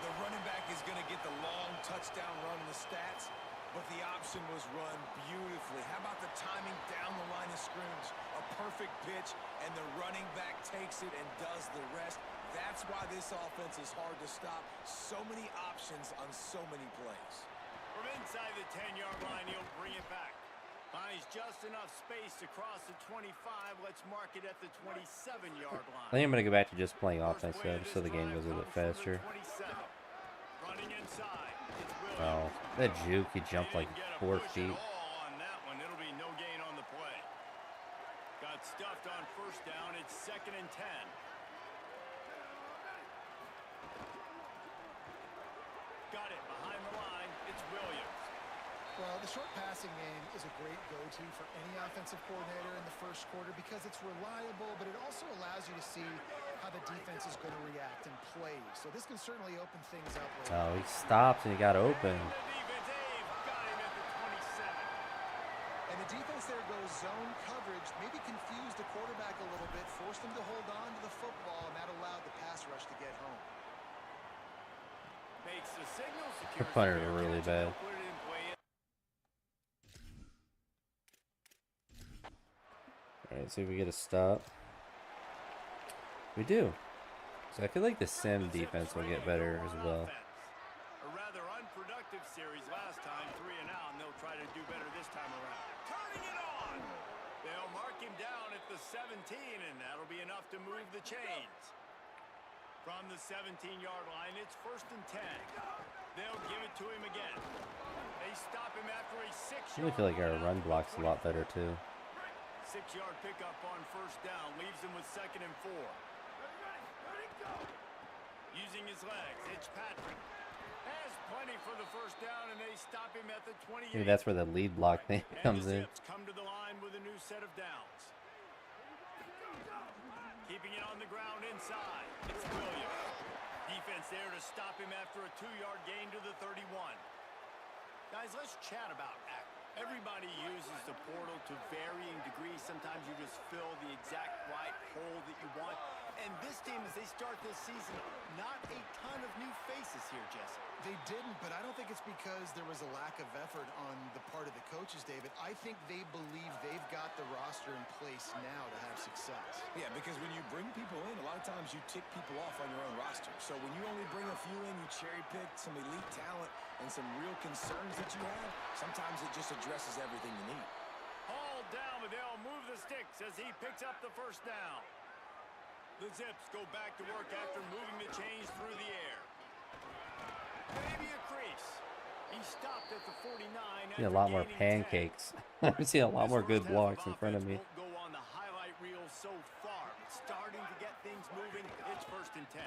The running back is going to get the long touchdown run in the stats, but the option was run beautifully. How about the timing down the line of scrimmage? A perfect pitch, and the running back takes it and does the rest. That's why this offense is hard to stop. So many options on so many plays. From inside the 10-yard line, he'll bring it back. Finds just enough space to cross the 25. Let's mark it at the 27-yard line. I think I'm going to go back to just playing offense though, just so the game goes a little bit faster. Running inside. It's Oh, that juke, he jumped like 4 feet. On that one, it'll be no gain on the play. Got stuffed on first down. It's second and 10. Got it behind the line. It's Williams. Well, the short passing game is a great go-to for any offensive coordinator in the first quarter because it's reliable, but it also allows you to see how the defense is going to react and play. So this can certainly open things up. Oh, he stopped and he got open. The defense, Abe, got him at the 27. And the defense there goes zone coverage, maybe confused the quarterback a little bit, forced him to hold on to the football, and that allowed the pass rush to get home. Makes the signal, The secures punter the really catch, and bad. they'll put it in play. Alright, see if we get a stop. We do. So I feel like the sim defense will get better as well. A rather unproductive series last time, 3 and out, and they'll try to do better this time around. Turning it on. They'll mark him down at the 17, and that'll be enough to move the chains. From the 17-yard line, it's 1st and 10. They'll give it to him again. They stop him after a 6-yard. I really feel like our run block's a lot better too. 6-yard pickup on 1st down leaves him with 2nd and 4. Using his legs, it's Patrick. Has plenty for the 1st down, and they stop him at the 28. Maybe that's where the lead block thing comes in. Zips come to the line with a new set of downs. Keeping it on the ground inside. It's Williams. Defense there to stop him after a 2-yard gain to the 31. Guys, let's chat about Akron. Everybody uses the portal to varying degrees. Sometimes you just fill the exact right hole that you want. And this team, as they start this season, not a ton of new faces here, Jesse. They didn't, but I don't think it's because there was a lack of effort on the part of the coaches, David. I think they believe they've got the roster in place now to have success. Yeah, because when you bring people in, a lot of times you tick people off on your own roster. So when you only bring a few in, you cherry-pick some elite talent and some real concerns that you have, sometimes it just addresses everything you need. Hauled down, but they'll move the sticks as he picks up the 1st down. The Zips go back to work after moving the chains through the air. Maybe a crease. He stopped at the 49. See a lot more pancakes. I'm seeing a lot more good blocks in front of me. Won't go on the highlight reel so far, but starting to get things moving. It's 1st and 10.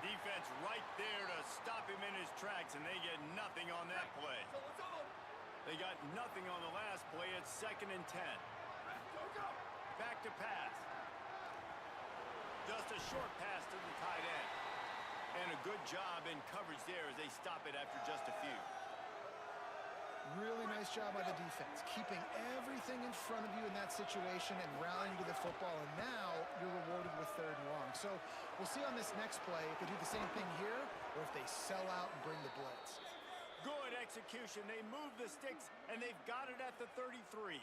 Defense right there to stop him in his tracks, and they get nothing on that play. They got nothing on the last play. It's 2nd and 10. Back to pass. Just a short pass to the tight end. And a good job in coverage there as they stop it after just a few. Really nice job by the defense, keeping everything in front of you in that situation and rallying to the football. And now you're rewarded with 3rd and long. So we'll see on this next play if they do the same thing here or if they sell out and bring the blitz. Good execution. They move the sticks, and they've got it at the 33.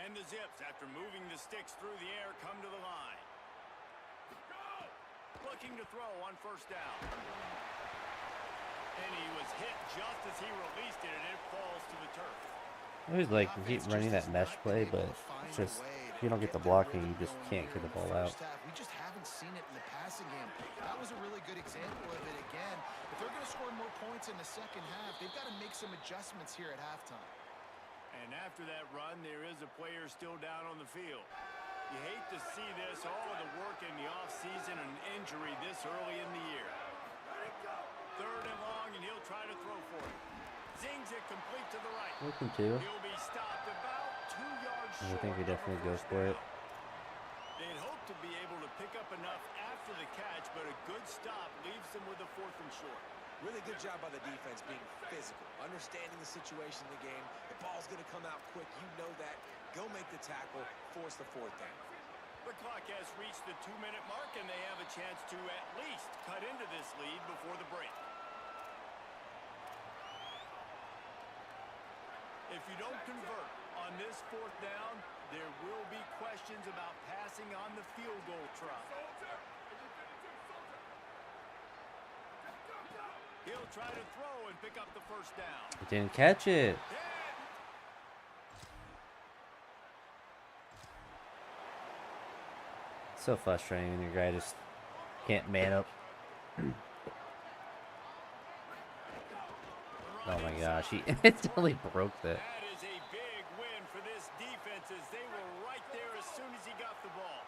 And the Zips, after moving the sticks through the air, come to the line. Looking to throw on 1st down. And he was hit just as he released it, and it falls to the turf. I always like keep running that mesh play, but it's just if you don't get the blocking, you just can't get the ball out. We just haven't seen it in the passing game. That was a really good example of it again. If they're going to score more points in the 2nd half, they've got to make some adjustments here at halftime. And after that run, there is a player still down on the field. You hate to see this, all of the work in the offseason and injury this early in the year. 3rd and long, and he'll try to throw for it. Zings it complete to the right. Looking to. He'll be stopped about 2 yards short. I think he definitely goes for it. They'd hope to be able to pick up enough after the catch, but a good stop leaves them with a 4th and short. Really good job by the defense being physical, understanding the situation in the game. The ball's going to come out quick. You know that. Go make the tackle, force the 4th down. The clock has reached the 2-minute mark, and they have a chance to at least cut into this lead before the break. If you don't convert on this 4th down, there will be questions about passing on the field goal try. He'll try to throw and pick up the 1st down. He didn't catch it. So frustrating when your guy just can't man up. Oh my gosh, he instantly broke that. That is a big win for this defense as they were right there as soon as he got the ball.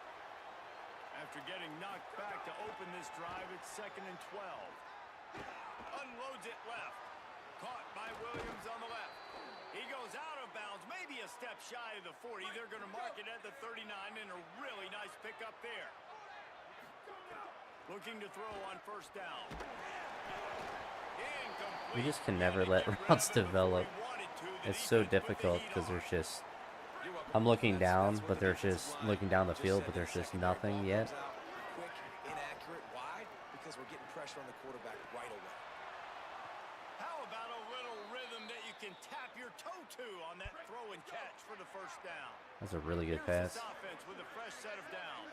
After getting knocked back to open this drive, it's 2nd and 12. Unloads it left. Caught by Williams on the left. He goes out of bounds, maybe a step shy of the 40. They're going to mark it at the 39, and a really nice pickup there. Looking to throw on 1st down. We just can never let routes develop. It's so difficult because there's just, I'm looking down, but there's just, looking down the field, but there's just nothing yet. Quick, inaccurate, wide, because we're getting pressure on the quarterback right away. How about a little rhythm that you can tap your toe to on that throw and catch for the first down. That's a really good Here's pass. this offense with a fresh set of downs.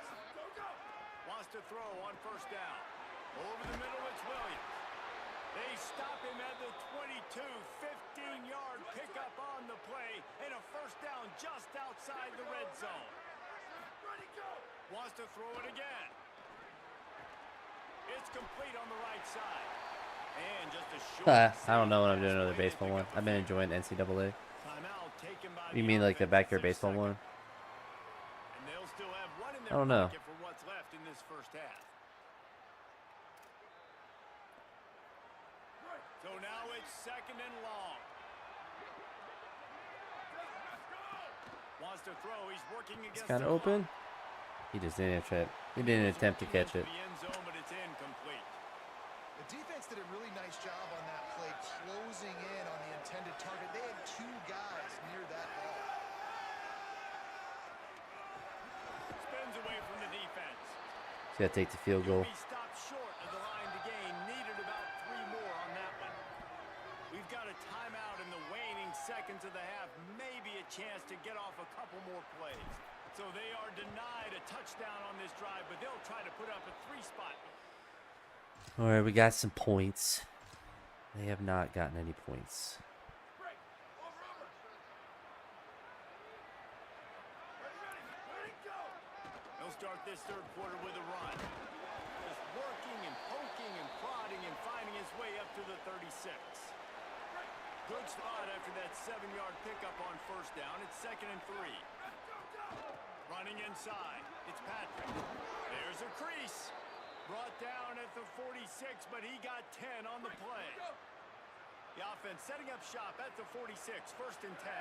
Wants to throw on first down. Over the middle, it's Williams. They stop him at the 22, 15-yard pickup on the play, and a first down just outside the red zone. Wants to throw it again. It's complete on the right side. And just a short I don't know when I'm doing another baseball one. I've been enjoying NCAA. timeout taken by You the mean like the offense. backyard It's their baseball one? second. And they'll still have one in I their don't know. pocket for what's left in this first half. So now it's second and long. Wants to throw. He's working It's against kind of the open. clock. He just didn't attempt. He didn't attempt to catch it. The end zone, but it's incomplete. The defense did a really nice job on that play, closing in on the intended target. They had two guys near that ball. Spins away from the defense. He's got to take the field goal. He stopped short of the line to gain. Needed about 3 more on that one. We've got a timeout in the waning seconds of the half. Maybe a chance to get off a couple more plays. So they are denied a touchdown on this drive, but they'll try to put up a 3-spot. All right, we got some points. They have not gotten any points. They'll start this third quarter with a run. Just working and poking and prodding and finding his way up to the 36. Good spot after that 7-yard pickup on first down. It's second and 3. Running inside. It's Patrick. There's a crease. Brought down at the 46, but he got 10 on the play. The offense setting up shop at the 46, first and 10.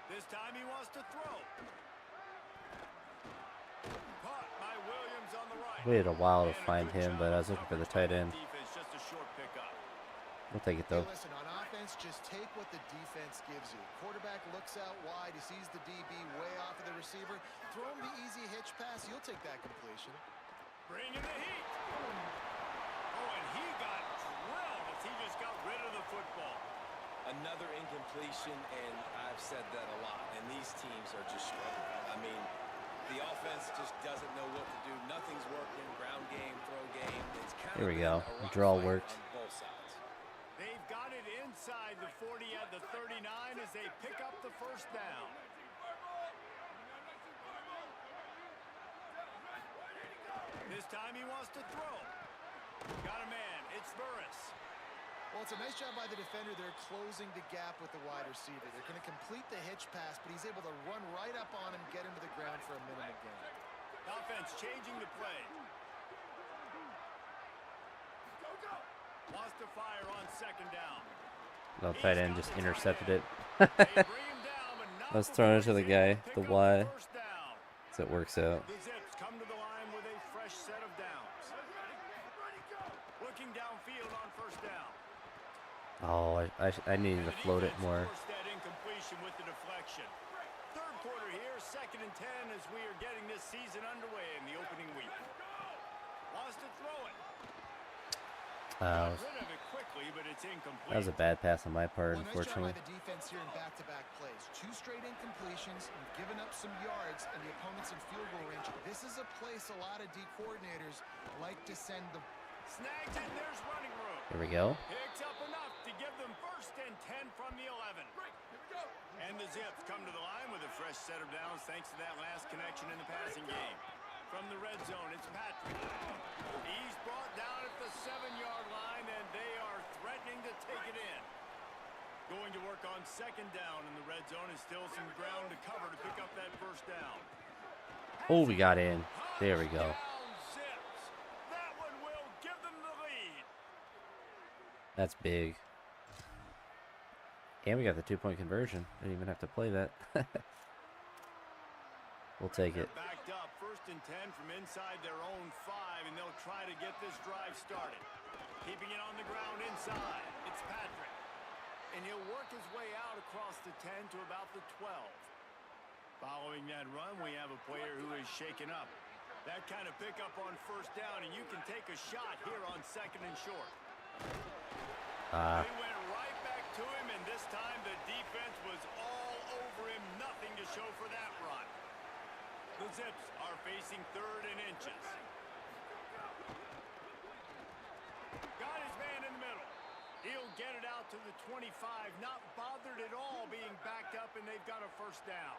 This time he wants to throw. Caught by Williams on the right. Waited a while to And a find good him, job but I of was looking for the tight coverage end. by defense, just a short pickup. We'll take it Hey, though. listen, on offense, just take what the defense gives you. Quarterback looks out wide. He sees the DB way off of the receiver. Throw him the easy hitch pass. You'll take that completion. Bring in the heat. Oh, and he got drilled as he just got rid of the football. Another incompletion, and I've said that a lot, and these teams are just struggling. I mean, the offense just doesn't know what to do. Nothing's working. Ground game, throw game. It's kind Here of we go. been a rough Draw fight worked. on both sides. They've got it inside the 40 at the 39 as they pick up the first down. This time he wants to throw. Got a man. It's Burris. Well, it's a nice job by the defender. They're closing the gap with the wide receiver. They're going to complete the hitch pass, but he's able to run right up on him, get him to the ground for a minimum gain. Offense changing the play. Wants to fire on second down. No tight end just intercepted it. They bring him down, but not I was throwing it to the before he's guy, able to the pick up Y. first down. So it works out. The Zips come to the line with a fresh set of downs. Looking downfield on first down. Oh, I needed to float it more. Forced that incompletion with the deflection. Third quarter here, second and 10 as we are getting this season underway in the opening week. Wants to throw it. Got rid of it quickly, but it's incomplete. That was a bad pass on my part, Well, nice unfortunately. job by the defense here in back-to-back plays. 2 straight incompletions, and giving up some yards, and the opponent's in field goal range. This is a place a lot of D coordinators like to send the... Snags it, there's running room. Here we go. Picks up enough to give them first and 10 from the 11. And the Zips come to the line with a fresh set of downs thanks to that last connection in the passing game. From the red zone, it's Patrick. He's brought down at the 7-yard line, and they are threatening to take it in. Going to work on second down in the red zone is still some ground to cover to pick up that first down. Oh, we got in. There we go. Touchdown, Zips. That one will give them the lead. That's big. And we got the 2-point conversion. Didn't even have to play that. We'll take it. They're backed up, first and 10 from inside their own 5, and they'll try to get this drive started. Keeping it on the ground inside. It's Patrick. And he'll work his way out across the 10 to about the 12. Following that run, we have a player who is shaken up. That kind of pickup on first down, and you can take a shot here on second and short. Ah, They went right back to him, and this time the defense was all over him. Nothing to show for that run. The Zips are facing 3rd and inches. Got his man in the middle. He'll get it out to the 25. Not bothered at all being backed up, and they've got a first down.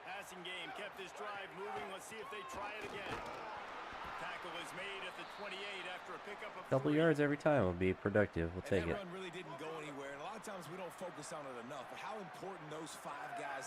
Passing game kept this drive moving. Let's see if they try it again. Tackle is made at the 28 after a pickup of couple 3. yards every time will be productive. We'll And take that it. run really didn't go anywhere. And a lot of times we don't focus on it enough. But how important those 5 guys